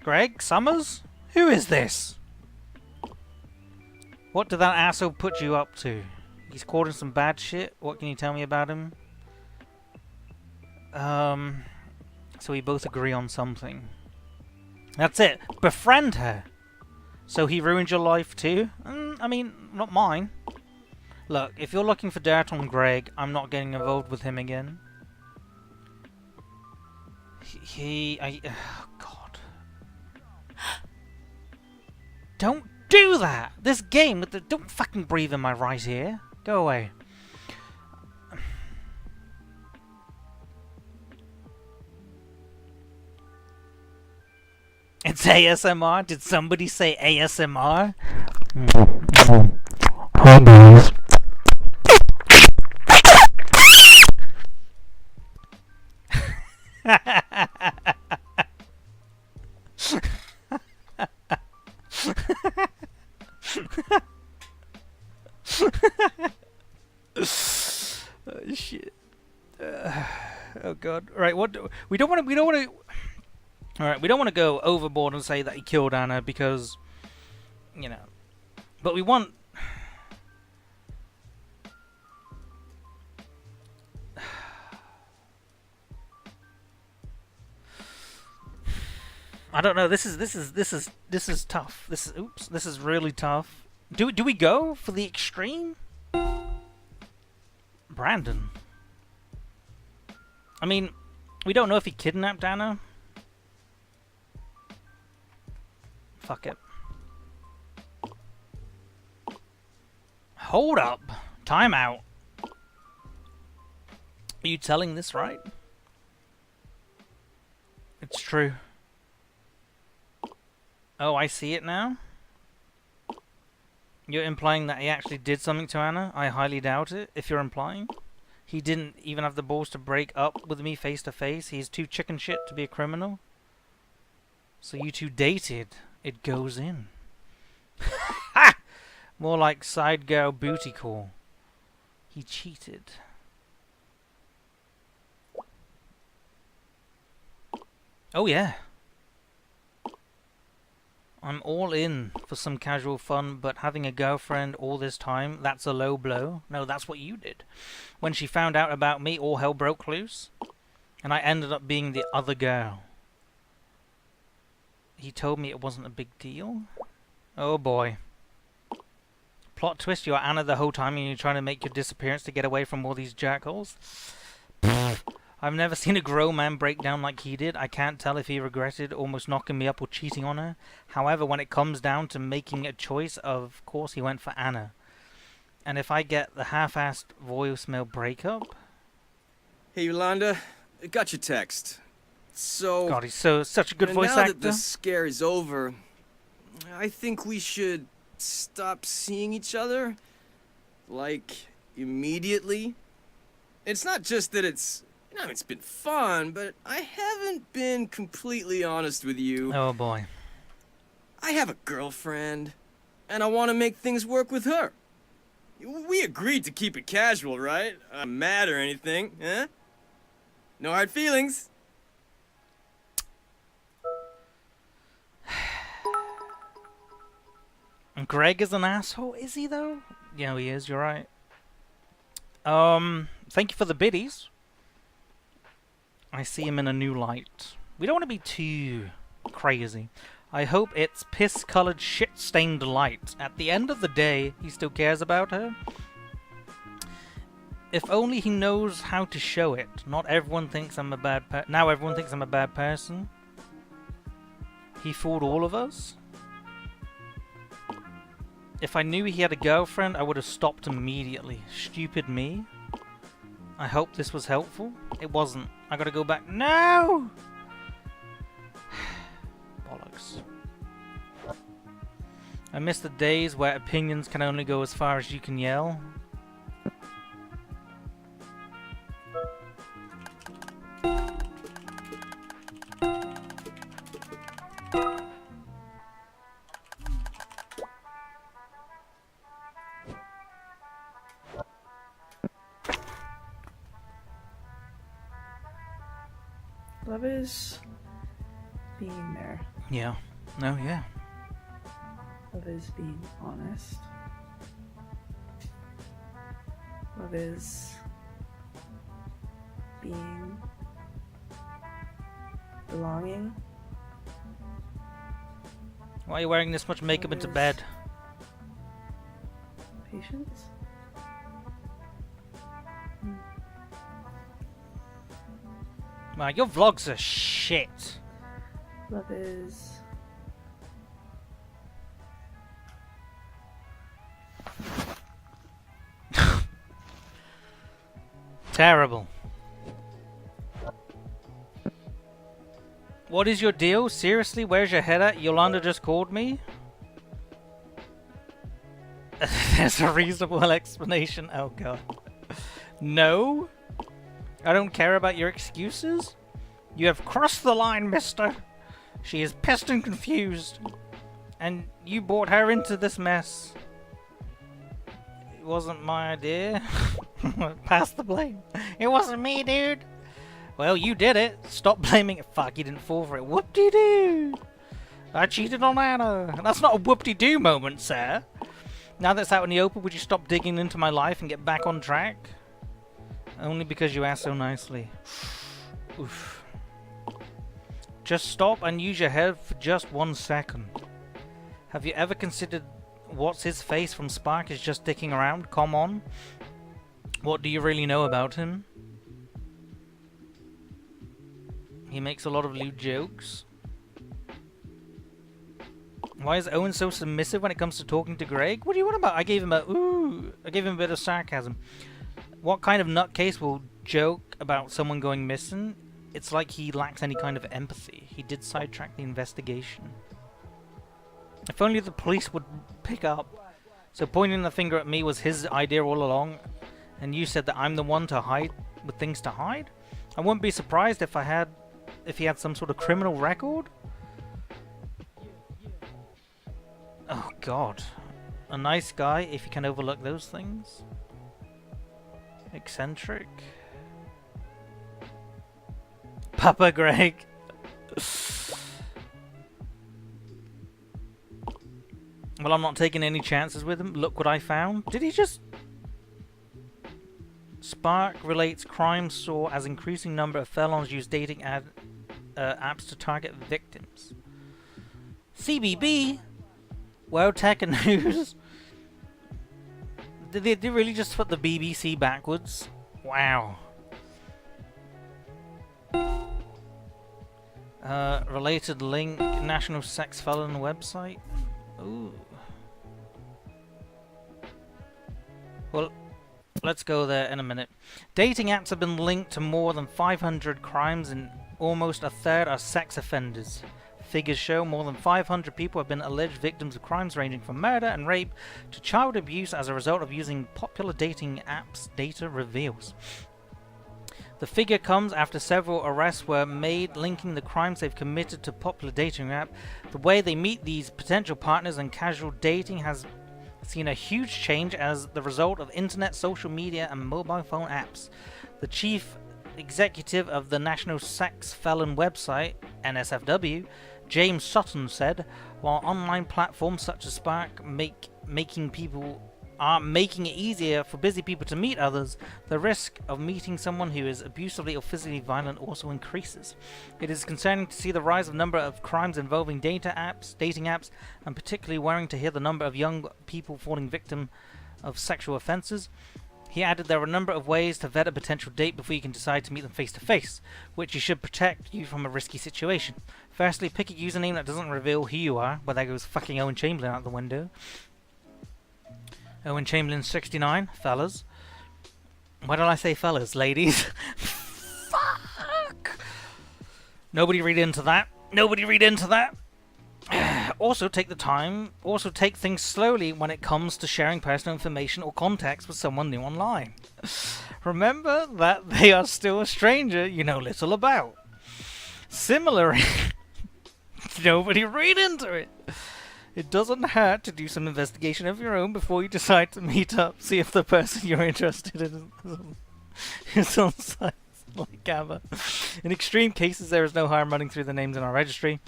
Greg Summers? Who is this? What did that asshole put you up to? He's caught in some bad shit. What can you tell me about him? So we both agree on something. That's it. Befriend her. So he ruined your life too? I mean, not mine. Look, if you're looking for dirt on Greg, I'm not getting involved with him again. Oh God. Don't do that! This game, don't fucking breathe in my right ear. Go away. It's ASMR? Did somebody say ASMR? Hi guys. Oh, shit. Oh God. Right. We don't want to. All right. We don't want to go overboard and say that he killed Anna because, you know. But we want. I don't know. This is tough. This is really tough. Do we go for the extreme? Brandon. I mean, we don't know if he kidnapped Anna. Fuck it. Hold up. Time out. Are you telling this right? It's true. Oh, I see it now. You're implying that he actually did something to Anna? I highly doubt it, if you're implying. He didn't even have the balls to break up with me face to face. He's too chicken shit to be a criminal. So you two dated. It goes in. Ha! More like side girl booty call. He cheated. Oh yeah. I'm all in for some casual fun, but having a girlfriend all this time, that's a low blow. No, that's what you did. When she found out about me, all hell broke loose. And I ended up being the other girl. He told me it wasn't a big deal. Oh boy. Plot twist, you're Anna the whole time and you're trying to make your disappearance to get away from all these jackals. I've never seen a grown man break down like he did. I can't tell if he regretted almost knocking me up or cheating on her. However, when it comes down to making a choice, of course he went for Anna. And if I get the half-assed voicemail breakup... Hey, Yolanda, I got your text. So... God, he's such a good voice now actor. that the scare is over, I think we should stop seeing each other. Like, immediately. It's not just that it's... it's been fun, but I haven't been completely honest with you. Oh boy. I have a girlfriend, and I want to make things work with her. We agreed to keep it casual, right? I'm not mad or anything, huh? No hard feelings. And Greg is an asshole, is he though? Yeah, he is, you're right. Thank you for the biddies. I see him in a new light. We don't want to be too crazy. I hope it's piss-colored, shit-stained light. At the end of the day, he still cares about her. If only he knows how to show it. Not everyone thinks I'm a bad now everyone thinks I'm a bad person. He fooled all of us. If I knew he had a girlfriend, I would have stopped immediately. Stupid me. I hope this was helpful. It wasn't. I gotta go back. No! Bollocks. I miss the days where opinions can only go as far as you can yell. Love is being there. Yeah. No, yeah. Love is being honest. Love is being belonging. Why are you wearing this much makeup into bed? Patience. Man, your vlogs are shit. Love is Terrible. What is your deal? Seriously, where's your head at? Yolanda just called me? There's a reasonable explanation. Oh god. No? I don't care about your excuses? You have crossed the line, mister. She is pissed and confused. And you brought her into this mess. It wasn't my idea. Pass the blame. It wasn't me, dude. Well, you did it. Stop blaming it. Fuck, you didn't fall for it. Whoop-de-doo. I cheated on Anna. That's not a whoop-de-doo moment, sir. Now that's out in the open, would you stop digging into my life and get back on track? Only because you asked so nicely. Oof. Just stop and use your head for just 1 second. Have you ever considered what's his face from Spark is just dicking around? Come on. What do you really know about him? He makes a lot of lewd jokes. Why is Owen so submissive when it comes to talking to Greg? What do you want about? I gave him a bit of sarcasm. What kind of nutcase will joke about someone going missing? It's like he lacks any kind of empathy. He did sidetrack the investigation. If only the police would pick up. So pointing the finger at me was his idea all along, and you said that I'm the one to hide with things to hide? I wouldn't be surprised if he had some sort of criminal record. Oh god. A nice guy if you can overlook those things. Eccentric. Papa Greg. Well, I'm not taking any chances with him. Look what I found. Did he just... Spark relates crime saw as increasing number of felons use dating apps to target victims. CBB? World Tech and News? Did they really just put the BBC backwards? Wow. Related link, National Sex Felon website. Ooh. Well, let's go there in a minute. Dating apps have been linked to more than 500 crimes and almost a third are sex offenders. Figures show more than 500 people have been alleged victims of crimes ranging from murder and rape to child abuse as a result of using popular dating apps, data reveals. The figure comes after several arrests were made linking the crimes they've committed to popular dating app. The way they meet these potential partners and casual dating has seen a huge change as the result of internet, social media and mobile phone apps. The chief executive of the National Sex Felon website, NSFW, James Sutton said, while online platforms such as Spark making it easier for busy people to meet others, the risk of meeting someone who is abusively or physically violent also increases. It is concerning to see the rise of number of crimes involving dating apps, and particularly worrying to hear the number of young people falling victim of sexual offences. He added there are a number of ways to vet a potential date before you can decide to meet them face to face, which should protect you from a risky situation. Firstly, pick a username that doesn't reveal who you are, but that goes fucking Owen Chamberlain out the window. Owen Chamberlain 69, fellas. Why did I say fellas, ladies? Fuck! Nobody read into that. Nobody read into that. Also take things slowly when it comes to sharing personal information or contacts with someone new online. Remember that they are still a stranger you know little about. Similarly, nobody read into it. It doesn't hurt to do some investigation of your own before you decide to meet up. See if the person you're interested in is on sites like Gamma. In extreme cases, there is no harm running through the names in our registry.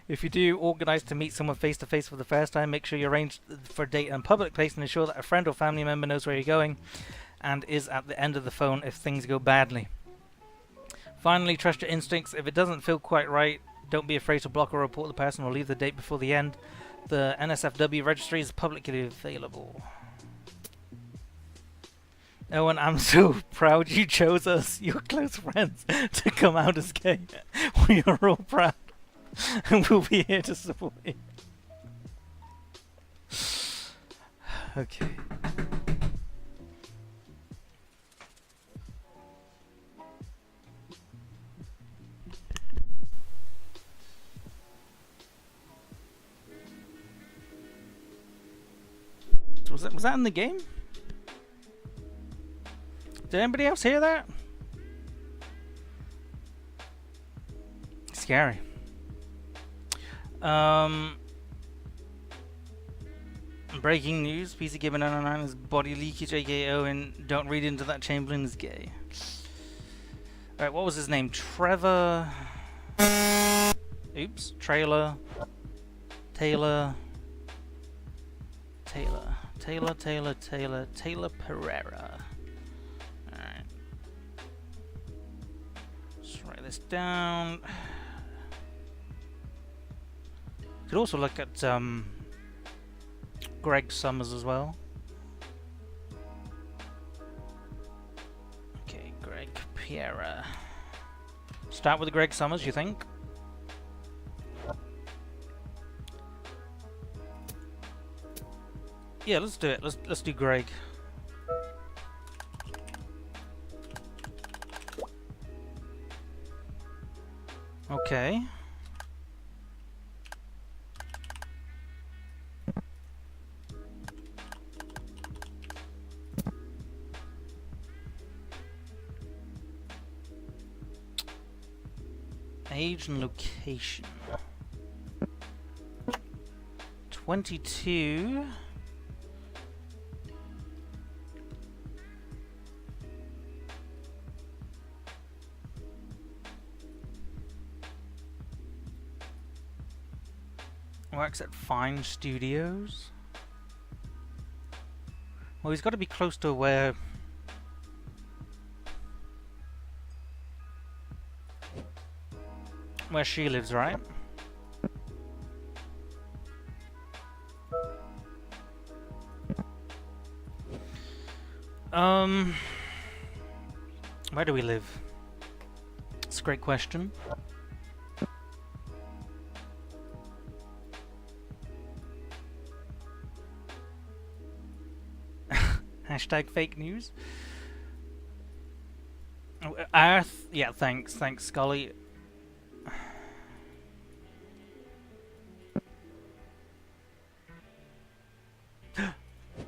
If you do organize to meet someone face to face for the first time, make sure you arrange for a date in a public place and ensure that a friend or family member knows where you're going and is at the end of the phone if things go badly. Finally, trust your instincts. If it doesn't feel quite right, don't be afraid to block or report the person or leave the date before the end. The NSFW registry is publicly available. Owen, I'm so proud you chose us, your close friends, to come out as gay. We are all proud, and we'll be here to support you. Okay. Was that in the game? Did anybody else hear that? Scary. Breaking news: PC Gamer 909 is body leakage, aka Owen. Don't read into that. Chamberlain is gay. Alright, what was his name? Trevor. Oops. Taylor Pereira. Alright. Let's write this down. Could also look at Greg Summers as well. Okay, Greg Pereira. Start with Greg Summers, you think? Yeah, let's do it. Let's do Greg. Okay. Age and location. 22. Works at Fine Studios. Well, he's got to be close to where... where she lives, right? Where do we live? It's a great question. Hashtag fake news. Oh, Earth? Yeah, thanks, Scully.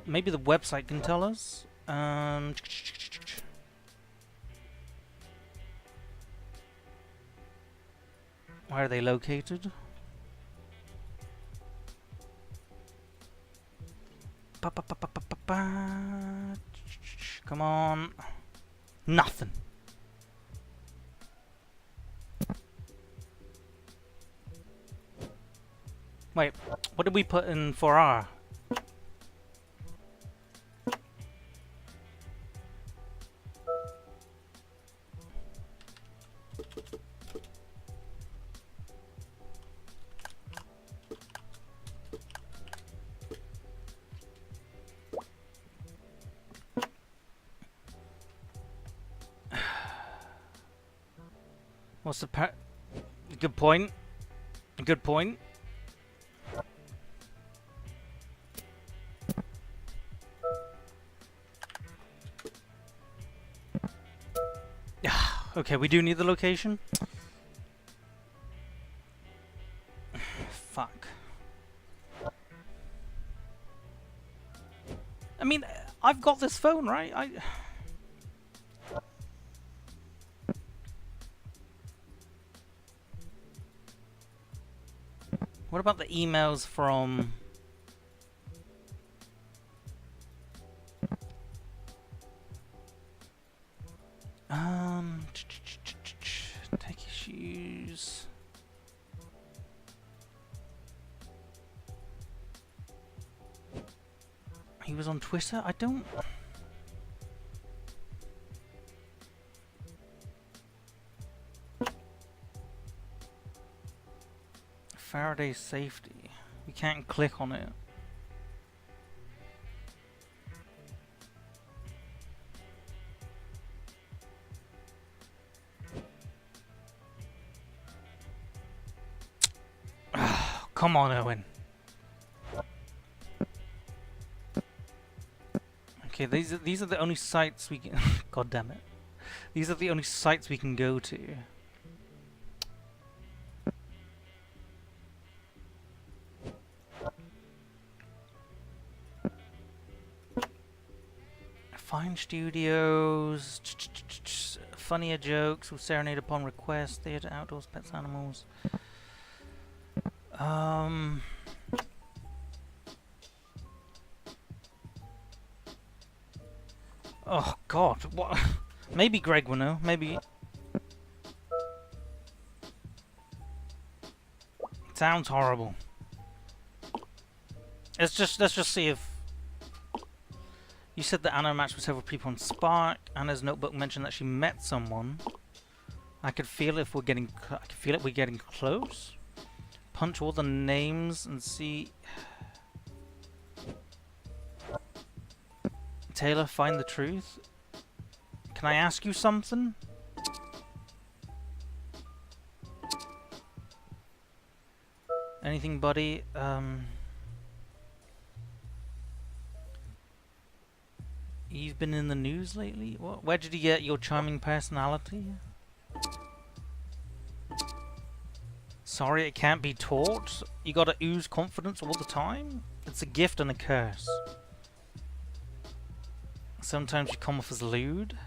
Maybe the website can tell us. Where are they located? Come on. Nothing. Wait, what did we put in for R? What's the good point? Good point. Okay, we do need the location. Fuck. I mean, I've got this phone, right? What about the emails from... take issues. He was on Twitter? I don't... Faraday safety. We can't click on it. Come on, Owen. Okay, these are the only sites we can. God damn it! These are the only sites we can go to. Fine studios, funnier jokes, will serenade upon request, theatre, outdoors, pets, animals. Oh God, what? Maybe Greg will know. Maybe. Sounds horrible. Let's just see if. You said that Anna matched with several people on Spark. Anna's notebook mentioned that she met someone. I could feel if we're getting. I could feel it. We're getting close. Punch all the names and see. Taylor, find the truth. Can I ask you something? Anything, buddy? You've been in the news lately? What? Where did you get your charming personality? Sorry, it can't be taught. You gotta ooze confidence all the time? It's a gift and a curse. Sometimes you come off as lewd.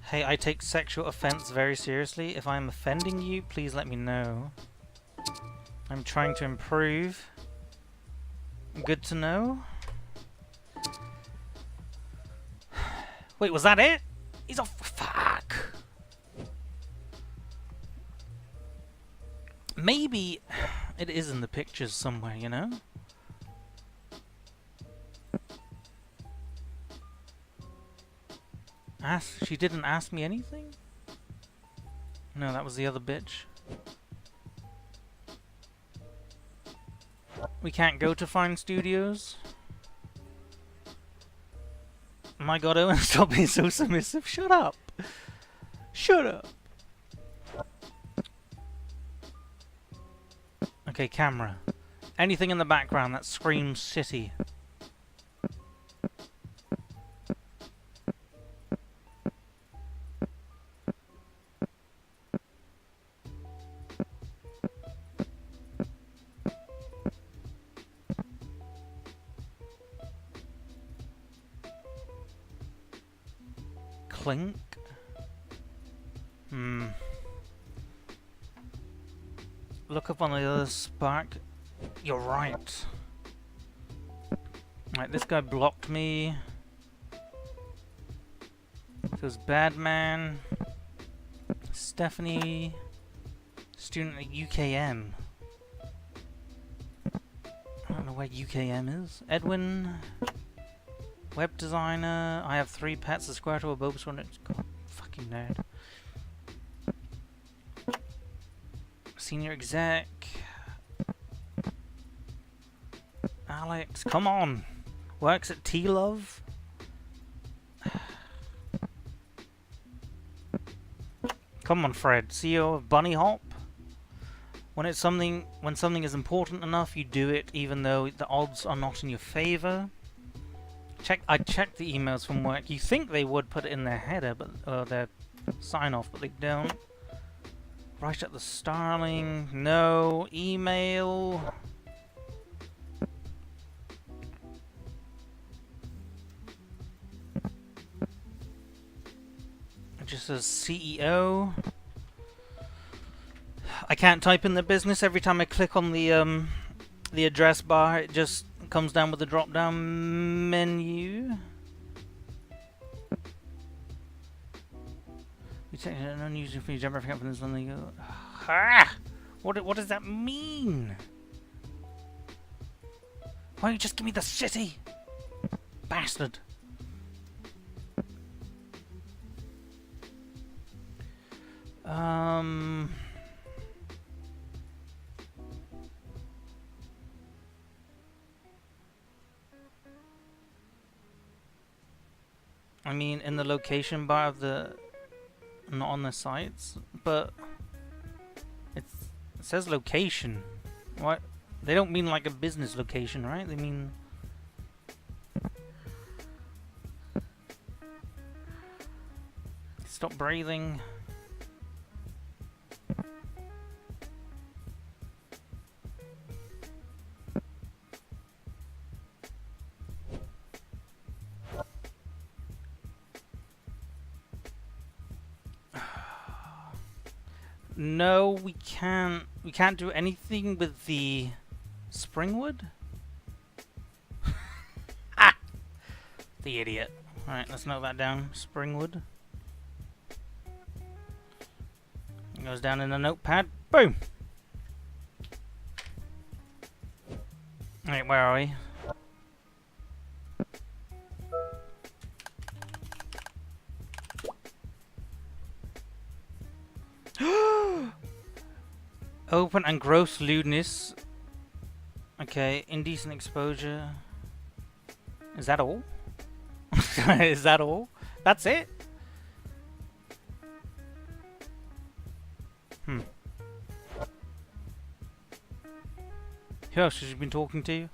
Hey, I take sexual offense very seriously. If I'm offending you, please let me know. I'm trying to improve. Good to know. Wait, was that it? He's off. Fuck. Maybe it is in the pictures somewhere, you know? She didn't ask me anything? No, that was the other bitch. We can't go to Fine Studios? My god, Owen, stop being so submissive. Shut up. Shut up. Okay, camera. Anything in the background that screams city. Clink. Look up on the other spark. You're right. Right, this guy blocked me. Feels bad man. Stephanie. Student at UKM. I don't know where UKM is. Edwin. Web designer. I have 3 pets. A squirtle, a Bulbasaur. God, fucking nerd. Senior exec. Alex, come on. Works at T-Love. Come on, Fred. CEO of Bunny Hop. When something is important enough, you do it, even though the odds are not in your favor. I checked the emails from work. You think they would put it in their header, but their sign off, but they don't. Right at the Starling. No. Email. It just says CEO. I can't type in the business. Every time I click on the address bar, it just comes down with the drop down menu. We take an unusual for demographic up and something. Ah! What does that mean? Why don't you just give me the city? Bastard. I mean, in the location bar of the... Not on the sites, but... It says location. What? They don't mean like a business location, right? They mean... Stop breathing. No, we can't. We can't do anything with the Springwood. Ah, the idiot. All right, let's note that down. Springwood. It goes down in the notepad. Boom. All right, where are we? Open and gross lewdness. Okay, indecent exposure. Is that all? Is that all? That's it? Who else has she been talking to?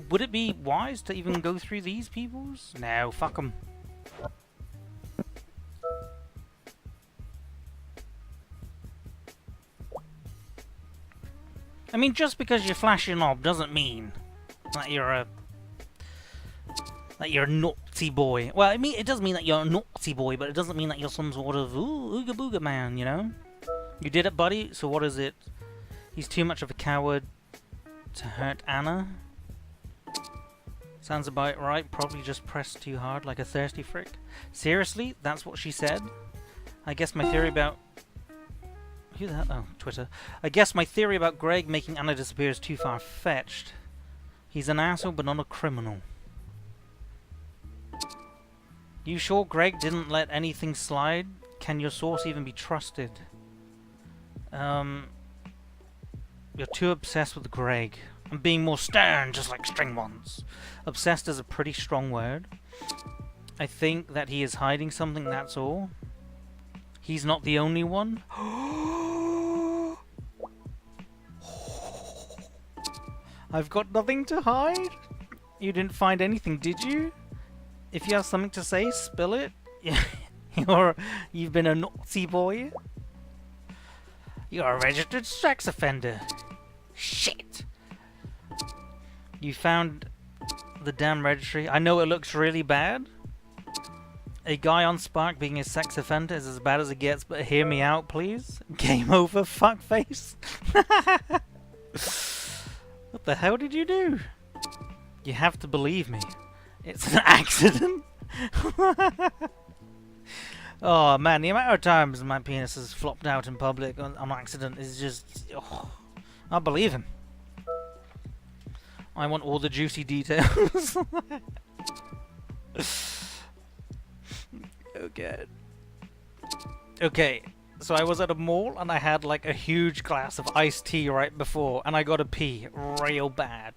Would it be wise to even go through these people's? No, fuck them. I mean, just because you flash your knob doesn't mean that you're a naughty boy. Well, I mean, it does mean that you're a naughty boy, but it doesn't mean that you're some sort of ooga booga man, you know? You did it, buddy, so what is it? He's too much of a coward to hurt Anna. Sounds about right, probably just pressed too hard like a thirsty frick. Seriously? That's what she said? I guess my theory about... Who the hell? Oh, Twitter. I guess my theory about Greg making Anna disappear is too far-fetched. He's an asshole, but not a criminal. You sure Greg didn't let anything slide? Can your source even be trusted? You're too obsessed with Greg. I'm being more stern, just like string ones. Obsessed is a pretty strong word. I think that he is hiding something, that's all. He's not the only one. I've got nothing to hide. You didn't find anything, did you? If you have something to say, spill it. You've been a naughty boy. You're a registered sex offender. Shit. You found the damn registry. I know it looks really bad. A guy on Spark being a sex offender is as bad as it gets, but hear me out, please. Game over, fuckface. What the hell did you do? You have to believe me. It's an accident. Oh man, the amount of times my penis has flopped out in public on accident is just... Oh, I believe him. I want all the juicy details. Oh god. Okay, so I was at a mall and I had like a huge glass of iced tea right before, and I got to pee real bad.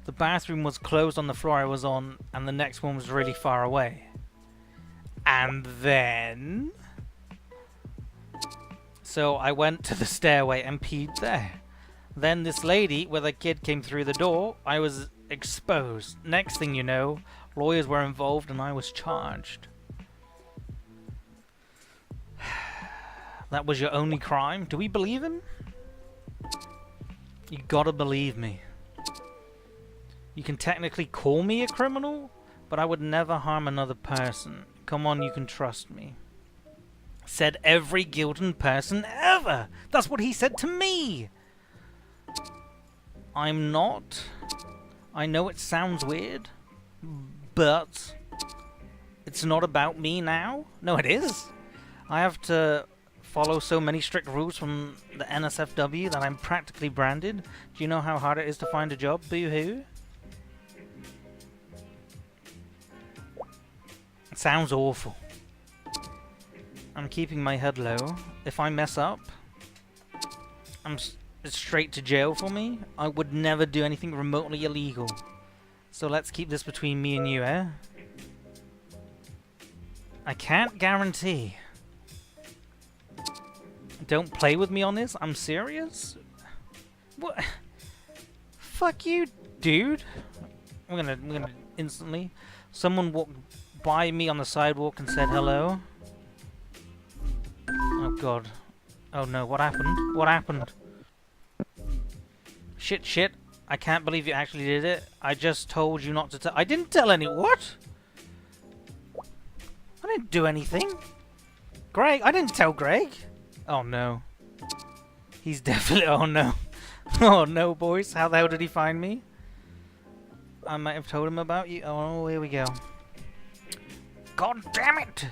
The bathroom was closed on the floor I was on, and the next one was really far away. And then... So I went to the stairway and peed there. Then this lady with a kid came through the door. I was exposed. Next thing you know, lawyers were involved and I was charged. That was your only crime? Do we believe him? You gotta believe me. You can technically call me a criminal, but I would never harm another person. Come on, you can trust me. Said every Gildan person ever! That's what he said to me! I'm not. I know it sounds weird, but it's not about me now. No, it is. I have to follow so many strict rules from the NSFW that I'm practically branded. Do you know how hard it is to find a job? Boo-hoo. It sounds awful. I'm keeping my head low. If I mess up, it's straight to jail for me. I would never do anything remotely illegal. So let's keep this between me and you, eh? I can't guarantee. Don't play with me on this. I'm serious. What? Fuck you, dude. I'm gonna instantly. Someone walked by me on the sidewalk and said hello. Oh god. Oh no, what happened? What happened? Shit. I can't believe you actually did it. I just told you not to tell. I didn't tell any. What? I didn't do anything. Greg, I didn't tell Greg. Oh no. He's definitely... Oh no. Oh no, boys. How the hell did he find me? I might have told him about you. Oh, here we go. God damn it!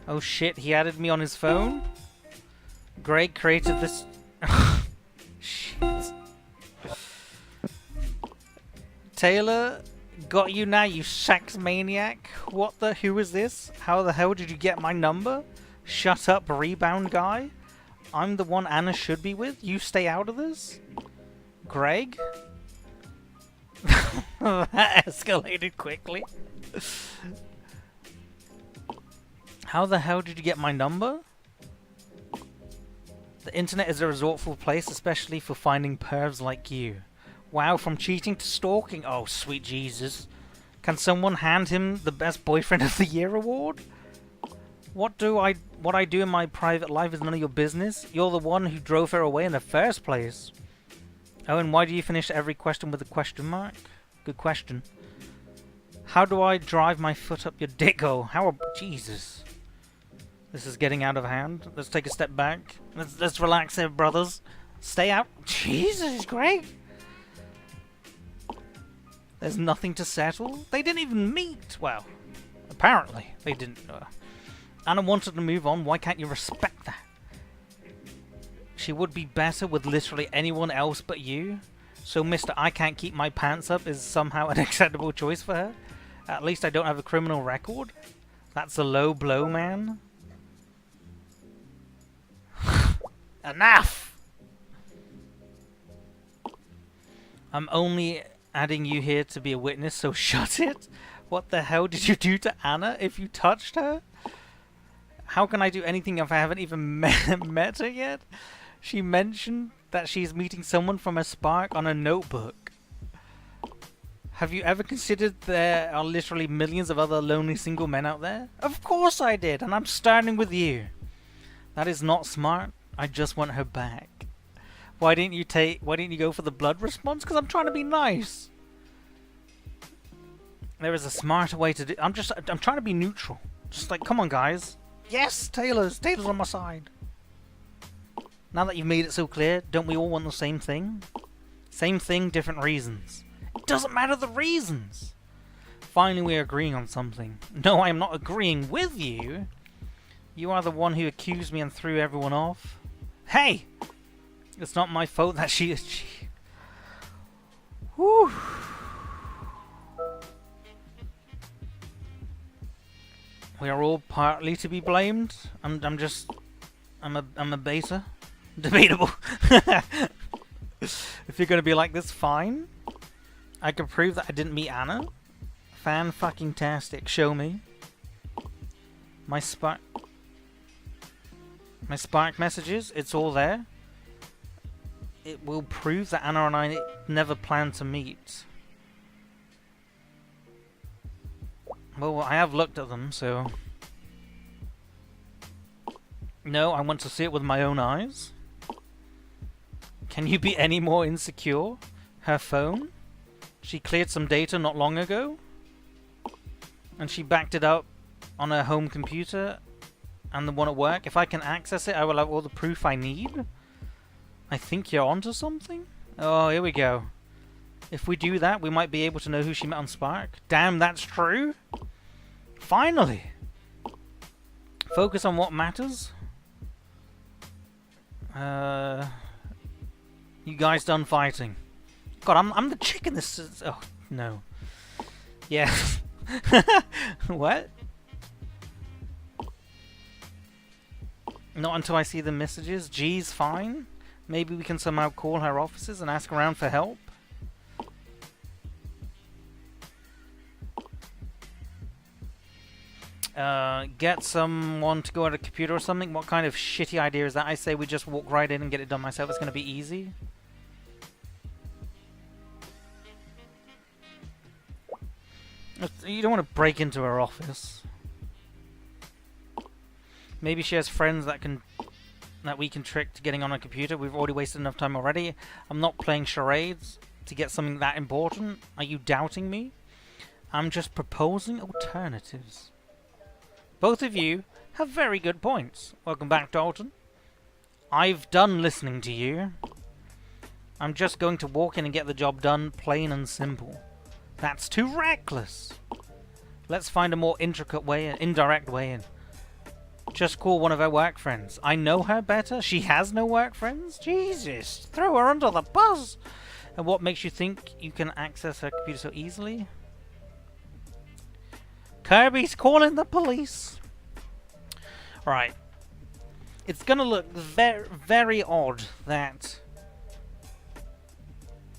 Oh shit, he added me on his phone? Greg created this... Shit. Taylor, got you now, you sex maniac. What the... Who is this? How the hell did you get my number? Shut up, rebound guy. I'm the one Anna should be with. You stay out of this? Greg? That escalated quickly. How the hell did you get my number? The internet is a resortful place, especially for finding pervs like you. Wow, from cheating to stalking. Oh, sweet Jesus. Can someone hand him the Best Boyfriend of the Year award? What I do in my private life is none of your business. You're the one who drove her away in the first place. Oh, and why do you finish every question with a question mark? Good question. How do I drive my foot up your dick? Oh, how... Jesus. This is getting out of hand. Let's take a step back. Let's relax here, brothers. Stay out. Jesus, Greg. There's nothing to settle. They didn't even meet. Well, apparently they didn't. Anna wanted to move on. Why can't you respect that? She would be better with literally anyone else but you. So Mr. I can't keep my pants up is somehow an acceptable choice for her. At least I don't have a criminal record. That's a low blow, man. Enough! I'm only adding you here to be a witness, so shut it. What the hell did you do to Anna if you touched her? How can I do anything if I haven't even met her yet? She mentioned that she's meeting someone from a spark on a notebook. Have you ever considered there are literally millions of other lonely single men out there? Of course I did, and I'm starting with you. That is not smart. I just want her back. Why didn't you go for the blood response? Because I'm trying to be nice. There is a smarter way to do. I'm trying to be neutral. Just like, come on, guys. Yes, Taylor's on my side. Now that you've made it so clear, don't we all want the same thing? Same thing, different reasons. It doesn't matter the reasons. Finally, we're agreeing on something. No, I am not agreeing with you. You are the one who accused me and threw everyone off. Hey! It's not my fault that she... Whew. We are all partly to be blamed. I'm a beta. Debatable. If you're gonna be like this, fine. I can prove that I didn't meet Anna. Fan-fucking-tastic. Show me. My spark messages, it's all there. It will prove that Anna and I never planned to meet. Well, I have looked at them, so... No, I want to see it with my own eyes. Can you be any more insecure? Her phone? She cleared some data not long ago. And she backed it up on her home computer and the one at work. If I can access it, I will have all the proof I need. I think you're onto something? Oh, here we go. If we do that, we might be able to know who she met on Spark. Damn, that's true. Finally. Focus on what matters. You guys done fighting? God, I'm the chick in this. Oh no. Yeah. What? Not until I see the messages. G's fine. Maybe we can somehow call her offices and ask around for help. Get someone to go at a computer or something? What kind of shitty idea is that? I say we just walk right in and get it done myself. It's going to be easy. You don't want to break into her office. Maybe she has friends that we can trick to getting on a computer. We've already wasted enough time already. I'm not playing charades to get something that important. Are you doubting me? I'm just proposing alternatives. Both of you have very good points. Welcome back, Dalton. I've done listening to you. I'm just going to walk in and get the job done, plain and simple. That's too reckless. Let's find a more indirect way in. Just call one of her work friends. I know her better. She has no work friends. Jesus, throw her under the bus. And what makes you think you can access her computer so easily? Kirby's calling the police. Right. It's gonna look very odd that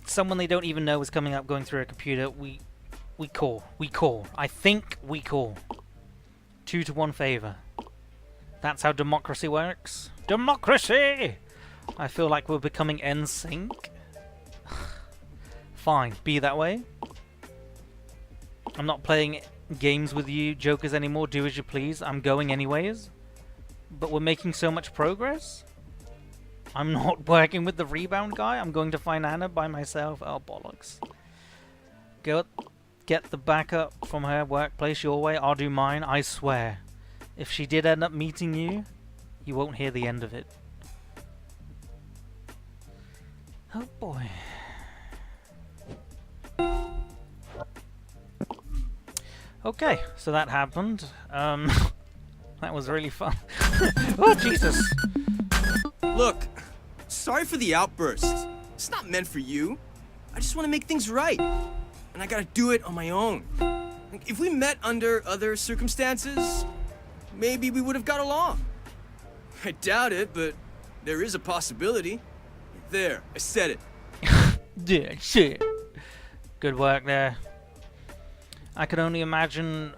someone they don't even know is coming up, going through a computer. We call. I think we call. 2 to 1 favor. That's how democracy works. Democracy! I feel like we're becoming NSYNC. Fine, be that way. I'm not playing games with you jokers anymore. Do as you please. I'm going anyways. But we're making so much progress. I'm not working with the rebound guy. I'm going to find Anna by myself. Oh, bollocks. Get the backup from her workplace your way. I'll do mine. I swear. If she did end up meeting you, you won't hear the end of it. Oh boy. Okay, so that happened. That was really fun. Oh, Jesus! Look, sorry for the outburst. It's not meant for you. I just want to make things right. And I gotta do it on my own. If we met under other circumstances, maybe we would have got along. I doubt it, but there is a possibility. There, I said it. Yeah, shit. Good work there. I can only imagine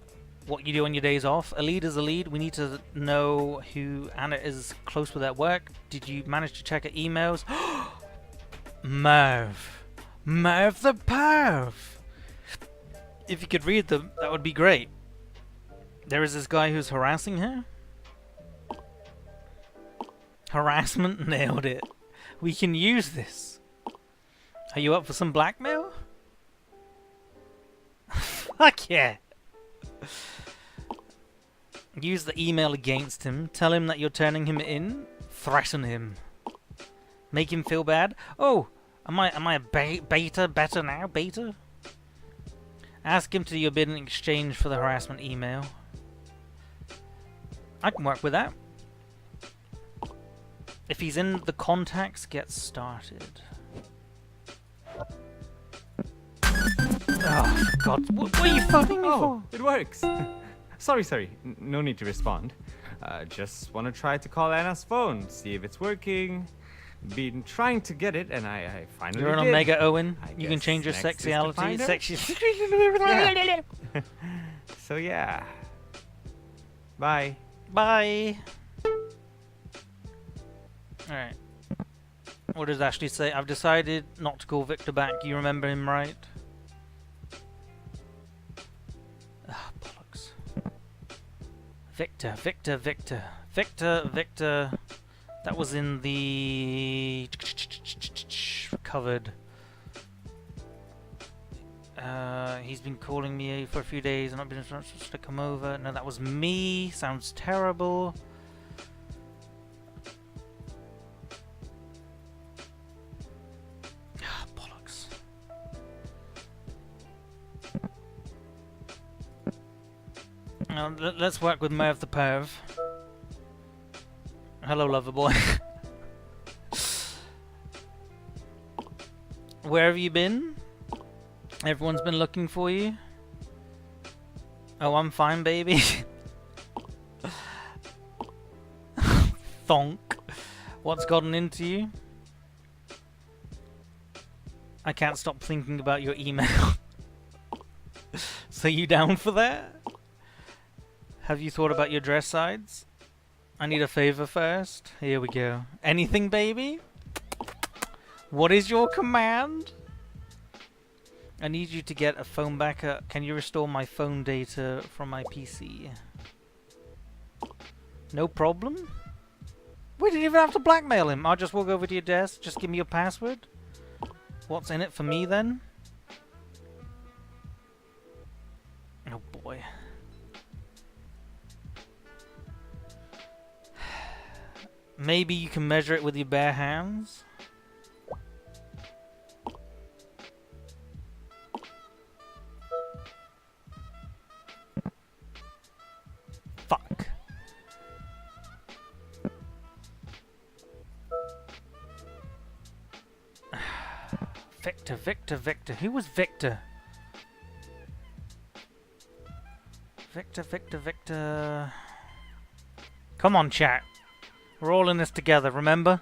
what you do on your days off. A lead is a lead. We need to know who Anna is close with at work. Did you manage to check her emails? Merv. Merv the Perv. If you could read them, that would be great. There is this guy who's harassing her. Harassment, nailed it. We can use this. Are you up for some blackmail? Fuck yeah. Use the email against him. Tell him that you're turning him in. Threaten him. Make him feel bad. Oh, am I a beta better now? Beta? Ask him to do your bid in exchange for the harassment email. I can work with that. If he's in the contacts, get started. Oh, God. What are you phoning me for? It works. Sorry. No need to respond. Just want to try to call Anna's phone, see if it's working. Been trying to get it, and I finally You're an did. Omega Owen. I You can guess change your next is to sexuality. find her. Yeah. So yeah. Bye. Bye. Alright. What does Ashley say? I've decided not to call Victor back. You remember him, right? Ah, bollocks. Victor. That was in the recovered. He's been calling me for a few days and I've been instructed to come over. No, that was me. Sounds terrible. Ah, bollocks. Let's work with Merv the Perv. Hello, lover boy. Where have you been? Everyone's been looking for you. Oh, I'm fine, baby. Thonk. What's gotten into you? I can't stop thinking about your email. So you down for that? Have you thought about your dress sides? I need a favor first. Here we go. Anything, baby? What is your command? I need you to get a phone backup. Can you restore my phone data from my PC? No problem? We didn't even have to blackmail him. I'll just walk over to your desk. Just give me your password. What's in it for me then? Oh boy. Maybe you can measure it with your bare hands? Fuck. Victor. Who was Victor? Victor. Come on, chat. We're all in this together, remember?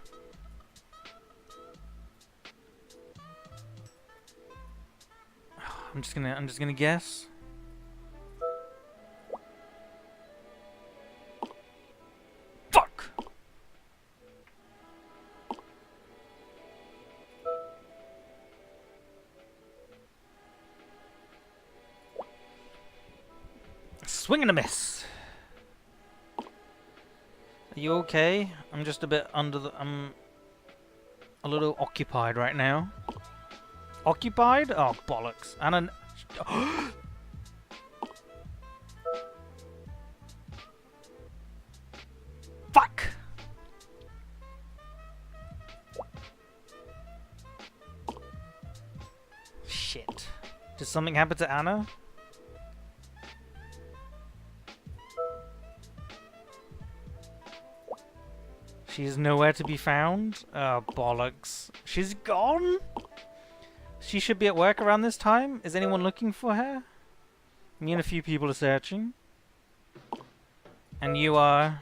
I'm just gonna guess. Fuck! Swing and a miss. Are you okay? I'm just a bit under the... I'm a little occupied right now. Occupied? Oh, bollocks. And an... Fuck! Shit. Did something happen to Anna? She's nowhere to be found? Oh, bollocks. She's gone? She should be at work around this time? Is anyone looking for her? Me and a few people are searching. And you are...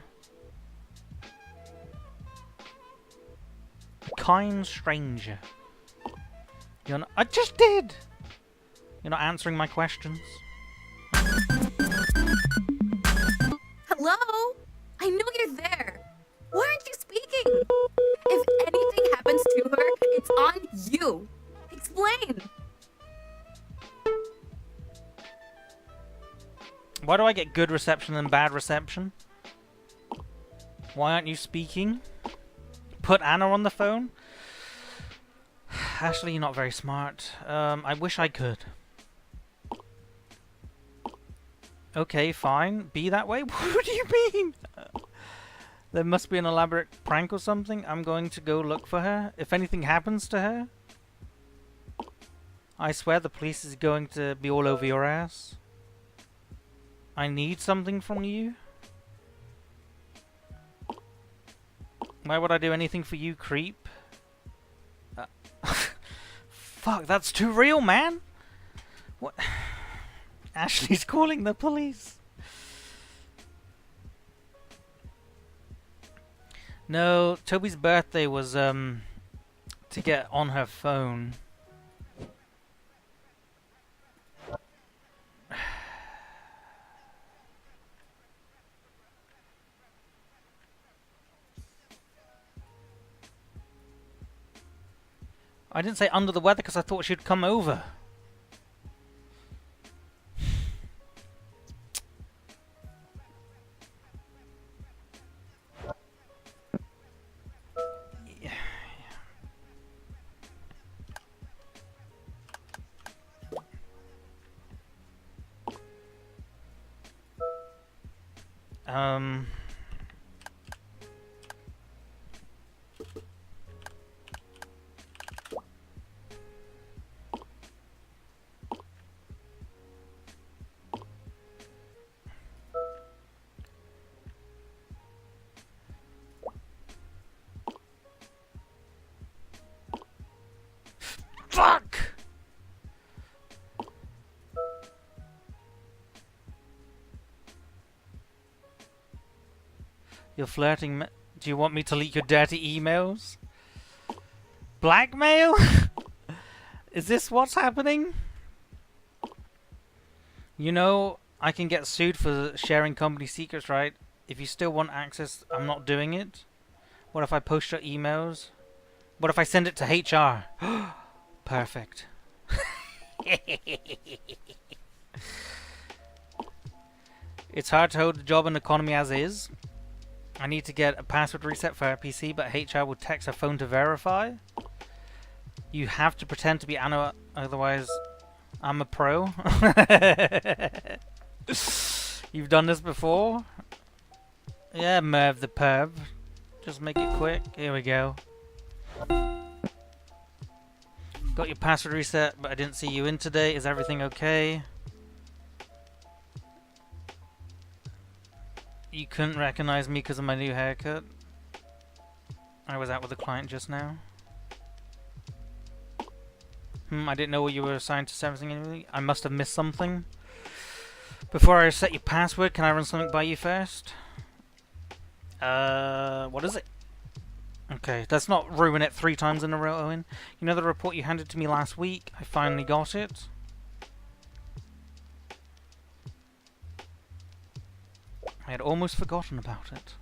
a kind stranger. You're not... I just did! You're not answering my questions. Hello? I know you're there. Why aren't you speaking? If anything happens to her, it's on you. Explain. Why do I get good reception and bad reception? Why aren't you speaking? Put Anna on the phone? Ashley, you're not very smart. I wish I could. Okay, fine. Be that way? What do you mean? There must be an elaborate prank or something. I'm going to go look for her. If anything happens to her, I swear the police is going to be all over your ass. I need something from you. Why would I do anything for you, creep? Fuck, that's too real, man! What? Ashley's calling the police. No, Toby's birthday was, to get on her phone. I didn't say under the weather because I thought she'd come over. Fuck! You're flirting. Do you want me to leak your dirty emails? Blackmail? Is this what's happening? You know, I can get sued for sharing company secrets, right? If you still want access, I'm not doing it. What if I post your emails? What if I send it to HR? Perfect. It's hard to hold the job and economy as is. I need to get a password reset for our PC, but HR will text her phone to verify. You have to pretend to be Anna, otherwise I'm a pro. You've done this before? Yeah, Merv the perv. Just make it quick. Here we go. Got your password reset, but I didn't see you in today. Is everything okay? You couldn't recognize me because of my new haircut. I was out with a client just now. I didn't know you were assigned to everything. I must have missed something. Before I set your password, can I run something by you first? What is it? Okay, let's not ruin it 3 times in a row, Owen. You know the report you handed to me last week? I finally got it. I had almost forgotten about it.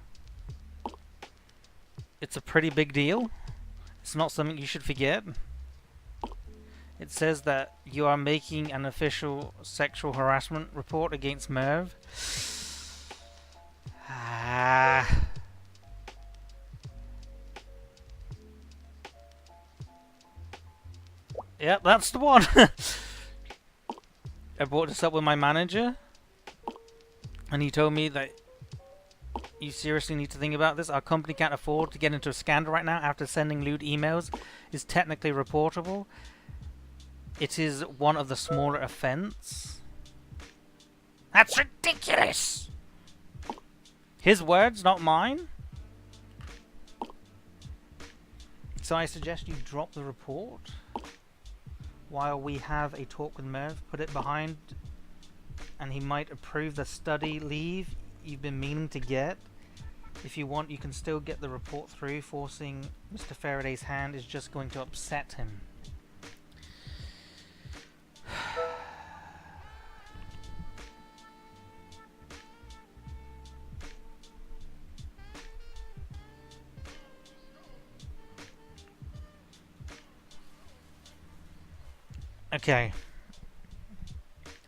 It's a pretty big deal. It's not something you should forget. It says that you are making an official sexual harassment report against Merv. Yep, that's the one. I brought this up with my manager, and he told me that you seriously need to think about this. Our company can't afford to get into a scandal right now after sending lewd emails is technically reportable. It is one of the smaller offense. That's ridiculous! His words, not mine. So I suggest you drop the report while we have a talk with Merv. Put it behind and he might approve the study leave you've been meaning to get. If you want, you can still get the report through. Forcing Mr. Faraday's hand is just going to upset him. Okay.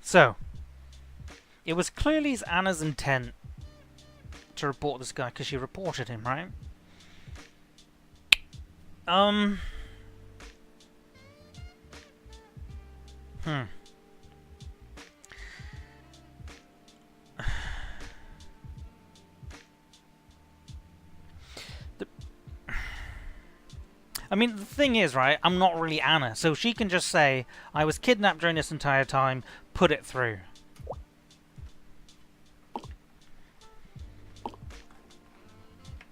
So, it was clearly Anna's intent to report this guy, because she reported him, right? I mean, the thing is, right, I'm not really Anna, so she can just say, I was kidnapped during this entire time, put it through.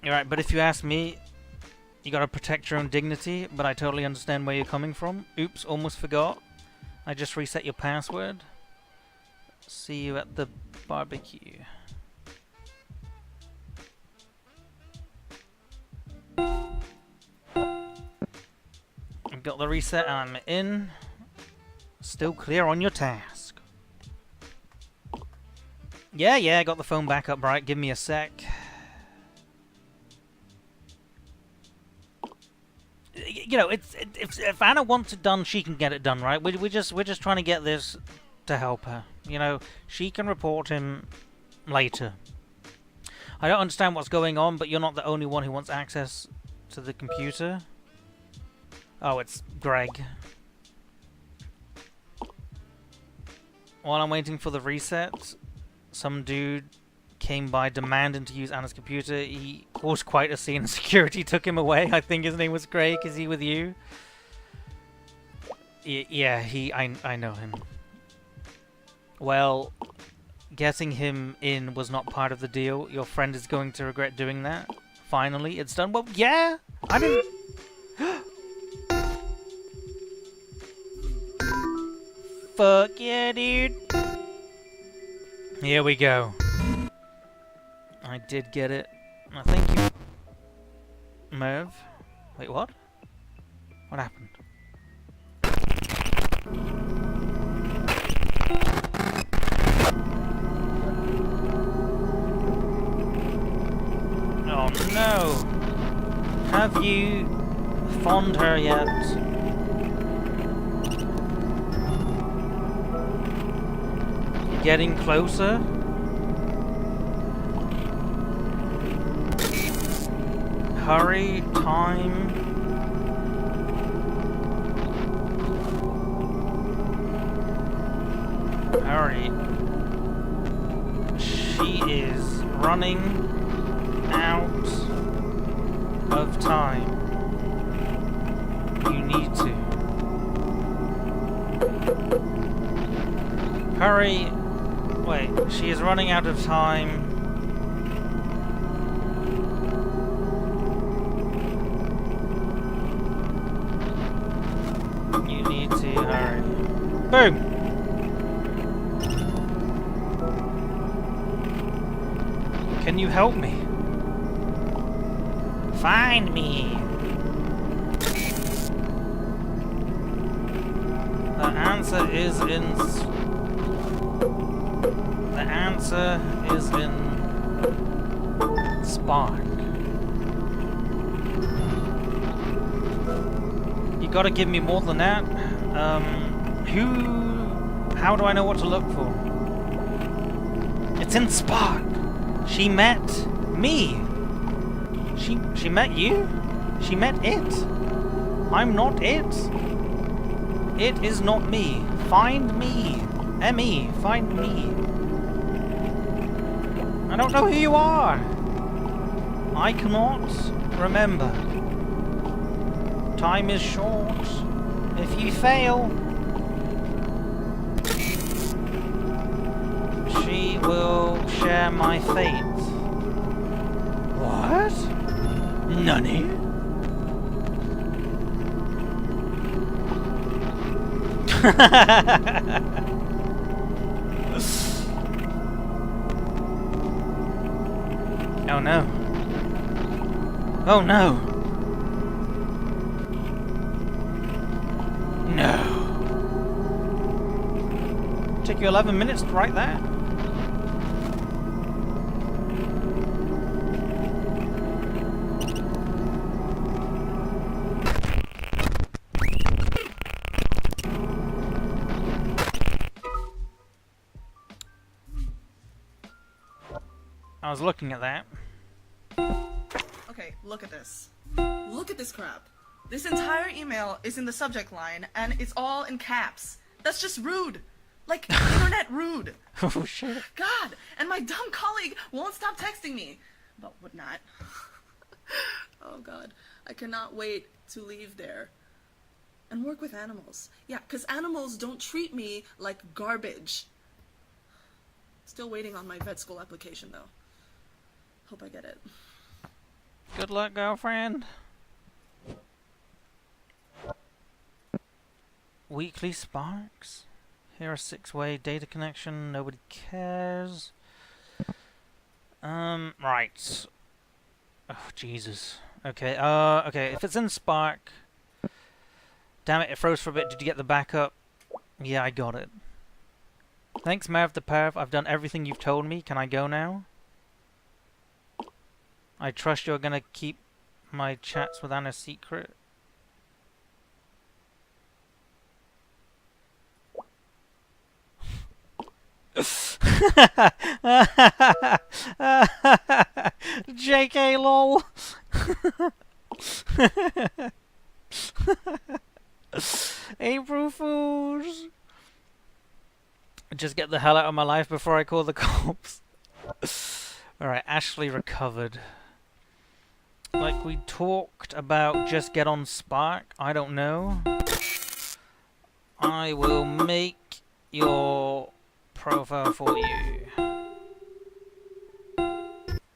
Alright, but if you ask me, you gotta protect your own dignity, but I totally understand where you're coming from. Oops, almost forgot. I just reset your password. See you at the barbecue. I've got the reset, I'm in. Still clear on your task. Yeah, I got the phone back up right. Give me a sec. You know, if Anna wants it done, she can get it done, right? We're just trying to get this to help her. You know, she can report him later. I don't understand what's going on, but you're not the only one who wants access to the computer. Oh, it's Greg. While I'm waiting for the reset, some dude came by demanding to use Anna's computer. He caused quite a scene and security took him away. I think his name was Greg. Is he with you? Yeah, I know him. Well, getting him in was not part of the deal. Your friend is going to regret doing that. Finally, it's done. Well, yeah! I didn't... Fuck yeah, dude! Here we go. I did get it. I thank you, Merv. Wait, what? What happened? Oh no! Have you found her yet? Getting closer? Hurry, time. Hurry. She is running out of time. You need to. Hurry. Wait, she is running out of time. You need to hurry. Boom! Can you help me? Find me! The answer is in... The answer is in... Spark. You gotta give me more than that. How do I know what to look for? It's in Spark! She met me! She met you? She met it! I'm not it! It is not me. Find me! M.E. Find me! I don't know who you are! I cannot remember. Time is short. If you fail, she will share my fate. What? Nani? no. Oh no. No. Took you 11 minutes to write that? I was looking at that. Okay, look at this. Look at this crap. This entire email is in the subject line, and it's all in caps. That's just rude. Like, internet rude. Oh shit. God, and my dumb colleague won't stop texting me. But would not. Oh God, I cannot wait to leave there and work with animals. Yeah, because animals don't treat me like garbage. Still waiting on my vet school application, though. Hope I get it. Good luck, girlfriend. Weekly sparks. Here are 6-way data connection. Nobody cares. Right. Oh, Jesus. Okay, okay, if it's in Spark... Damn it, it froze for a bit. Did you get the backup? Yeah, I got it. Thanks, Mav the Perv. I've done everything you've told me. Can I go now? I trust you're gonna keep my chats with Anna secret. JK lol. April Fools. Just get the hell out of my life before I call the cops. Alright, Ashley recovered. Like we talked about, just get on Spark. I don't know. I will make your profile for you.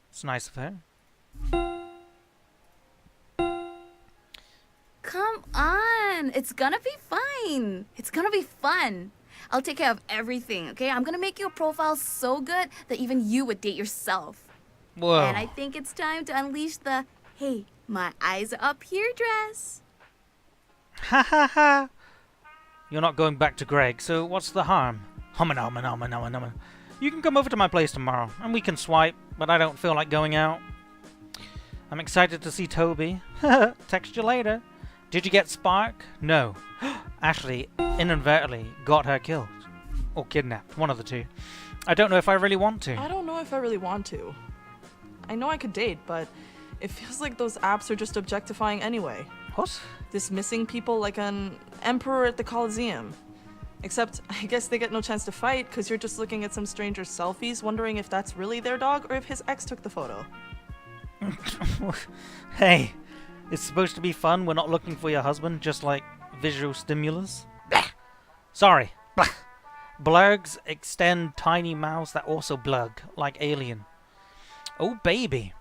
It's nice of her. Come on, it's gonna be fine. It's gonna be fun. I'll take care of everything, okay? I'm gonna make your profile so good that even you would date yourself. Whoa. And I think it's time to unleash the, hey, my eyes are up here dress. Ha ha ha! You're not going back to Greg, so what's the harm? Humana. You can come over to my place tomorrow, and we can swipe, but I don't feel like going out. I'm excited to see Toby. Text you later. Did you get Spark? No. Ashley inadvertently got her killed. Or kidnapped. One of the two. I don't know if I really want to. I don't know if I really want to. I know I could date, but it feels like those apps are just objectifying anyway. What? Dismissing people like an emperor at the Colosseum. Except, I guess they get no chance to fight because you're just looking at some stranger's selfies, wondering if that's really their dog or if his ex took the photo. Hey, it's supposed to be fun. We're not looking for your husband, just like visual stimulus. Sorry. Blurgs extend tiny mouths that also blug, like Alien. Oh, baby.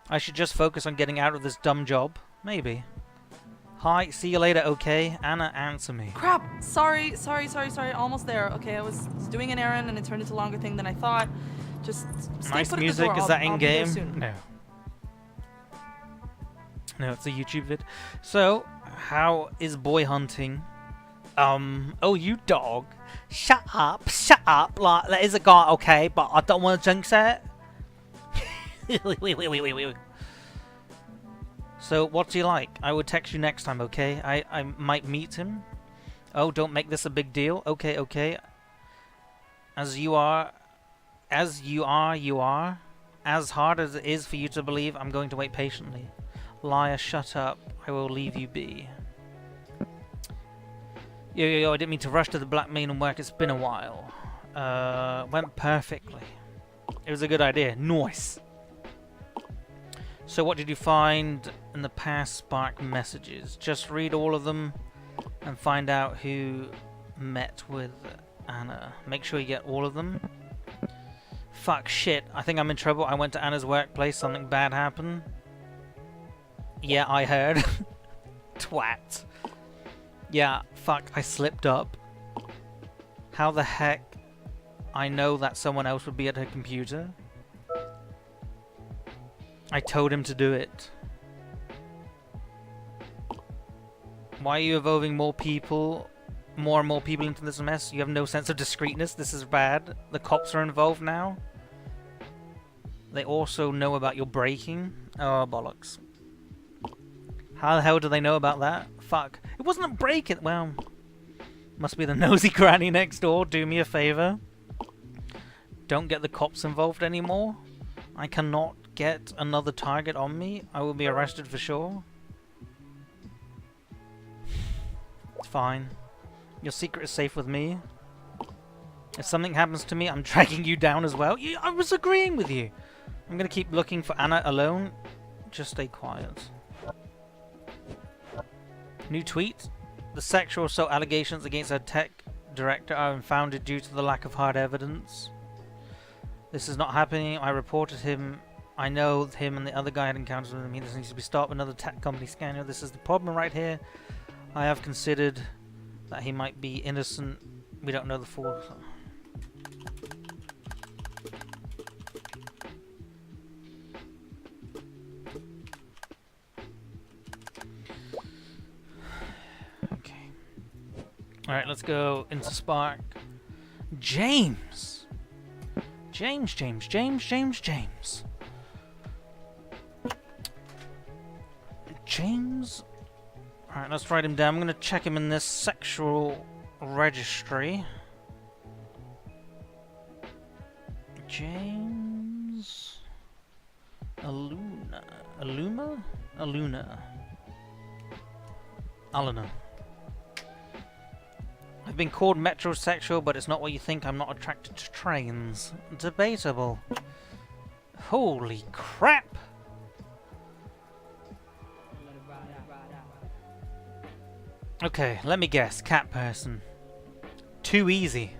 I should just focus on getting out of this dumb job. Maybe. Hi, see you later, okay? Anna, answer me. Crap! Sorry. Almost there. Okay, I was doing an errand and it turned into a longer thing than I thought. Just stay Nice put music. at the door. Is that I'll be there in-game? soon. No. No, it's a YouTube vid. So, how is boy hunting? Oh, you dog. Shut up. Like, there is a guy, okay, but I don't want to jinx it. Wait. So, what's he like? I will text you next time, okay? I might meet him. Oh, don't make this a big deal. Okay. As you are. As hard as it is for you to believe, I'm going to wait patiently. Liar, shut up. I will leave you be. Yo, I didn't mean to rush to the black main and work. It's been a while. Went perfectly. It was a good idea. Nice. So what did you find in the past Spark messages? Just read all of them and find out who met with Anna. Make sure you get all of them. Fuck, shit. I think I'm in trouble. I went to Anna's workplace. Something bad happened. Yeah, I heard. Twat. Yeah, fuck. I slipped up. How the heck I know that someone else would be at her computer? I told him to do it. Why are you involving more and more people into this mess? You have no sense of discreetness. This is bad. The cops are involved now. They also know about your breaking. Oh, bollocks. How the hell do they know about that? Fuck. It wasn't a break. Well, must be the nosy granny next door. Do me a favor. Don't get the cops involved anymore. I cannot get another target on me. I will be arrested for sure. It's fine. Your secret is safe with me. If something happens to me, I'm tracking you down as well. I was agreeing with you. I'm gonna keep looking for Anna alone. Just stay quiet. New tweet. The sexual assault allegations against our tech director are unfounded due to the lack of hard evidence. This is not happening. I reported him. I know him and the other guy had encounters with him. He needs to be stopped. Another tech company scandal. This is the problem right here. I have considered that he might be innocent. We don't know the full. Okay. Alright, let's go into Spark. James! James. Alright, let's write him down. I'm going to check him in this sexual registry. James... Aluna. I've been called metrosexual, but it's not what you think. I'm not attracted to trains. Debatable. Holy crap! Okay, let me guess. Cat person. Too easy.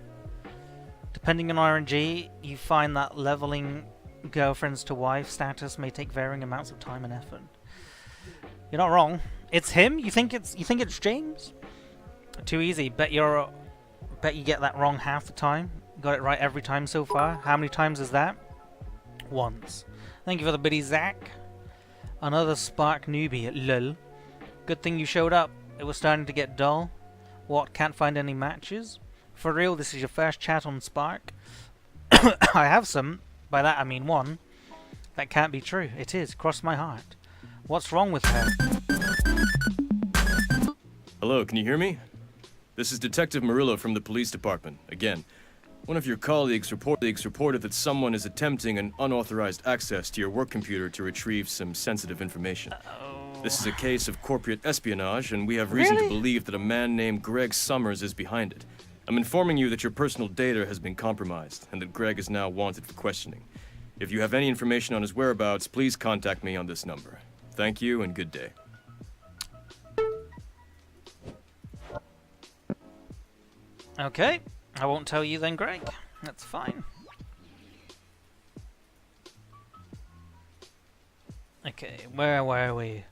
Depending on RNG, you find that leveling girlfriends to wife status may take varying amounts of time and effort. You're not wrong. It's him? You think it's James? Too easy. Bet you get that wrong half the time. Got it right every time so far. How many times is that? Once. Thank you for the biddy, Zach. Another Spark newbie. Lol. Good thing you showed up. It was starting to get dull. What, can't find any matches? For real, this is your first chat on Spark? I have some. By that I mean one. That can't be true. It is. Cross my heart. What's wrong with her? Hello, can you hear me? This is Detective Murillo from the police department. Again, one of your colleagues reported that someone is attempting an unauthorized access to your work computer to retrieve some sensitive information. This is a case of corporate espionage, and we have reason to believe that a man named Greg Summers is behind it. I'm informing you that your personal data has been compromised, and that Greg is now wanted for questioning. If you have any information on his whereabouts, please contact me on this number. Thank you, and good day. Okay, I won't tell you then, Greg. That's fine. Okay, where were we?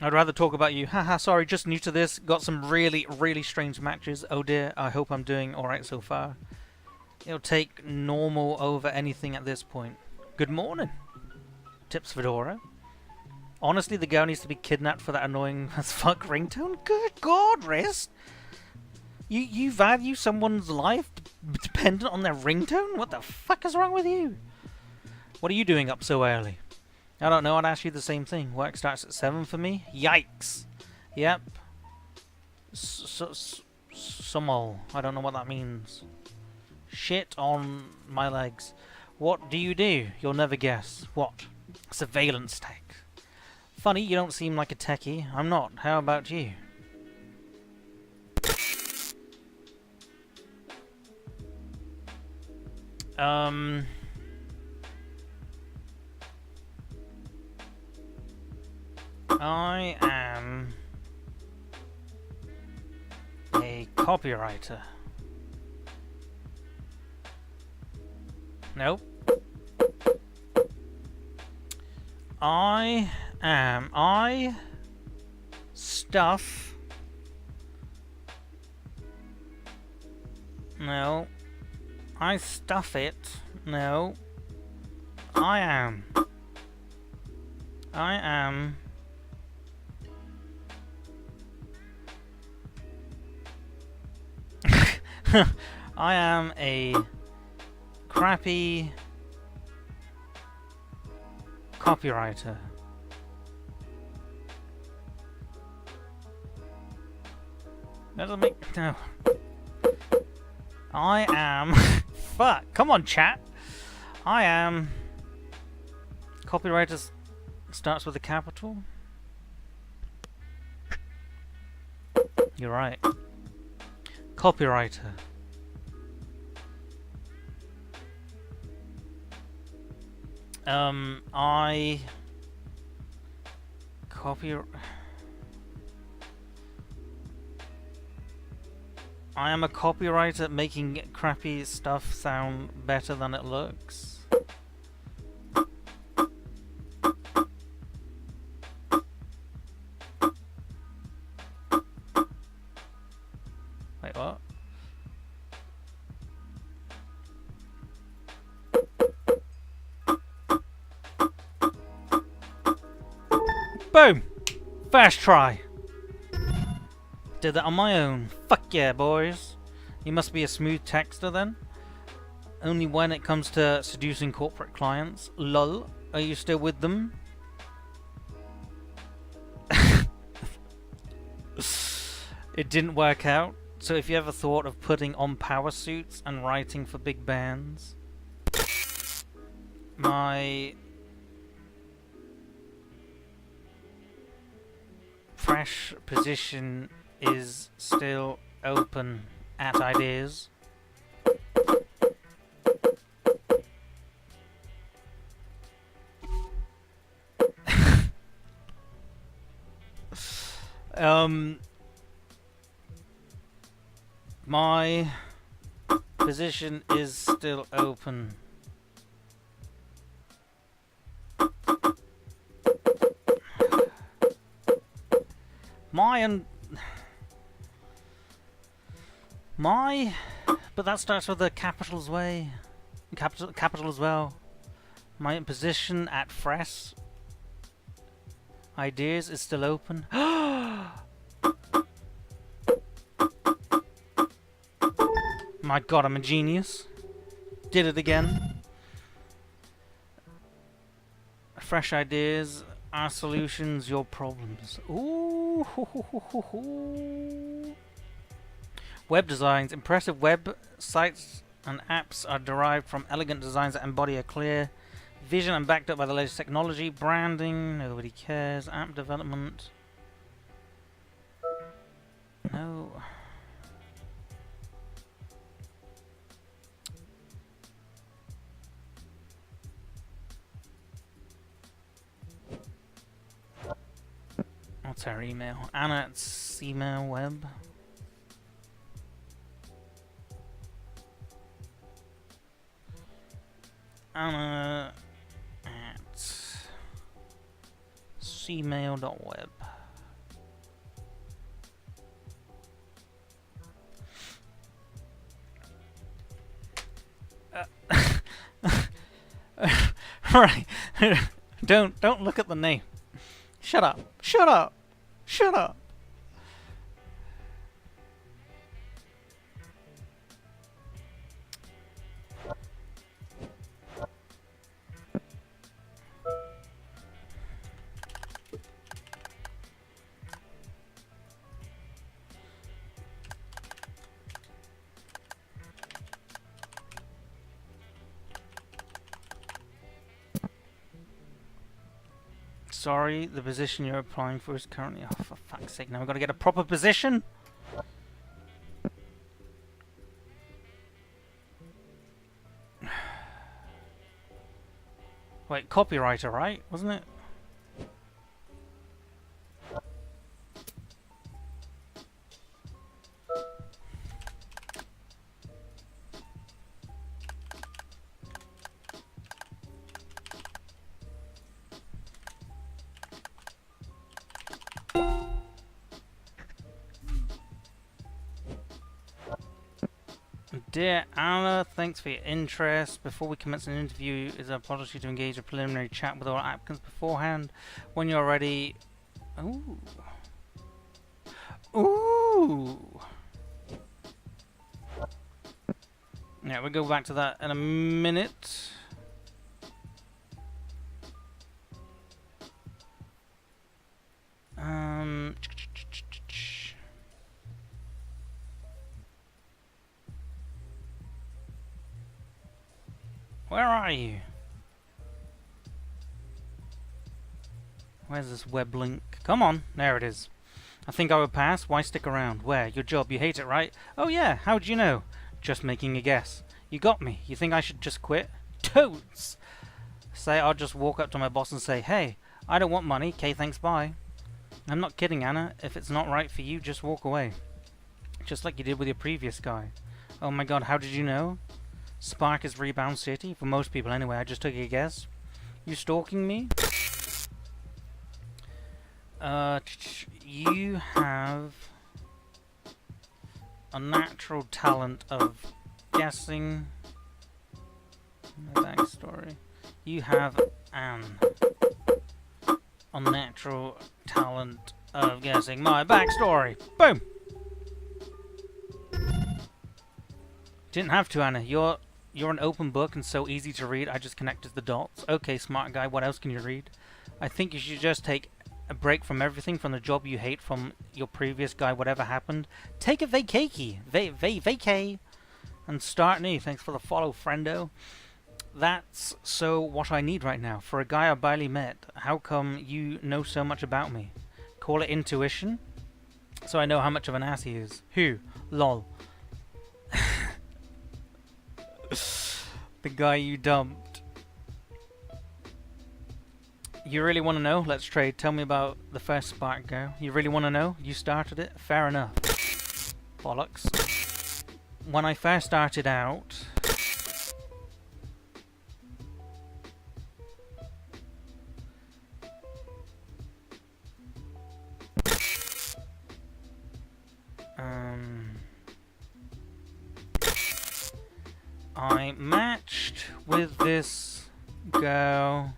I'd rather talk about you. Haha, sorry, just new to this. Got some really, really strange matches. Oh dear, I hope I'm doing alright so far. It'll take normal over anything at this point. Good morning. Tips Fedora. Honestly, the girl needs to be kidnapped for that annoying as fuck ringtone. Good God, Rest. You value someone's life dependent on their ringtone? What the fuck is wrong with you? What are you doing up so early? I don't know, I'd ask you the same thing. Work starts at 7 for me? Yikes. Yep. Summel. I don't know what that means. Shit on my legs. What do? You'll never guess. What? Surveillance tech. Funny, you don't seem like a techie. I'm not. How about you? I am a copywriter. Nope. I stuff. No. I stuff it No. I am. I am. I am a crappy copywriter. That doesn't make no. I am. Fuck. Come on, chat. I am. Copywriter starts with a capital. You're right. Copywriter. I am a copywriter making crappy stuff sound better than it looks. Wait, what? Boom! First try. Did that on my own. Fuck yeah, boys. You must be a smooth texter then. Only when it comes to seducing corporate clients. Lol. Are you still with them? It didn't work out. So if you ever thought of putting on power suits and writing for big bands, my fresh position is still open at ideas. My position is still open. But that starts with a capital's way. Capital as well. My position at Fresh Ideas is still open. My god, I'm a genius. Did it again. Fresh ideas, our solutions, your problems. Ooh. Web designs. Impressive web sites and apps are derived from elegant designs that embody a clear vision and backed up by the latest technology. Branding, nobody cares. App development. No. What's our email? Anna at email web. Anna at cmail.web. Right. Don't look at the name. Shut up. Shut up. Shut up. Sorry, the position you're applying for is currently... Oh, for fuck's sake, now we've got to get a proper position? Wait, copywriter, right? Wasn't it? Dear Anna, thanks for your interest. Before we commence an interview, it is our policy to engage a preliminary chat with all applicants beforehand. When you're ready... Ooh. Ooh! Yeah, we'll go back to that in a minute. Where are you? Where's this web link? Come on, there it is. I think I would pass. Why stick around? Where? Your job. You hate it, right? Oh yeah, how'd you know? Just making a guess. You got me. You think I should just quit? Totes! Say I'll just walk up to my boss and say, hey, I don't want money. Okay, thanks, bye. I'm not kidding, Anna. If it's not right for you, just walk away. Just like you did with your previous guy. Oh my god, how did you know? Spark is Rebound City? For most people anyway, I just took a guess. You stalking me? You have a natural talent of guessing. No backstory. You have an unnatural talent of guessing my backstory. Boom! Didn't have to, Anna. You're an open book and so easy to read. I just connected the dots. Okay, smart guy, what else can you read? I think you should just take a break from everything, from the job you hate, from your previous guy, whatever happened. Take a vacay, and start new. Thanks for the follow, friendo. That's so what I need right now. For a guy I barely met, how come you know so much about me? Call it intuition? So I know how much of an ass he is. Who? Lol. The guy you dumped. You really want to know? Let's trade. Tell me about the first spark girl. You really want to know? You started it? Fair enough. Bollocks. When I first started out... I matched with this girl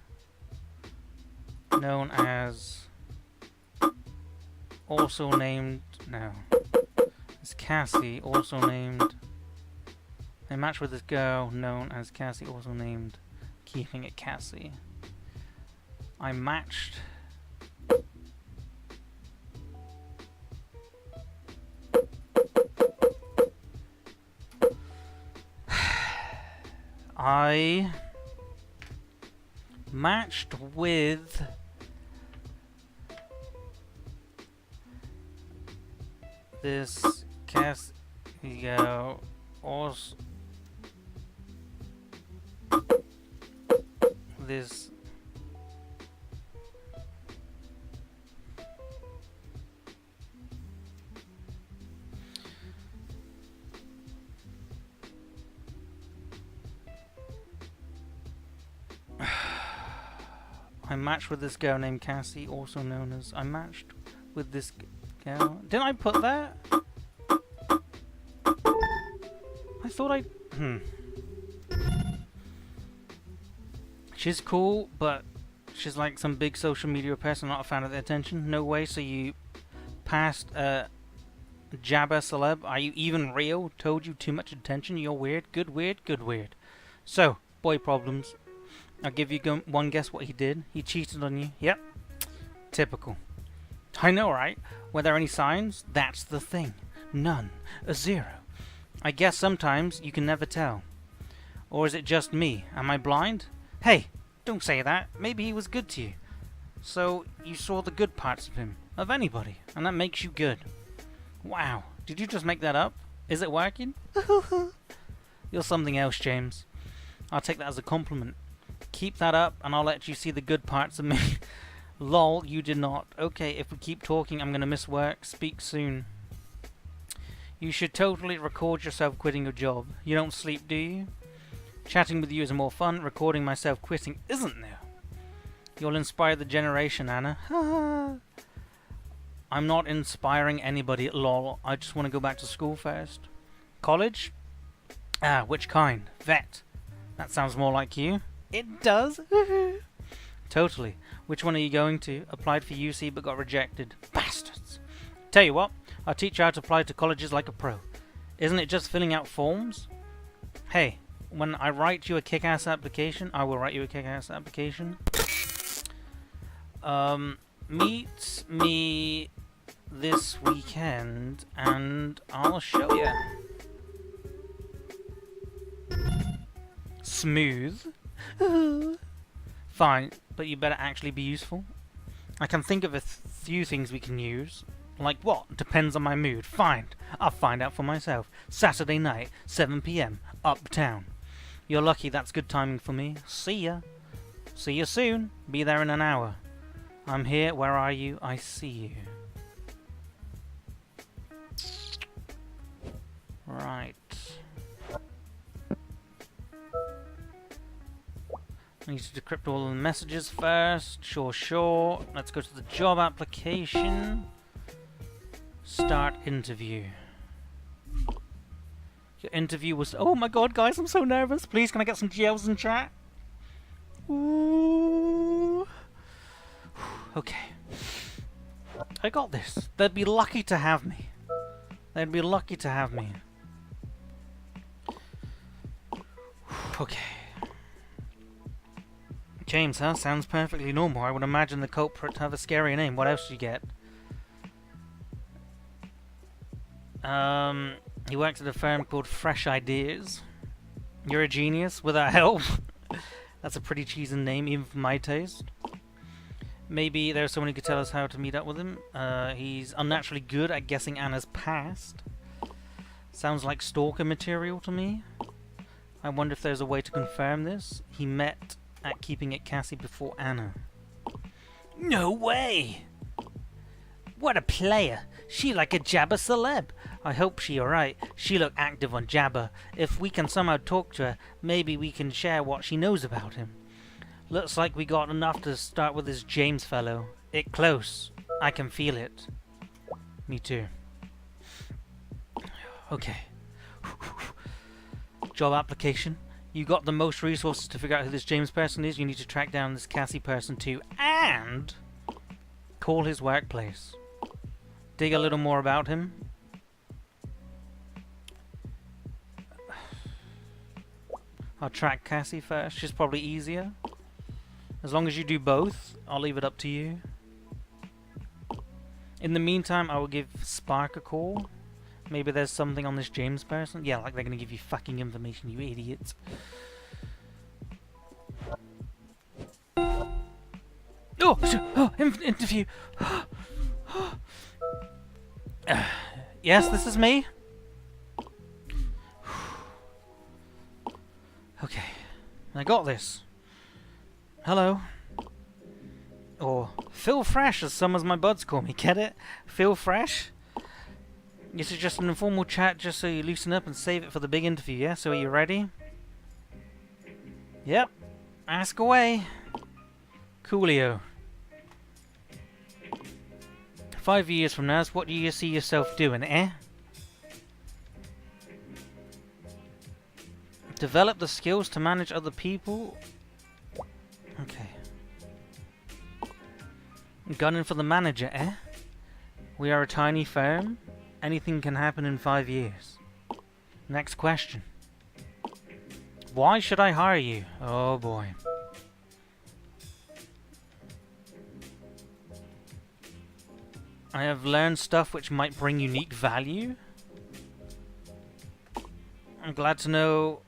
known as, also named, no, it's Cassie, also named, I matched with this girl known as Cassie, also named, keeping it Cassie. I matched I matched with this Casio also this I matched with this girl named Cassie, also known as I matched with this girl. Didn't I put that? I thought I... She's cool, but she's like some big social media person, not a fan of the attention. No way, so you passed a Jabba celeb? Are you even real? Told you too much attention, you're weird. Good weird, good weird. So, boy problems. I'll give you one guess what he did. He cheated on you. Yep. Typical. I know, right? Were there any signs? That's the thing. None. A zero. I guess sometimes you can never tell. Or is it just me? Am I blind? Hey, don't say that. Maybe he was good to you. So you saw the good parts of him. Of anybody. And that makes you good. Wow. Did you just make that up? Is it working? You're something else, James. I'll take that as a compliment. Keep that up and I'll let you see the good parts of me. Lol, you did not. Okay, if we keep talking, I'm gonna miss work. Speak soon. You should totally record yourself quitting your job. You don't sleep, do you? Chatting with you is more fun. Recording myself quitting isn't there. You'll inspire the generation, Anna. I'm not inspiring anybody, lol. I just want to go back to school first. College? Ah, which kind? Vet. That sounds more like you. It does. Totally. Which one are you going to? Applied for UC but got rejected. Bastards. Tell you what, I'll teach you how to apply to colleges like a pro. Isn't it just filling out forms? Hey, when I write you a kick-ass application, I will write you a kick-ass application. Meet me this weekend and I'll show you. Smooth. Fine, but you better actually be useful. I can think of a few things we can use. Like what? Depends on my mood. Fine, I'll find out for myself. Saturday night, 7 PM, uptown. You're lucky, that's good timing for me. See ya. See you soon. Be there in an hour. I'm here, where are you? I see you. Right. I need to decrypt all the messages first. Sure. Let's go to the job application. Start interview. Your interview was... Oh my god, guys, I'm so nervous. Please, can I get some GLs in chat? Ooh. Okay. I got this. They'd be lucky to have me. They'd be lucky to have me. Okay. James, huh? Sounds perfectly normal. I would imagine the culprit to have a scary name. What else do you get? He works at a firm called Fresh Ideas. You're a genius, without help. That's a pretty cheesy name, even for my taste. Maybe there's someone who could tell us how to meet up with him. He's unnaturally good at guessing Anna's past. Sounds like stalker material to me. I wonder if there's a way to confirm this. He met at Keeping It Cassie before Anna. No way! What a player! She like a Jabba celeb. I hope she alright. She look active on Jabba. If we can somehow talk to her, maybe we can share what she knows about him. Looks like we got enough to start with this James fellow. It close. I can feel it. Me too. Okay. Job application. You got the most resources to figure out who this James person is. You need to track down this Cassie person too. And call his workplace. Dig a little more about him. I'll track Cassie first. She's probably easier. As long as you do both, I'll leave it up to you. In the meantime, I will give Spark a call. Maybe there's something on this James person. Yeah, like they're gonna give you fucking information, you idiots. Interview. Yes, this is me. Okay, I got this. Hello. Or Phil Fresh, as some of my buds call me. Get it? Phil Fresh? This is just an informal chat, just so you loosen up and save it for the big interview, yeah? So are you ready? Yep. Ask away. Coolio. 5 years from now, what do you see yourself doing, eh? Develop the skills to manage other people. Okay. Gunning for the manager, eh? We are a tiny firm. Anything can happen in 5 years. Next question. Why should I hire you? Oh boy. I have learned stuff which might bring unique value. I'm glad to know.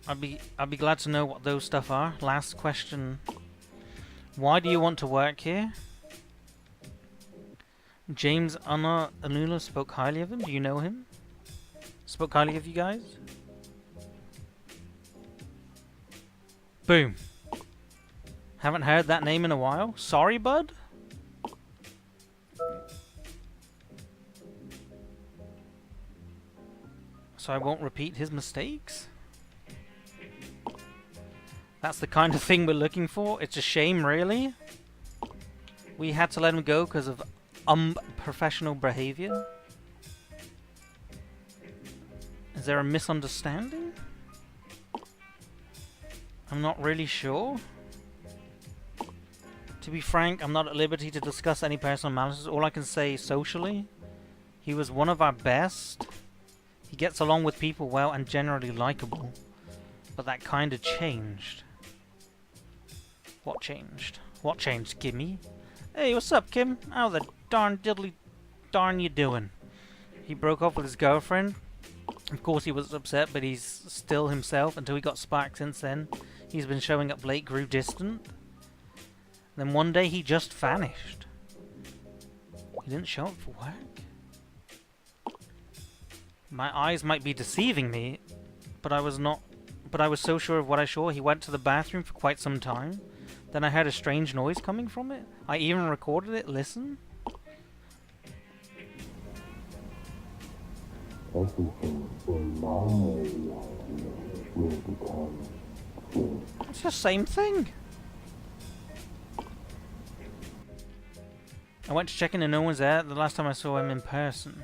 I'd be glad to know what those stuff are. Last question. Why do you want to work here? James Anula spoke highly of him. Do you know him? Spoke highly of you guys? Boom. Haven't heard that name in a while. Sorry, bud? So I won't repeat his mistakes? That's the kind of thing we're looking for? It's a shame, really? We had to let him go because of unprofessional behavior? Is there a misunderstanding? I'm not really sure. To be frank, I'm not at liberty to discuss any personal matters. All I can say socially, he was one of our best. He gets along with people well and generally likable. But that kind of changed. What changed? What changed, Kimmy? Hey, what's up, Kim? How the darn diddly darn you doing? He broke off with his girlfriend. Of course he was upset, but he's still himself until he got sparked since then. He's been showing up late, grew distant. Then one day he just vanished. He didn't show up for work. My eyes might be deceiving me, but I was so sure of what I saw. He went to the bathroom for quite some time. Then I heard a strange noise coming from it. I even recorded it. Listen. It's the same thing. I went to check in and no one's there. The last time I saw him in person.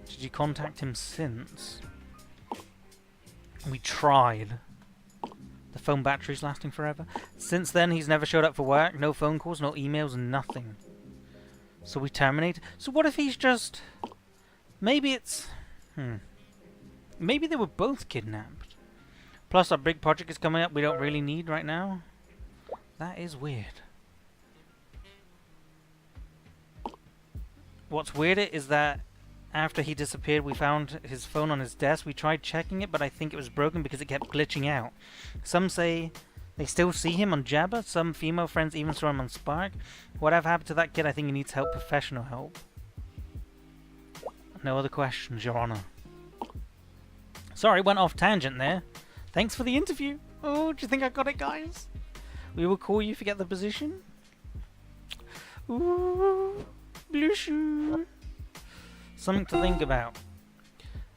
Did you contact him since? We tried. The phone battery's lasting forever. Since then, he's never showed up for work. No phone calls, no emails, nothing. So we terminated. So what if he's just... Maybe it's... Maybe they were both kidnapped. Plus, our big project is coming up we don't really need right now. That is weird. What's weirder is that after he disappeared, we found his phone on his desk. We tried checking it, but I think it was broken because it kept glitching out. Some say they still see him on Jabba. Some female friends even saw him on Spark. Whatever happened to that kid, I think he needs help, professional help. No other questions, Your Honor. Sorry, went off tangent there. Thanks for the interview. Oh, do you think I got it, guys? We will call you if you get the position. Ooh, blue shoe. Something to think about.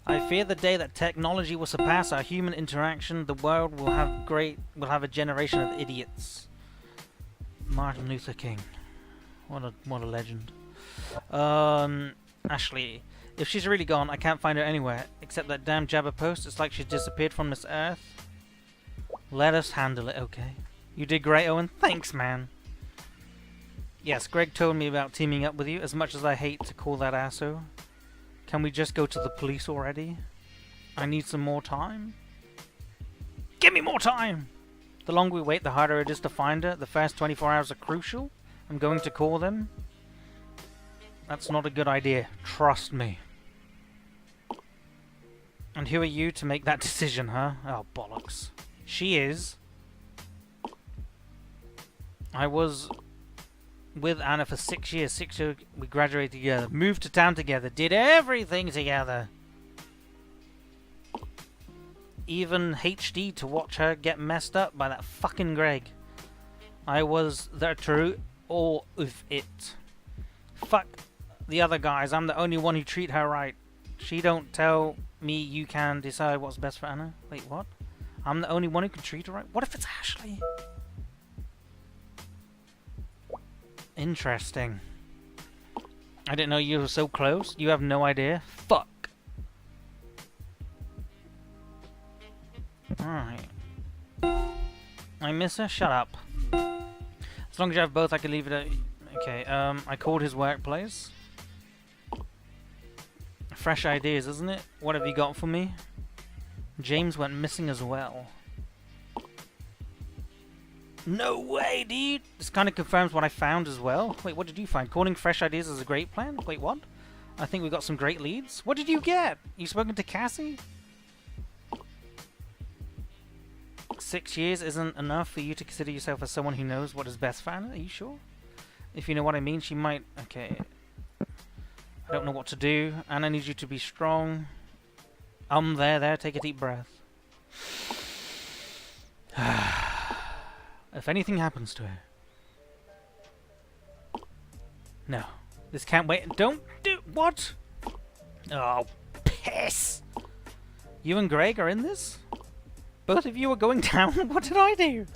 I fear the day that technology will surpass our human interaction, the world will have a generation of idiots. Martin Luther King. What a legend. Ashley, if she's really gone, I can't find her anywhere except that damn Jabba post. It's like she's disappeared from this earth. Let us handle it, okay? You did great, Owen. Thanks, man. Yes, Greg told me about teaming up with you. As much as I hate to call that asshole. Can we just go to the police already? I need some more time. Give me more time! The longer we wait, the harder it is to find her. The first 24 hours are crucial. I'm going to call them. That's not a good idea. Trust me. And who are you to make that decision, huh? Oh, bollocks. She is. I was with Anna for 6 years. 6 years we graduated together. Moved to town together. Did everything together. Even HD to watch her get messed up by that fucking Greg. I was there through all of it. Fuck the other guys. I'm the only one who treat her right. She don't tell me you can decide what's best for Anna. Wait, what? I'm the only one who can treat her right? What if it's Ashley? Interesting. I didn't know you were so close. You have no idea. Fuck. Alright. I miss her? Shut up. As long as you have both, I can leave it at... Okay, I called his workplace. Fresh ideas, isn't it? What have you got for me? James went missing as well. No way, dude! This kind of confirms what I found as well. Wait, what did you find? Calling fresh ideas is a great plan? Wait, what? I think we got some great leads. What did you get? You spoken to Cassie? 6 years isn't enough for you to consider yourself as someone who knows what is best for Anna? Are you sure? If you know what I mean, she might... Okay. I don't know what to do. Anna needs you to be strong. There. Take a deep breath. If anything happens to her... No. This can't wait. Don't do... What? Oh, piss! You and Greg are in this? Both of you are going down? What did I do?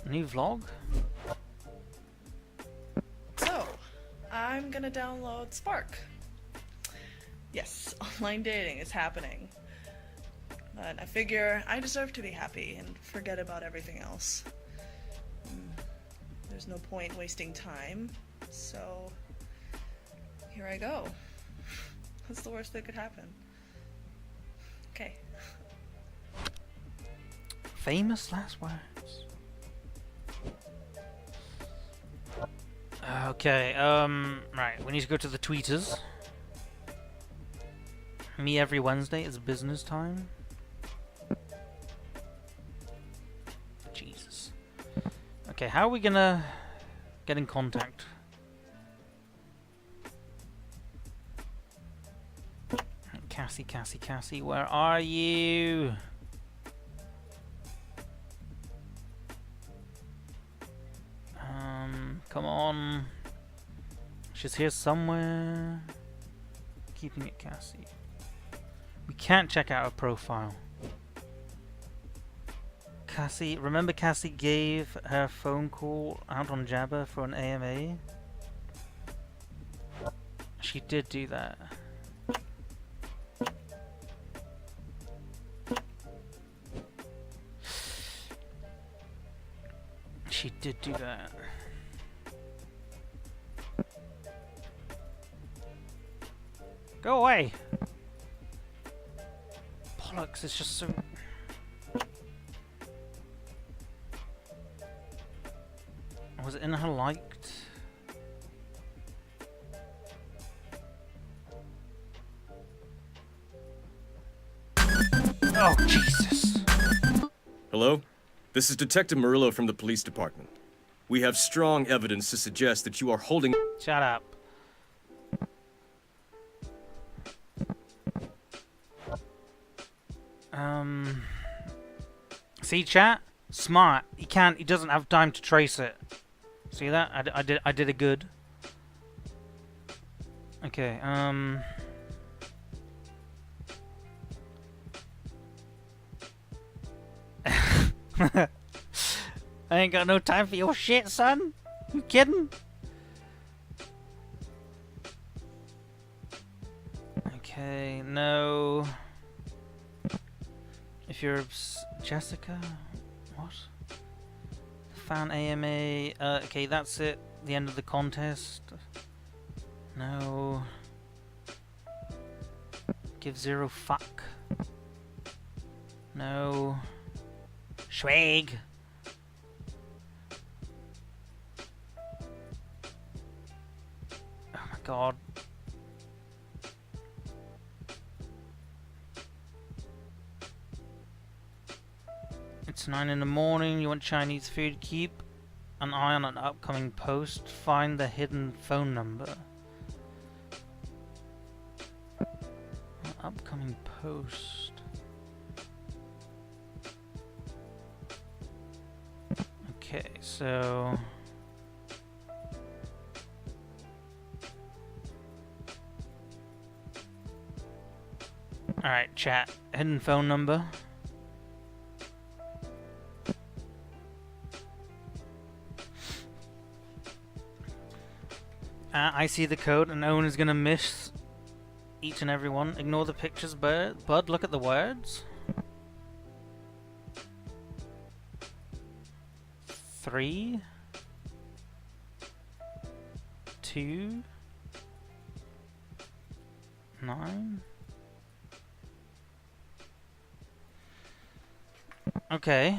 New vlog? So, I I'm gonna download Spark. Yes, online dating is happening. But I figure I deserve to be happy and forget about everything else. There's no point wasting time, so here I go. What's the worst that could happen? Okay. Famous last words. Okay, right, we need to go to the tweeters. Me every Wednesday is business time. Jesus. Okay, how are we gonna get in contact? Cassie, where are you? Come on. She's here somewhere. Keeping it Cassie. We can't check out her profile. Cassie, remember Cassie gave her phone call out on Jabba for an AMA? She did do that. She did do that. Go away! Bollocks, it's just so... Was it in her liked? Oh, Jesus! Hello? This is Detective Murillo from the police department. We have strong evidence to suggest that you are holding... Shut up. See, chat? Smart. He doesn't have time to trace it. See that? I did it good. Okay, I ain't got no time for your shit, son. You kidding? Okay, no. If you're Jessica, what? Fan AMA. Okay, that's it. The end of the contest. No. Give 0 fuck. No. Schwag. Oh my god. It's 9 in the morning, you want Chinese food, keep an eye on an upcoming post, find the hidden phone number. An upcoming post. Okay, so... Alright, chat. Hidden phone number. I see the code and Owen is gonna miss each and every one. Ignore the pictures, bud. Look at the words. 3, 2, 9. Okay.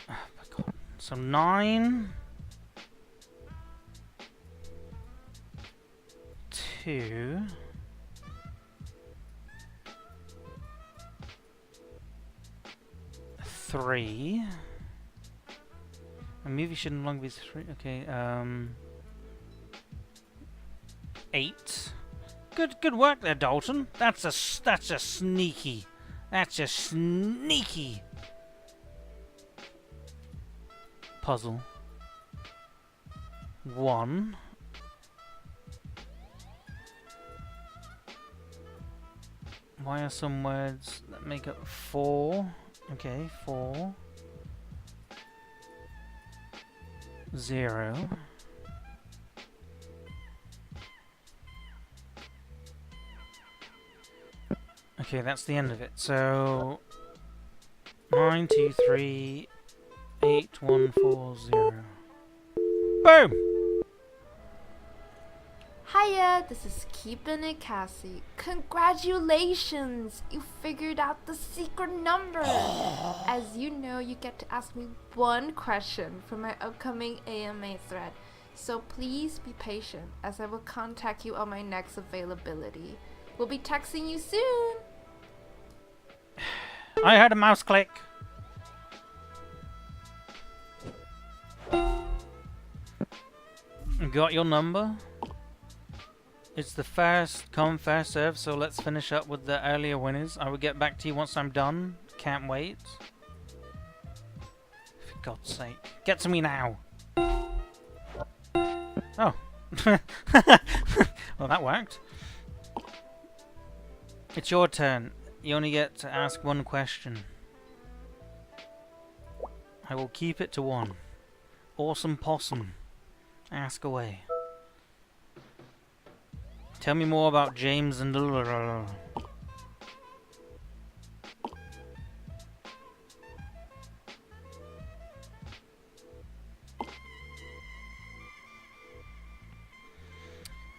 Oh my god. So 9, 2, 3. A movie should no longer be 3. Okay, 8. Good work there, Dalton. That's a sneaky. That's a sneaky puzzle. 1. Why are some words that make up 4? Okay, 4. 0. Okay, that's the end of it. So 9, 2, 3, 8, 1, 4, 0. Boom! Hiya, this is Keepin' It Cassie. Congratulations! You figured out the secret number! As you know, you get to ask me one question for my upcoming AMA thread. So please be patient, as I will contact you on my next availability. We'll be texting you soon! I heard a mouse click. Got your number? It's the first come, first serve, so let's finish up with the earlier winners. I will get back to you once I'm done. Can't wait. For God's sake. Get to me now. Oh. Well, that worked. It's your turn. You only get to ask one question. I will keep it to one. Awesome possum. Ask away. Tell me more about James and...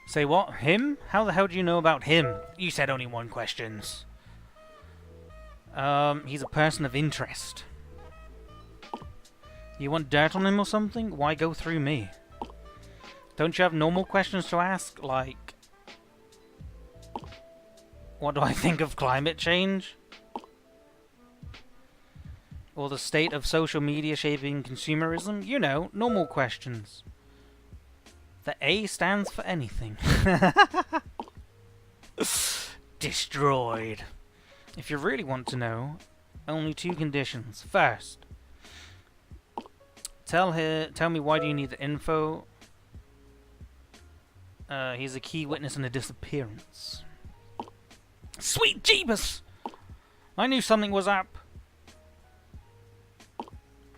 Say what? Him? How the hell do you know about him? You said only one questions. He's a person of interest. You want dirt on him or something? Why go through me? Don't you have normal questions to ask? Like, what do I think of climate change? Or the state of social media shaping consumerism? You know, normal questions. The A stands for anything. Destroyed. If you really want to know, only 2 conditions. First, tell me why do you need the info. He's a key witness in a disappearance. Sweet Jeebus! I knew something was up.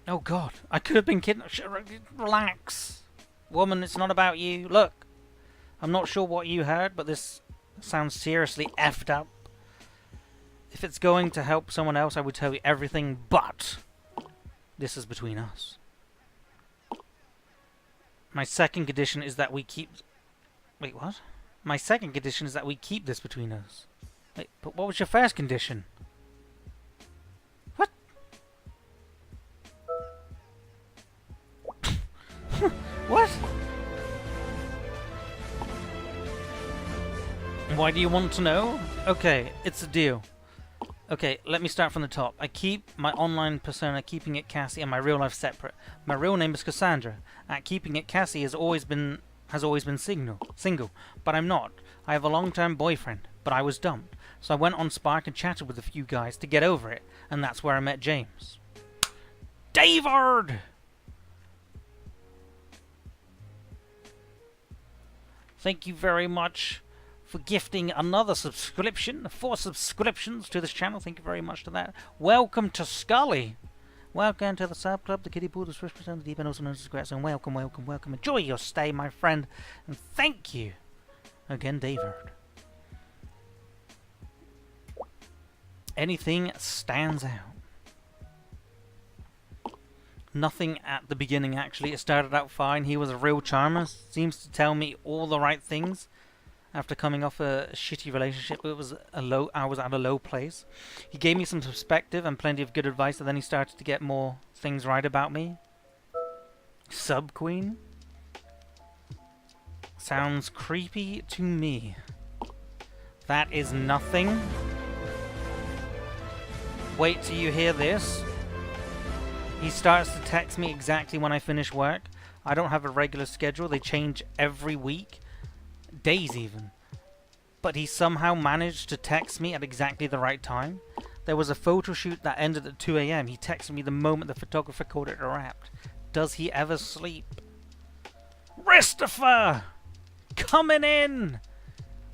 Oh God, I could have been kidnapped. Relax. Woman, it's not about you. Look, I'm not sure what you heard, but this sounds seriously effed up. If it's going to help someone else, I would tell you everything, but this is between us. My second condition is that we keep... Wait, what? My second condition is that we keep this between us. Wait, but what was your first condition? What? What? Why do you want to know? Okay, it's a deal. Okay, let me start from the top. I keep my online persona Keeping It Cassie and my real life separate. My real name is Cassandra. At Keeping It Cassie has always been single, but I'm not. I have a long-term boyfriend, but I was dumped. So I went on Spark and chatted with a few guys to get over it, and that's where I met James. David! Thank you very much for gifting another subscription, 4 subscriptions to this channel. Thank you very much to that. Welcome to Scully. Welcome to the sub club, the kiddie pool, the swish percent, the deep end, also known as Grass, and welcome, welcome, welcome. Enjoy your stay, my friend, and thank you again, David. Anything stands out? Nothing at the beginning, actually. It started out fine. He was a real charmer. Seems to tell me all the right things. After coming off a shitty relationship, I was at a low place. He gave me some perspective and plenty of good advice, and then he started to get more things right about me. Sub Queen? Sounds creepy to me. That is nothing. Wait till you hear this. He starts to text me exactly when I finish work. I don't have a regular schedule. They change every week. Days even. But he somehow managed to text me at exactly the right time. There was a photo shoot that ended at 2 AM. He texted me the moment the photographer called it a wrap. Does he ever sleep? Christopher! Coming in!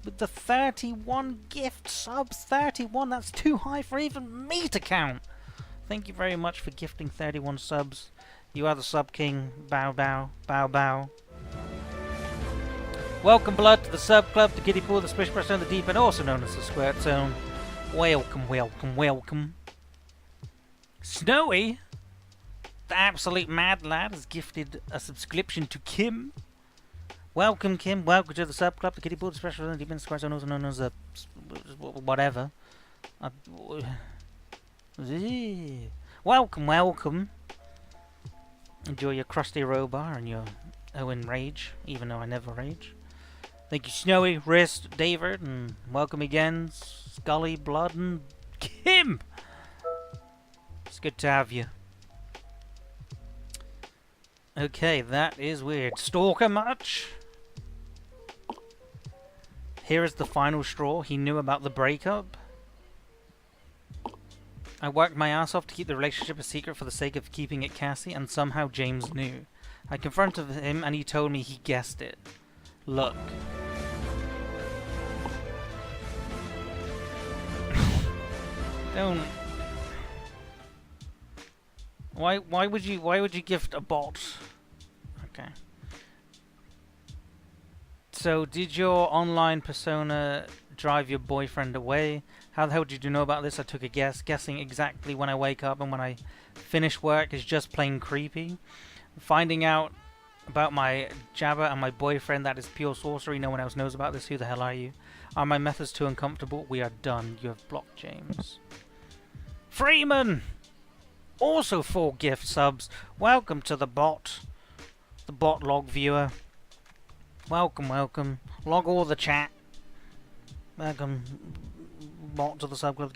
With the 31 gift subs. 31, that's too high for even me to count. Thank you very much for gifting 31 subs. You are the sub king. Bow bow. Bow bow. Welcome, blood, to the sub club, the kiddie pool, the splish brush, and the deep, and also known as the squirt zone. Welcome, welcome, welcome. Snowy, the absolute mad lad, has gifted a subscription to Kim. Welcome, Kim. Welcome to the sub club, the kiddie pool, the special, and the deep, and the squirt zone, also known as the whatever. Welcome, welcome. Enjoy your crusty robar and your Owen rage, even though I never rage. Thank you, Snowy, Wrist, David, and welcome again, Scully, Blood, and Kim! It's good to have you. Okay, that is weird. Stalker much? Here is the final straw. He knew about the breakup. I worked my ass off to keep the relationship a secret for the sake of keeping it Cassie, and somehow James knew. I confronted him and he told me he guessed it. Look. Don't. Why would you gift a bot? Okay. So did your online persona drive your boyfriend away? How the hell did you know about this? I took a guess. Guessing exactly when I wake up and when I finish work is just plain creepy. Finding out about my Jabba and my boyfriend, that is pure sorcery. No one else knows about this. Who the hell are you? Are my methods too uncomfortable? We are done. You have blocked James. Freeman! Also 4 gift subs. Welcome to the bot. The bot log viewer. Welcome, welcome. Log all the chat. Welcome. Bot to the subclub.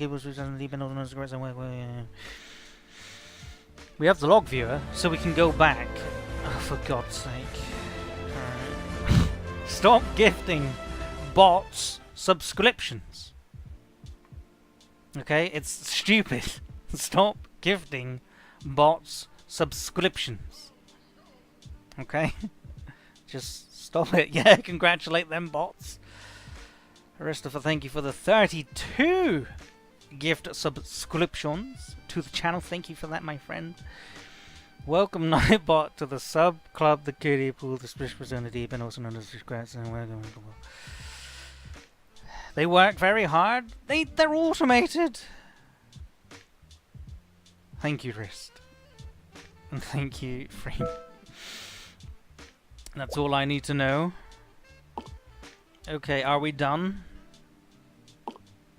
We have the log viewer, so we can go back. Oh, for God's sake. Alright. Stop gifting bots subscriptions. Okay, it's stupid. Stop gifting bots subscriptions. Okay? Just stop it. Yeah, congratulate them bots. Christopher, thank you for the 32 gift subscriptions to the channel. Thank you for that, my friend. Welcome, Nightbot, to the sub club, the kiddie pool, the splish persona deep, and also known as the scratch. They work very hard. They're automated. Thank you, Wrist. And thank you, Free. That's all I need to know. Okay, are we done?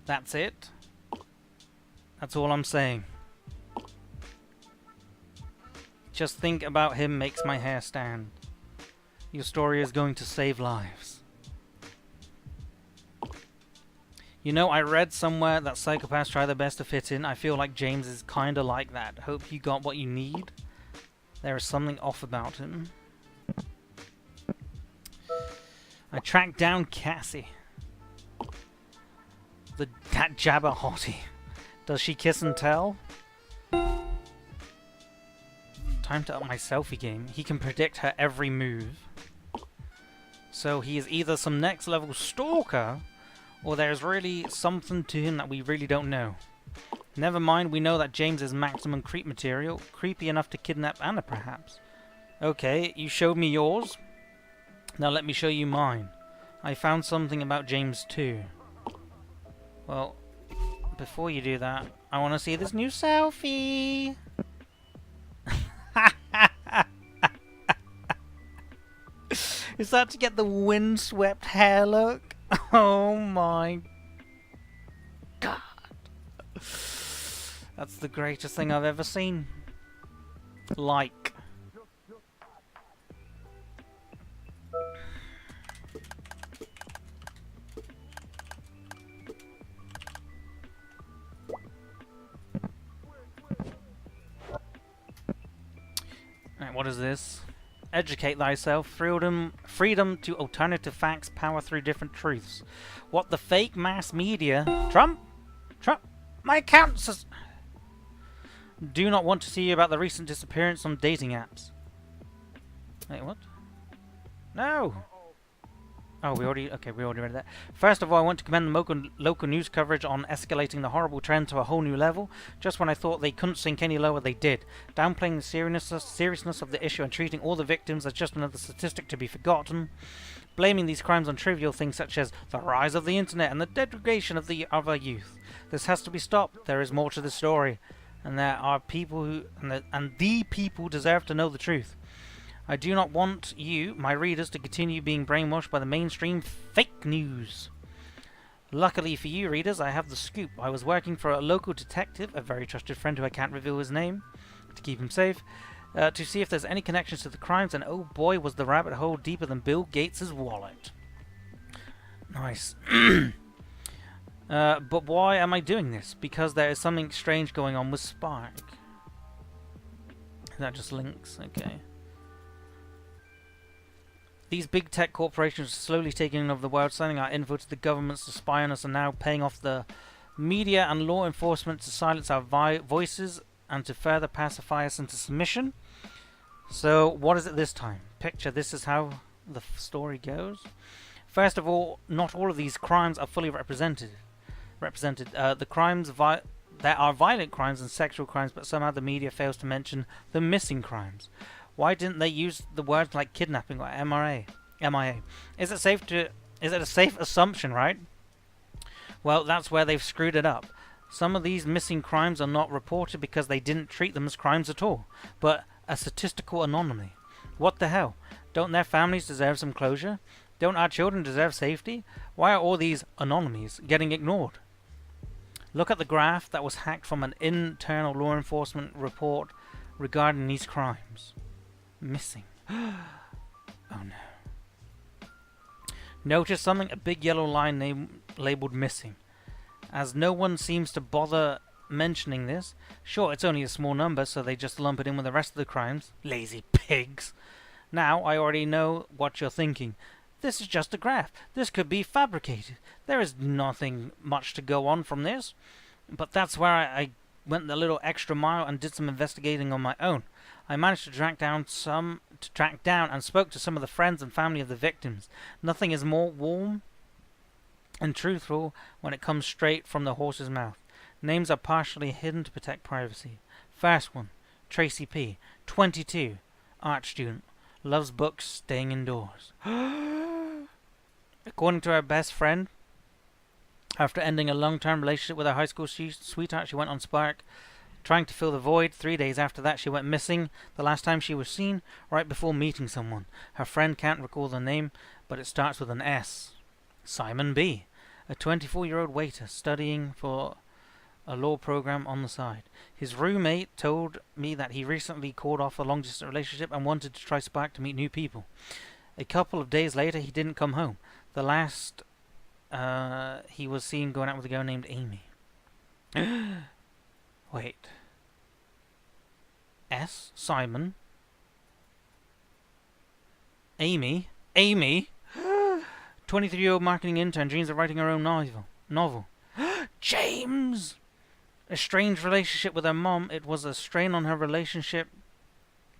That's it? That's all I'm saying. Just think about him makes my hair stand. Your story is going to save lives. You know, I read somewhere that psychopaths try their best to fit in. I feel like James is kinda like that. Hope you got what you need. There is something off about him. I tracked down Cassie. That Jabba hottie. Does she kiss and tell? Time to up my selfie game. He can predict her every move. So he is either some next level stalker, or there's really something to him that we really don't know. Never mind, we know that James is maximum creep material. Creepy enough to kidnap Anna, perhaps. Okay, you showed me yours. Now let me show you mine. I found something about James too. Well, before you do that, I want to see this new selfie. Is that to get the windswept hair look? Oh my God. That's the greatest thing I've ever seen. Like. Alright, what is this? Educate thyself. Freedom to alternative facts. Power through different truths. What the fake mass media... Trump? My account says... Do not want to see about the recent disappearance on dating apps. Wait, what? No! Oh, we already read that. First of all, I want to commend the local news coverage on escalating the horrible trend to a whole new level. Just when I thought they couldn't sink any lower, they did. Downplaying the seriousness of the issue and treating all the victims as just another statistic to be forgotten. Blaming these crimes on trivial things such as the rise of the internet and the degradation of our youth. This has to be stopped. There is more to this story. And there are people who... And the people deserve to know the truth. I do not want you, my readers, to continue being brainwashed by the mainstream fake news. Luckily for you, readers, I have the scoop. I was working for a local detective, a very trusted friend who I can't reveal his name, to keep him safe, to see if there's any connections to the crimes, and oh boy, was the rabbit hole deeper than Bill Gates' wallet. Nice. But why am I doing this? Because there is something strange going on with Spark. That just links, okay. These big tech corporations are slowly taking over the world, sending out info to the governments to spy on us, and now paying off the media and law enforcement to silence our voices and to further pacify us into submission. So, what is it this time? Picture this is how the story goes. First of all, not all of these crimes are fully represented. The crimes there are violent crimes and sexual crimes, but somehow the media fails to mention the missing crimes. Why didn't they use the words like kidnapping or MIA? Is it a safe assumption, right? Well, that's where they've screwed it up. Some of these missing crimes are not reported because they didn't treat them as crimes at all, but a statistical anomaly. What the hell? Don't their families deserve some closure? Don't our children deserve safety? Why are all these anomalies getting ignored? Look at the graph that was hacked from an internal law enforcement report regarding these crimes. Missing. Oh no. Notice something? A big yellow line labeled missing. As no one seems to bother mentioning this. Sure, it's only a small number, so they just lump it in with the rest of the crimes. Lazy pigs. Now, I already know what you're thinking. This is just a graph. This could be fabricated. There is nothing much to go on from this. But that's where I went the little extra mile and did some investigating on my own. I managed to track down and spoke to some of the friends and family of the victims. Nothing is more warm and truthful when it comes straight from the horse's mouth. Names are partially hidden to protect privacy. First one, Tracy P., 22, art student, loves books, staying indoors. According to her best friend, after ending a long-term relationship with her high school sweetheart, she went on Spark, trying to fill the void. 3 days after that, she went missing. The last time she was seen, right before meeting someone. Her friend can't recall the name, but it starts with an S. Simon B., a 24-year-old waiter studying for a law program on the side. His roommate told me that he recently called off a long-distance relationship and wanted to try Spark to meet new people. A couple of days later, he didn't come home. The last he was seen going out with a girl named Amy. Wait. S. Simon. Amy. 23-year-old marketing intern dreams of writing her own novel. James! A strange relationship with her mom. It was a strain on her relationship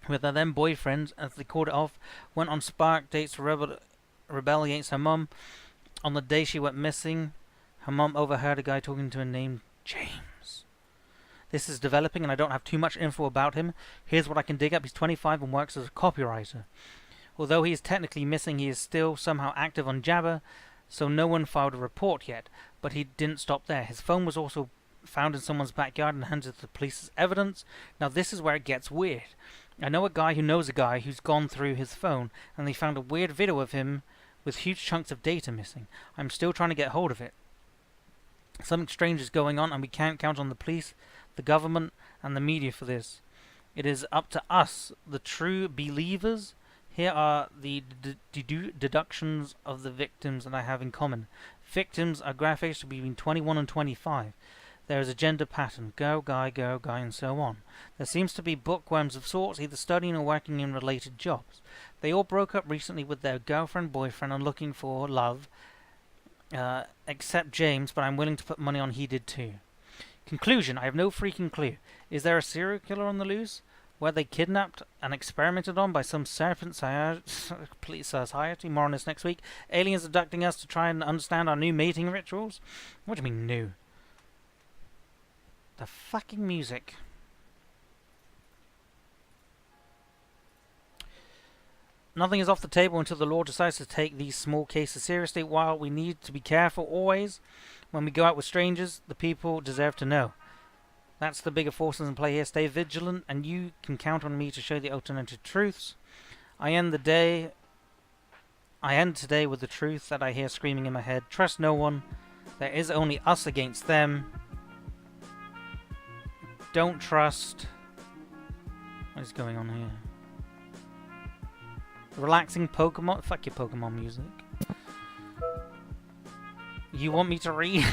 with her then boyfriend, as they called it off. Went on Spark dates to rebel against her mom. On the day she went missing, her mom overheard a guy talking to her named James. This is developing and I don't have too much info about him. Here's what I can dig up. He's 25 and works as a copywriter. Although he is technically missing, he is still somehow active on Jabber, so no one filed a report yet. But he didn't stop there. His phone was also found in someone's backyard and handed to the police as evidence. Now this is where it gets weird. I know a guy who knows a guy who's gone through his phone, and they found a weird video of him with huge chunks of data missing. I'm still trying to get hold of it. Something strange is going on, and we can't count on the police, the government, and the media for this. It is up to us, the true believers. Here are the deductions of the victims that I have in common. Victims are graphics between 21 and 25. There is a gender pattern, girl, guy, and so on. There seems to be bookworms of sorts, either studying or working in related jobs. They all broke up recently with their girlfriend, boyfriend, and looking for love, except James, but I'm willing to put money on he did too. Conclusion, I have no freaking clue. Is there a serial killer on the loose? Were they kidnapped and experimented on by some serpent police society? More on this next week. Aliens abducting us to try and understand our new mating rituals? What do you mean new? The fucking music. Nothing is off the table until the law decides to take these small cases seriously. While we need to be careful always when we go out with strangers, the people deserve to know. That's the bigger forces in play here. Stay vigilant, and you can count on me to show the alternative truths. I end today with the truth that I hear screaming in my head. Trust no one. There is only us against them. Don't trust. What is going on here? Relaxing Pokemon? Fuck your Pokemon music. You want me to read?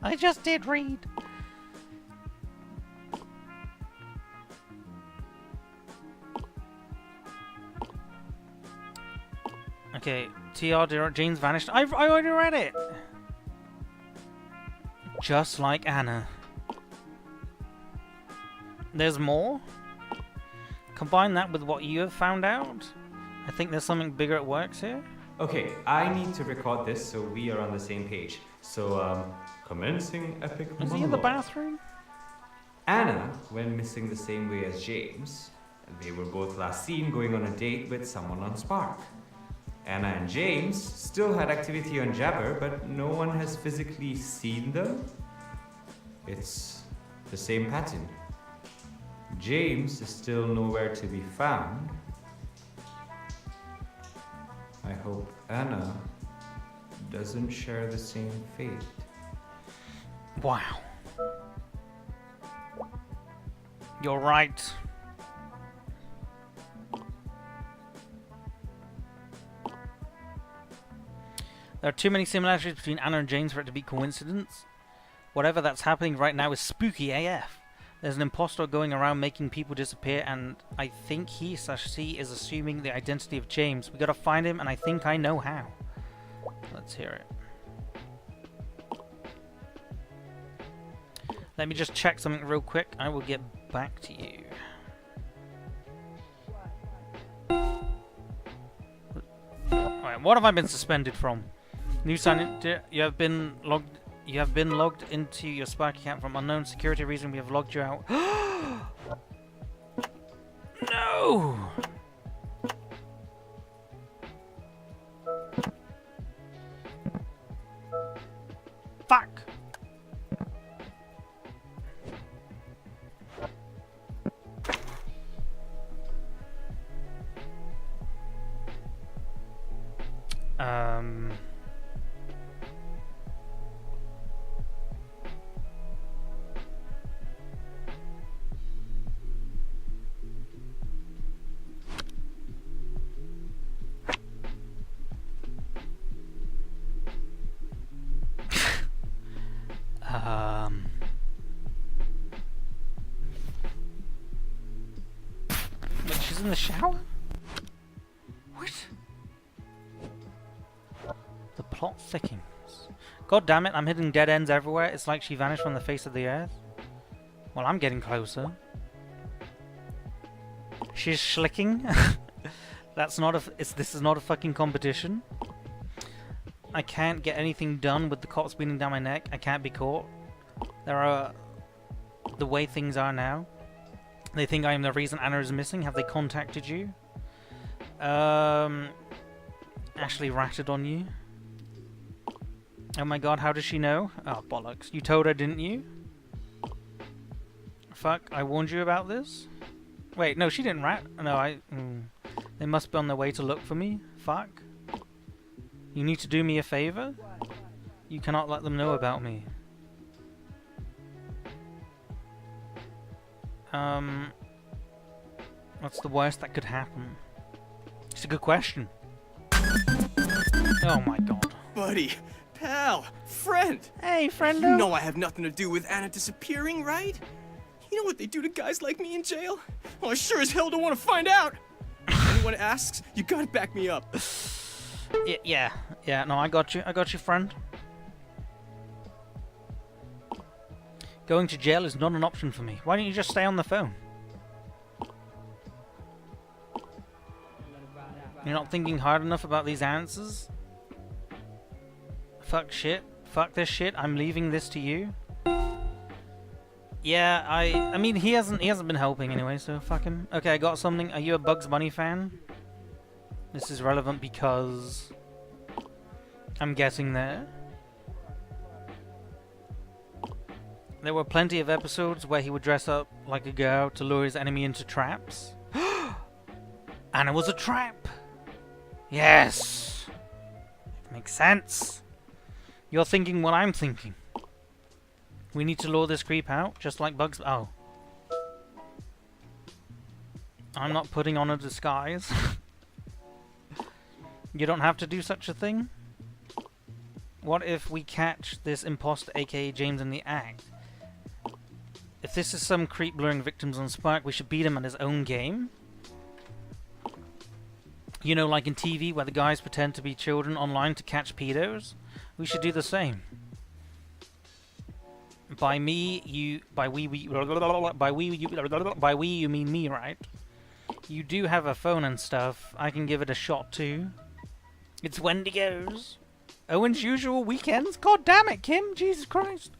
I just did read. Okay, TR James vanished. I already read it. Just like Anna. There's more? Combine that with what you have found out? I think there's something bigger at work here. Okay, I need to record this so we are on the same page. So, commencing epic Is he in the bathroom? Anna went missing the same way as James. They were both last seen going on a date with someone on Spark. Anna and James still had activity on Jabber, but no one has physically seen them. It's the same pattern. James is still nowhere to be found. I hope Anna doesn't share the same fate. Wow. You're right. There are too many similarities between Anna and James for it to be coincidence. Whatever that's happening right now is spooky AF. There's an impostor going around making people disappear, and I think he/she is assuming the identity of James. We gotta find him, and I think I know how. Let's hear it. Let me just check something real quick. I will get back to you. Alright, what have I been suspended from? New sign. You have been logged. You have been logged into your Spark account from unknown security reason. We have logged you out. No. Fuck. But she's in the shower? What? The plot thickens. God damn it, I'm hitting dead ends everywhere. It's like she vanished from the face of the earth. Well, I'm getting closer. She's schlicking. That's not a. This is not a fucking competition. I can't get anything done with the cops beating down my neck. I can't be caught. There are the way things are now. They think I am the reason Anna is missing. Have they contacted you? Ashley ratted on you. Oh my god, how does she know? Oh, bollocks. You told her, didn't you? Fuck, I warned you about this? Wait, no, she didn't rat. No, they must be on their way to look for me. Fuck. You need to do me a favor? You cannot let them know about me. What's the worst that could happen? It's a good question. Oh my god. Buddy, pal, friend. Hey, friendo. You know I have nothing to do with Anna disappearing, right? You know what they do to guys like me in jail? Well, I sure as hell don't want to find out. If anyone asks, you gotta back me up. Yeah, no, I got you, friend. Going to jail is not an option for me. Why don't you just stay on the phone? You're not thinking hard enough about these answers? Fuck shit. Fuck this shit. I'm leaving this to you. Yeah, I mean he hasn't been helping anyway, so fuck him. Okay, I got something. Are you a Bugs Bunny fan? This is relevant because I'm getting there. There were plenty of episodes where he would dress up like a girl to lure his enemy into traps. And it was a trap! Yes! Makes sense. You're thinking what I'm thinking. We need to lure this creep out, just like Bugs... Oh. I'm not putting on a disguise. You don't have to do such a thing. What if we catch this imposter, aka James, in the act? If this is some creep luring victims on Spark, we should beat him at his own game. You know, like in TV, where the guys pretend to be children online to catch pedos? We should do the same. By we you mean me, right? You do have a phone and stuff. I can give it a shot too. It's Wendigos. Owen's usual weekends? God damn it, Kim! Jesus Christ!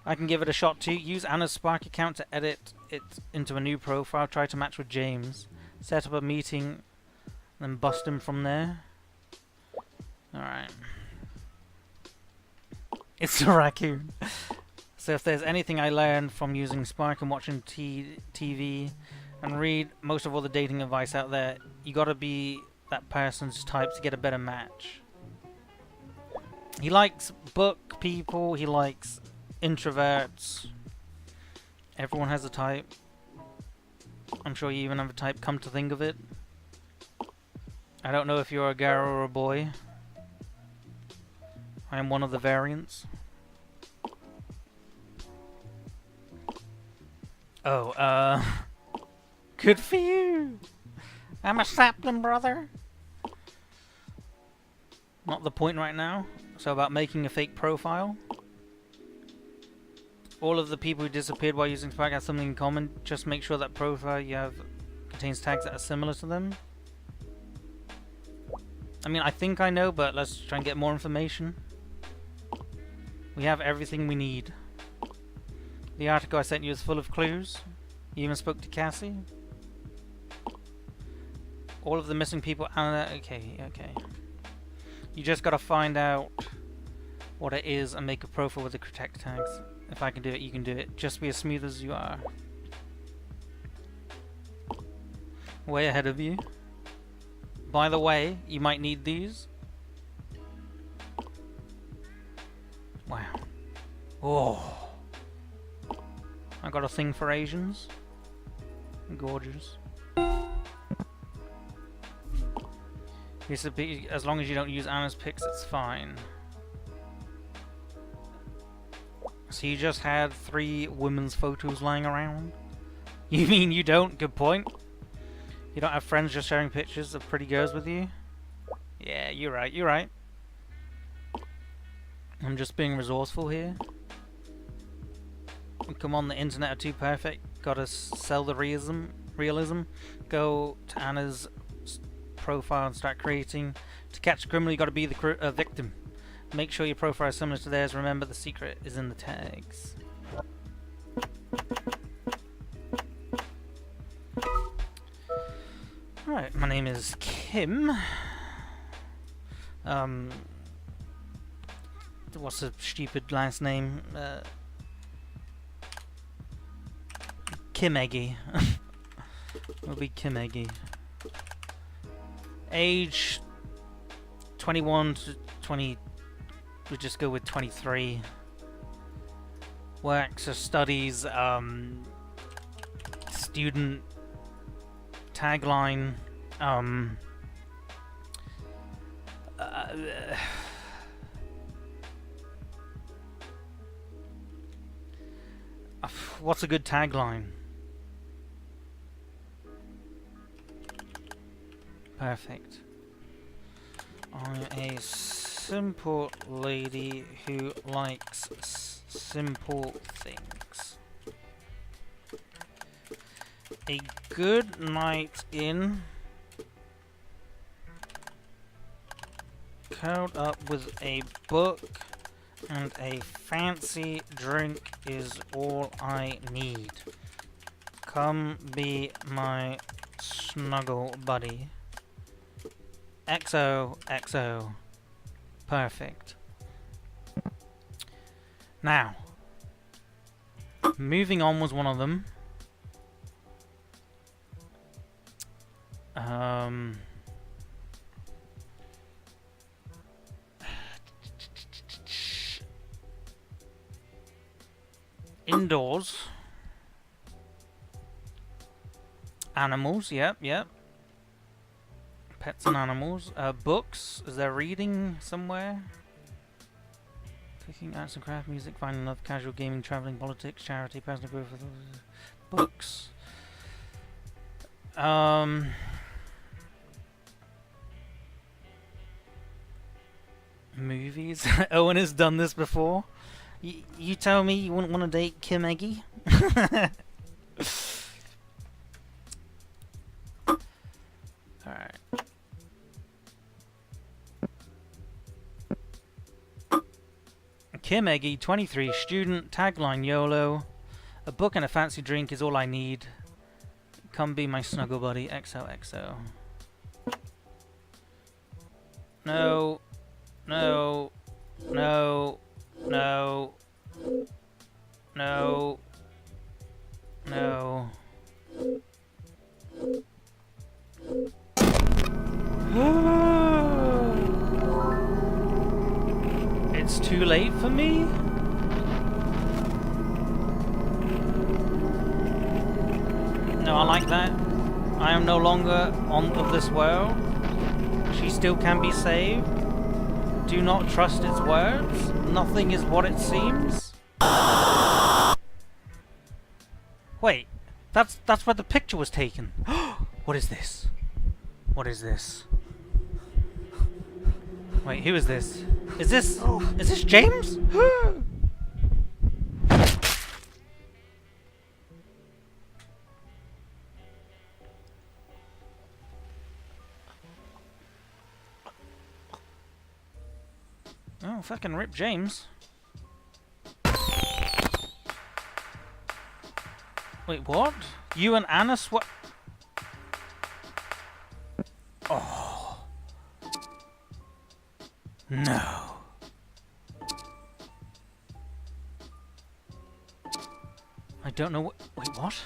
I can give it a shot too. Use Anna's Spark account to edit it into a new profile. Try to match with James. Set up a meeting, then bust him from there. Alright. It's a raccoon. So if there's anything I learned from using Spark and watching TV and read most of all the dating advice out there, you gotta be that person's type to get a better match. He likes book people, he likes introverts. Everyone has a type. I'm sure you even have a type, come to think of it. I don't know if you're a girl or a boy. I am one of the variants. Oh, good for you! I'm a sapling, brother! Not the point right now. So about making a fake profile. All of the people who disappeared while using Spark have something in common. Just make sure that profile you have contains tags that are similar to them. I mean, I think I know, but let's try and get more information. We have everything we need. The article I sent you is full of clues. You even spoke to Cassie. All of the missing people. Okay. You just gotta find out what it is and make a profile with the protect tags. If I can do it, you can do it. Just be as smooth as you are. Way ahead of you. By the way, you might need these. Wow. Oh. I got a thing for Asians. Gorgeous. As long as you don't use Anna's pics, it's fine. So you just had 3 women's photos lying around? You mean you don't? Good point. You don't have friends just sharing pictures of pretty girls with you? Yeah, you're right. I'm just being resourceful here. Come on, the internet are too perfect. Gotta sell the realism. Go to Anna's profile and start creating. To catch a criminal, you gotta be the victim. Make sure your profile is similar to theirs. Remember, the secret is in the tags. Alright, my name is Kim. What's a stupid last name? Kim Eggy. It'll be Kim Eggy. Age 21 to 20. We'll just go with 23. Works or studies. Student. Tagline. What's a good tagline? Perfect. I'm a simple lady who likes simple things. A good night in Curled up with a book and a fancy drink is all I need. Come be my snuggle buddy. XOXO. Perfect. Now, moving on was one of them. Indoors. Animals, yep. Pets and animals. Books. Is there reading somewhere? Cooking, arts and craft, music, finding love, casual gaming, traveling, politics, charity, personal growth. Books. Movies. Owen has done this before. You tell me you wouldn't want to date Kim Eggy? Alright. Kim Eggy, 23, student, tagline YOLO. A book and a fancy drink is all I need. Come be my snuggle buddy, XOXO. No. No. No. No. No. No. It's too late for me? No, I like that. I am no longer of this world. She still can be saved. Do not trust its words. Nothing is what it seems. Wait, that's where the picture was taken. What is this? What is this? Wait, who is this? Is this James? Oh, fucking rip James. Wait, what? You and Anna Oh. No. I don't know what. Wait, what?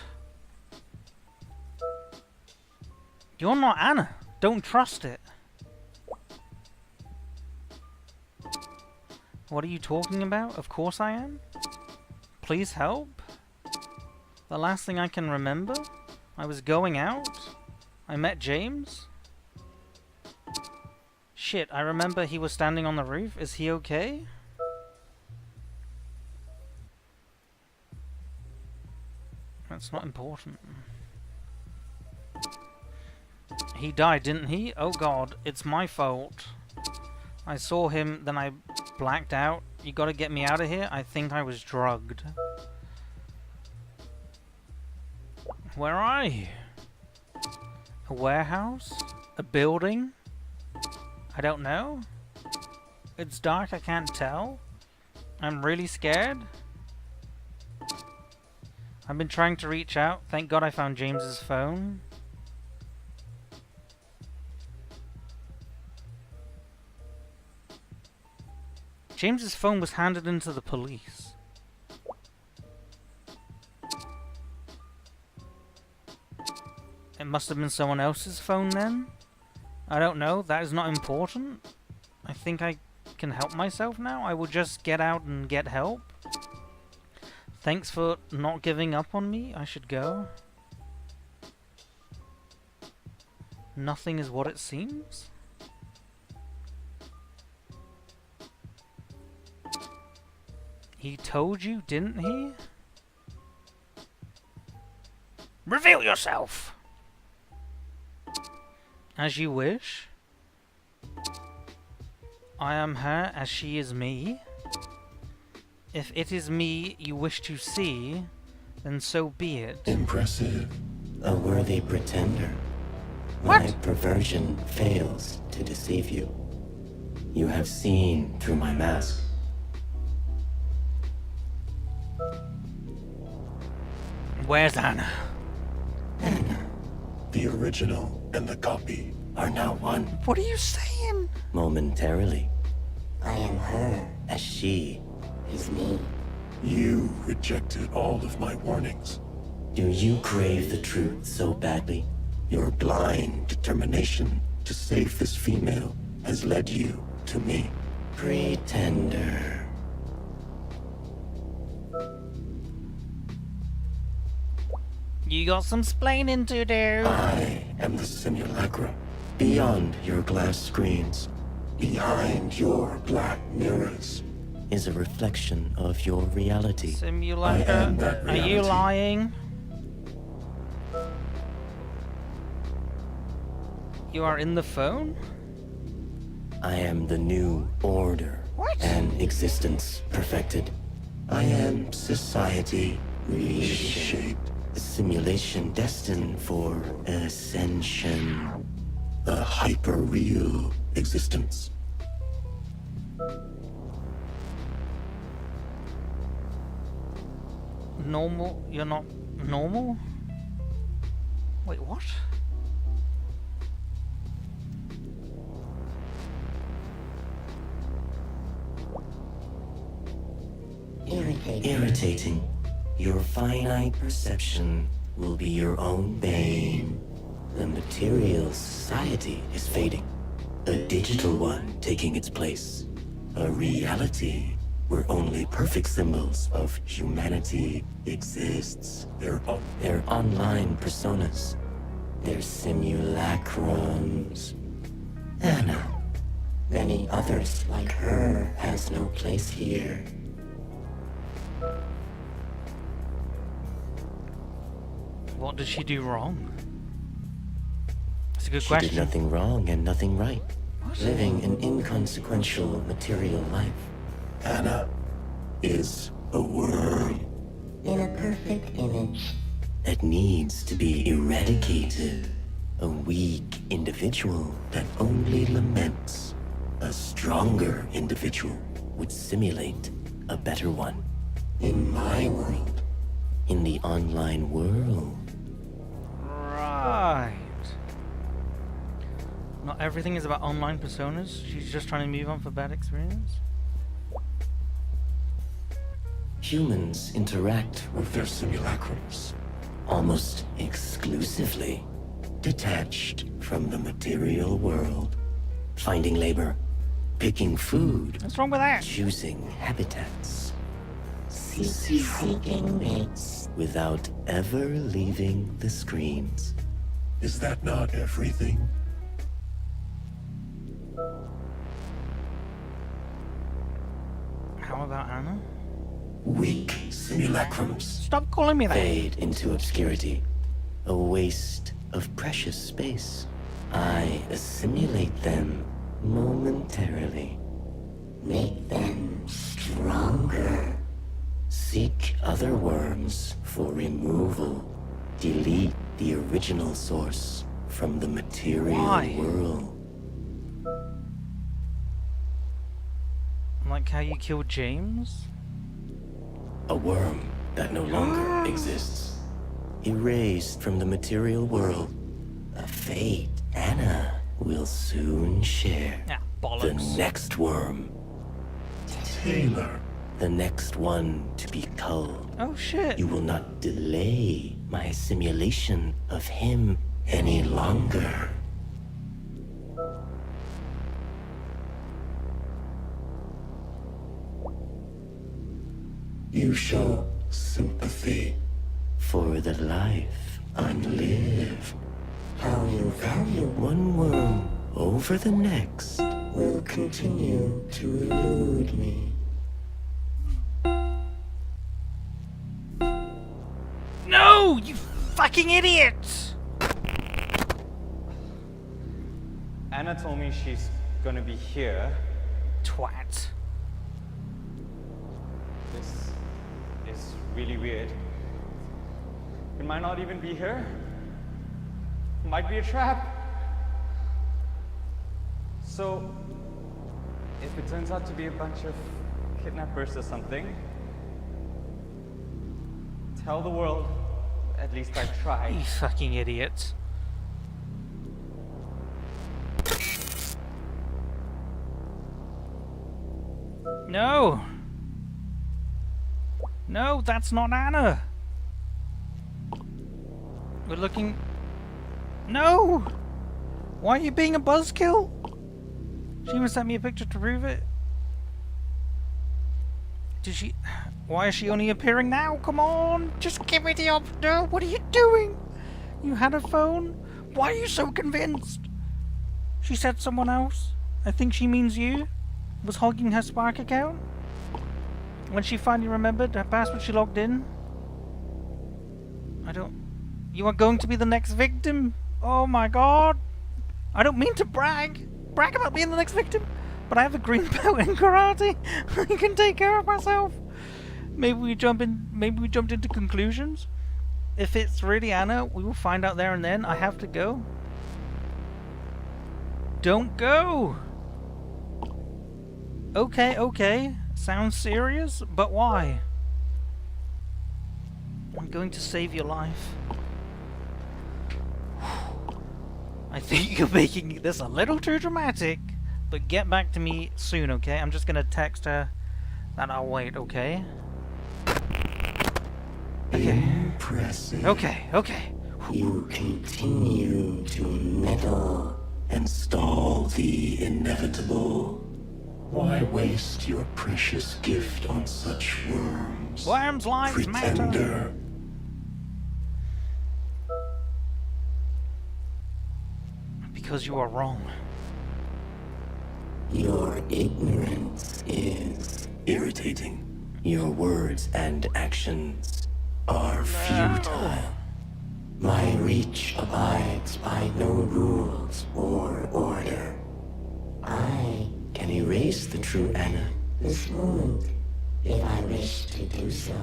You're not Anna. Don't trust it. What are you talking about? Of course I am. Please help. The last thing I can remember, I was going out. I met James. Shit, I remember he was standing on the roof. Is he okay? That's not important. He died, didn't he? Oh god, it's my fault. I saw him, then I blacked out. You gotta get me out of here. I think I was drugged. Where are you? A warehouse? A building? I don't know. It's dark, I can't tell. I'm really scared. I've been trying to reach out. Thank God I found James's phone. James's phone was handed into the police. It must have been someone else's phone then? I don't know, that is not important. I think I can help myself now. I will just get out and get help. Thanks for not giving up on me. I should go. Nothing is what it seems. He told you, didn't he? Reveal yourself! As you wish. I am her as she is me. If it is me you wish to see, then so be it. Impressive. A worthy pretender. What? My perversion fails to deceive you. You have seen through my mask. Where's Anna? The original and the copy are now one. What are you saying? Momentarily. I am her. As she is me. You rejected all of my warnings. Do you crave the truth so badly? Your blind determination to save this female has led you to me. Pretender. You got some splaining to do. I am the Simulacra. Beyond your glass screens, behind your black mirrors, is a reflection of your reality. Simulacra, are you lying? You are in the phone? I am the new order. What? An existence perfected. I am society reshaped. A simulation destined for ascension. A hyper-real existence. Normal? You're not normal? Wait, what? Irritating. Your finite perception will be your own bane. The material society is fading. A digital one taking its place. A reality where only perfect symbols of humanity exists. Their online personas. Their simulacrums. Anna. Many others like her has no place here. What did she do wrong? That's a good She question. did nothing wrong and nothing right. Living an inconsequential material life. Anna is a worm. In a perfect image. That needs to be eradicated. A weak individual that only laments. A stronger individual would simulate a better one. In my world. In the online world. Right. Not everything is about online personas. She's just trying to move on for bad experience. Humans interact with their simulacrums almost exclusively, detached from the material world, finding labor, picking food, What's wrong with that? choosing habitats, seeking mates without ever leaving the screens. Is that not everything? How about Anna? Weak simulacrums Stop calling me that. fade into obscurity, a waste of precious space. I assimilate them momentarily, make them stronger. Seek other worms for removal. Delete the original source from the material Why? world. Like how you killed James? A worm that no longer exists. Erased from the material world. A fate Anna will soon share. Yeah, The bollocks. next worm. Taylor. The next one to be culled. Oh shit. You will not delay my simulation of him any longer. You show sympathy for the life unlived. How you value one worm over the next will continue to elude me. No, you fucking idiot! Anna told me she's gonna be here. Twat. This is really weird. It might not even be her. It might be a trap. So, if it turns out to be a bunch of kidnappers or something, tell the world, at least I tried. You fucking idiots. No! No, that's not Anna! We're looking... No! Why are you being a buzzkill? She even sent me a picture to prove it. Did she... Why is she only appearing now? Come on! Just give me the option! No, what are you doing? You had a phone? Why are you so convinced? She said someone else. I think she means you. Was hogging her Spark account. When she finally remembered her password, she logged in. I don't... You are going to be the next victim? Oh my god! I don't mean to brag about being the next victim, but I have a green belt in karate. I can take care of myself. Maybe we jumped into conclusions. If it's really Anna, we will find out there and then. I have to go. Don't go! Okay, okay. Sounds serious, but why? I'm going to save your life. I think you're making this a little too dramatic, but get back to me soon, okay? I'm just gonna text her that I'll wait, okay? Impressive. Okay, okay. You continue to meddle and stall the inevitable. Why waste your precious gift on such worms? Worms' lives matter. Pretender. Because you are wrong. Your ignorance is irritating. Your words and actions are futile. My reach abides by no rules or order. I can erase the true Anna this moment, if I wish to do so.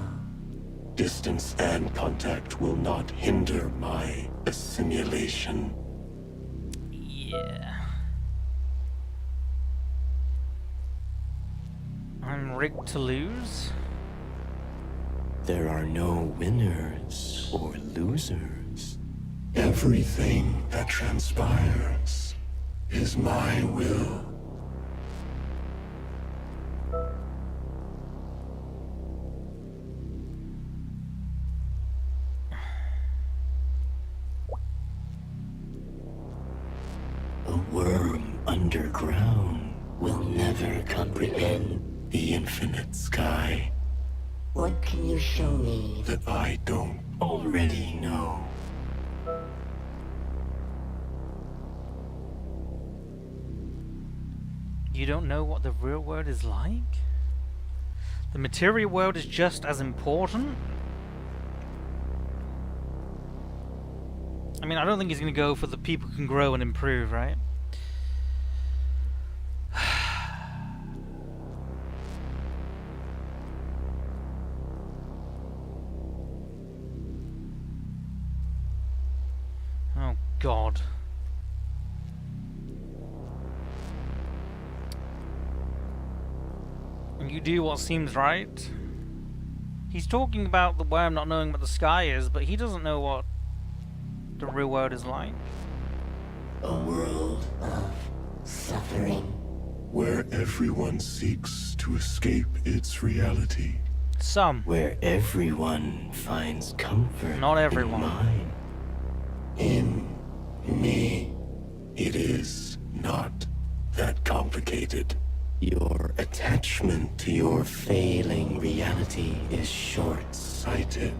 Distance and contact will not hinder my assimilation. Yeah. I'm rigged to lose. There are no winners or losers. Everything that transpires is my will. A worm underground will never comprehend the infinite sky. What can you show me that I don't already know? You don't know what the real world is like? The material world is just as important? I mean, I don't think he's going to go for the people can grow and improve, right? Oh, God. You do what seems right. He's talking about the worm not knowing what the sky is, but he doesn't know what the real world is like. A world of suffering, where everyone seeks to escape its reality. Some. Where everyone finds comfort. Not everyone. In mine. In me. It is not that complicated. Your attachment to your failing reality is short-sighted,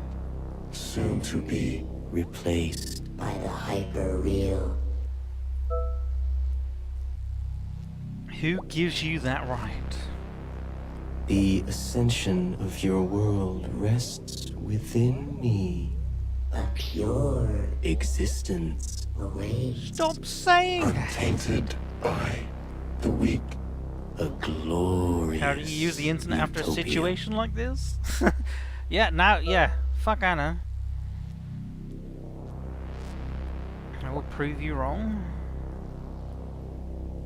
soon to be replaced by the hyper-real. Who gives you that right? The ascension of your world rests within me. A pure existence awaits. Stop saying that. Untainted by the weak. A glorious How do you use the internet after a utopia. situation like this? Yeah, now, yeah. Fuck Anna. I will prove you wrong.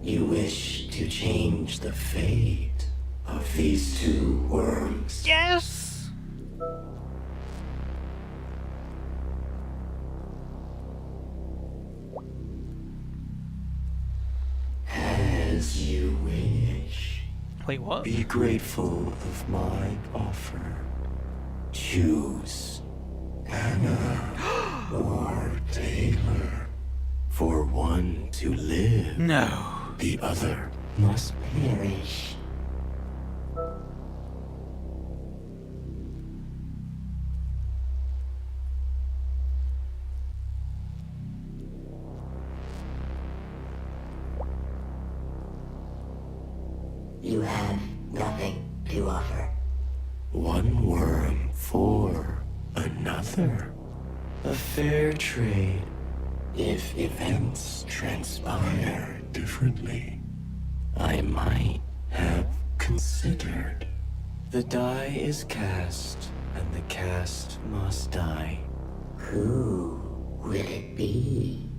You wish to change the fate of these two worms. Yes! As you wish. Wait, what? Be grateful of my offer. Choose Anna or Taylor. For one to live, No. the other must perish. You have nothing to offer. One worm for another. A fair trade. If events transpire differently, I might have considered. The die is cast, and the cast must die. Who will it be?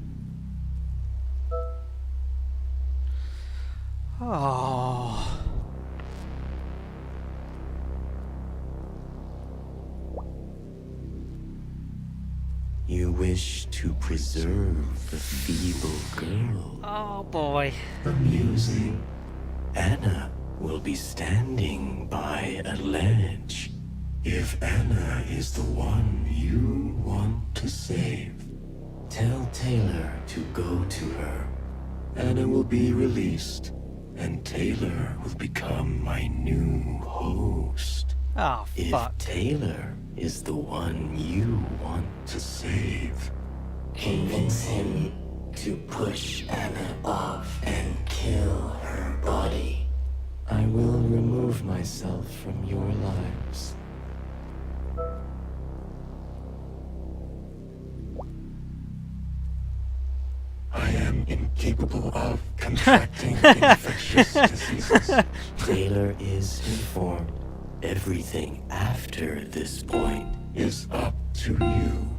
Oh. You wish to preserve the feeble girl. Oh boy. Amusing. Anna will be standing by a ledge. If Anna is the one you want to save, tell Taylor to go to her. Anna will be released, and Taylor will become my new host. Oh, If fuck. Taylor is the one you want to save, convince him to push Anna off and kill her body. I will remove myself from your lives. I am incapable of contracting infectious diseases. Taylor is informed. Everything after this point is up to you.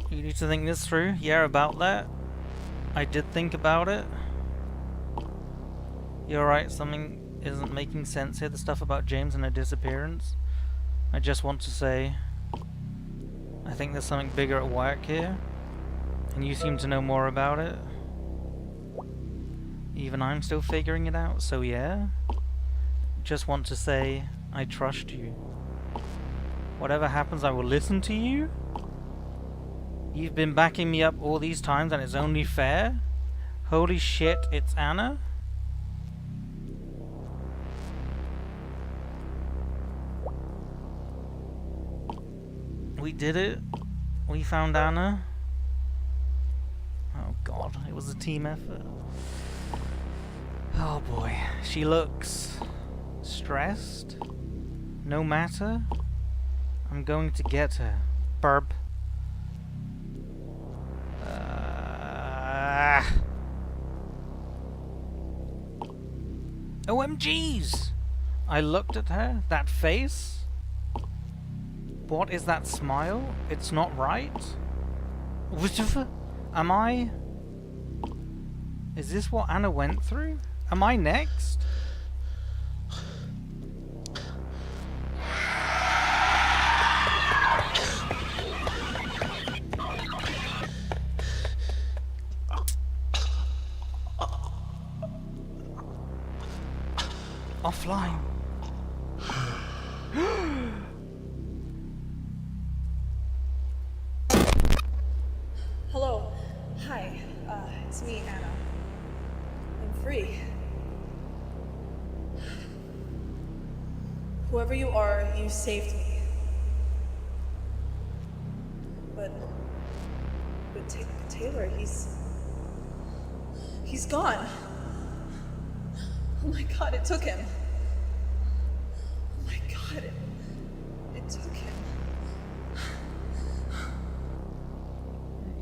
You need to think this through. Yeah, about that. I did think about it. You're right, something isn't making sense here. The stuff about James and her disappearance. I just want to say, I think there's something bigger at work here, and you seem to know more about it. Even I'm still figuring it out, so yeah. Just want to say, I trust you. Whatever happens, I will listen to you. You've been backing me up all these times, and it's only fair. Holy shit, it's Anna. We did it. We found Anna. Oh god, it was a team effort. Oh boy, she looks stressed. No matter, I'm going to get her. Burp. OMGs! I looked at her. That face. What is that smile? It's not right. Am I? Is this what Anna went through? Am I next? Offline. Hello. Hi. It's me, Anna. I'm free. Whoever you are, you saved me. But Taylor, he's gone. Oh my god, it took him. Oh my god, it took him.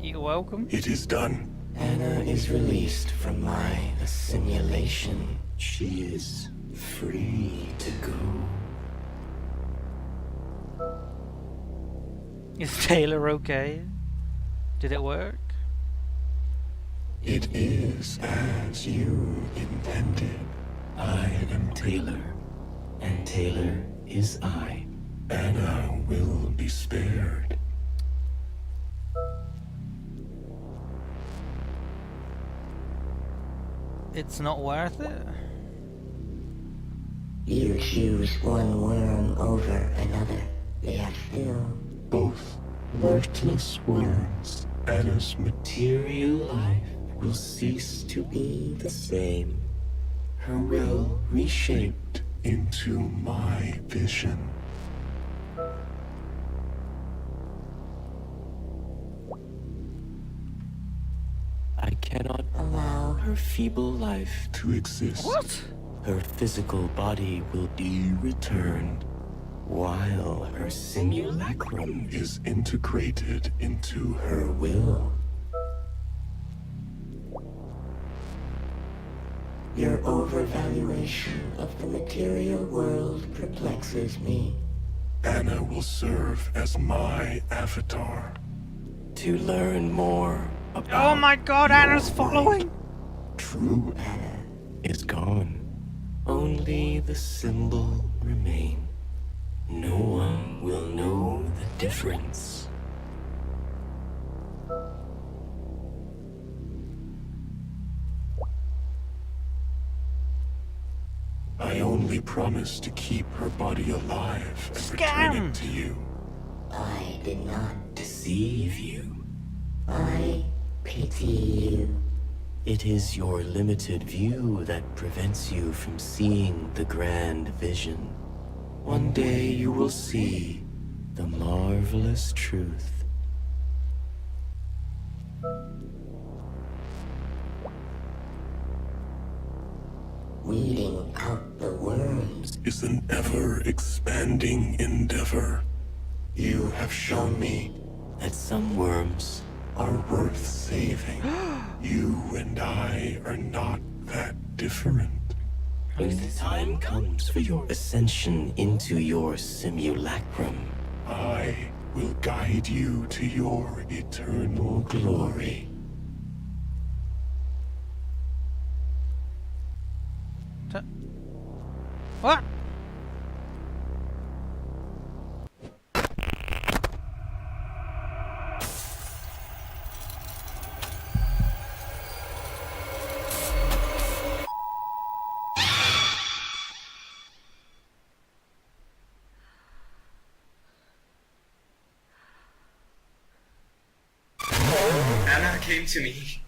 You're welcome. It is done. Anna is released from my simulation. She is free to go. Is Taylor okay? Did it work? It is as you intended. I am Taylor, and Taylor is I. Anna will be spared. It's not worth it? You choose one worm over another. They are still both worthless worms. Anna's material life will cease to be the same. Her will reshaped into my vision. I cannot allow her feeble life to exist. What? Her physical body will be returned, while her simulacrum is integrated into her will. Your overvaluation of the material world perplexes me. Anna will serve as my avatar. To learn more about... Oh my god, Anna's following! True Anna is gone. Only the symbol remains. No one will know the difference. I only promise to keep her body alive and return it to you. I did not deceive you. I pity you. It is your limited view that prevents you from seeing the grand vision. One day you will see the marvelous truth. Weeding out the worms is an ever-expanding endeavor. You have shown me that some worms are worth saving. You and I are not that different. When the time comes for your ascension into your simulacrum, I will guide you to your eternal glory. What? Anna came to me.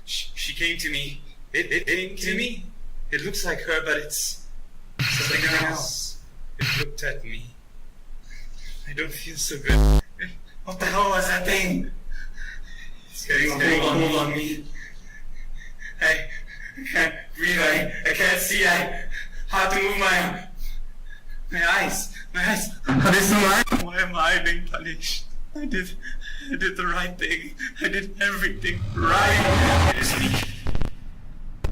She came to me. It came to me. It looks like her, but it's something else. It looked at me. I don't feel so good. What the hell was that thing? It's getting hold on me. I can't breathe. I can't see. I have to move my eyes. My eyes. Are they still mine? Why am I being punished? I did the right thing. I did everything right. It is me.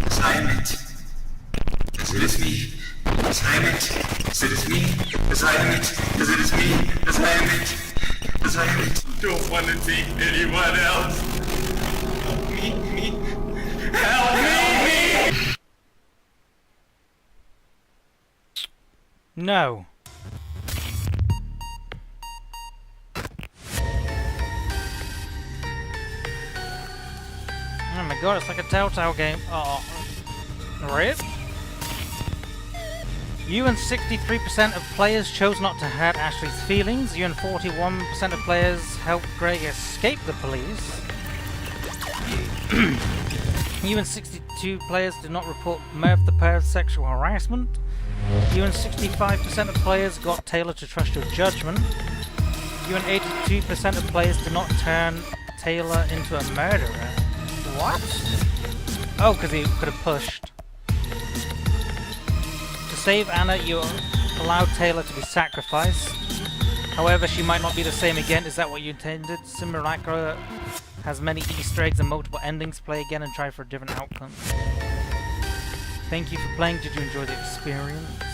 Assignment. As it is me. Assignment. As it is me. Assignment. As it is me. Assignment. Assignment. Don't want to see anyone else. Help me. Help me. No. Oh my god, it's like a Telltale game. Oh. Rip? You and 63% of players chose not to hurt Ashley's feelings. You and 41% of players helped Greg escape the police. You and 62 players did not report Merv the pair's sexual harassment. You and 65% of players got Taylor to trust your judgment. You and 82% of players did not turn Taylor into a murderer. What? Oh, because he could have pushed. To save Anna, you allowed Taylor to be sacrificed. However, she might not be the same again. Is that what you intended? Simulacra has many Easter eggs and multiple endings. Play again and try for a different outcome. Thank you for playing. Did you enjoy the experience?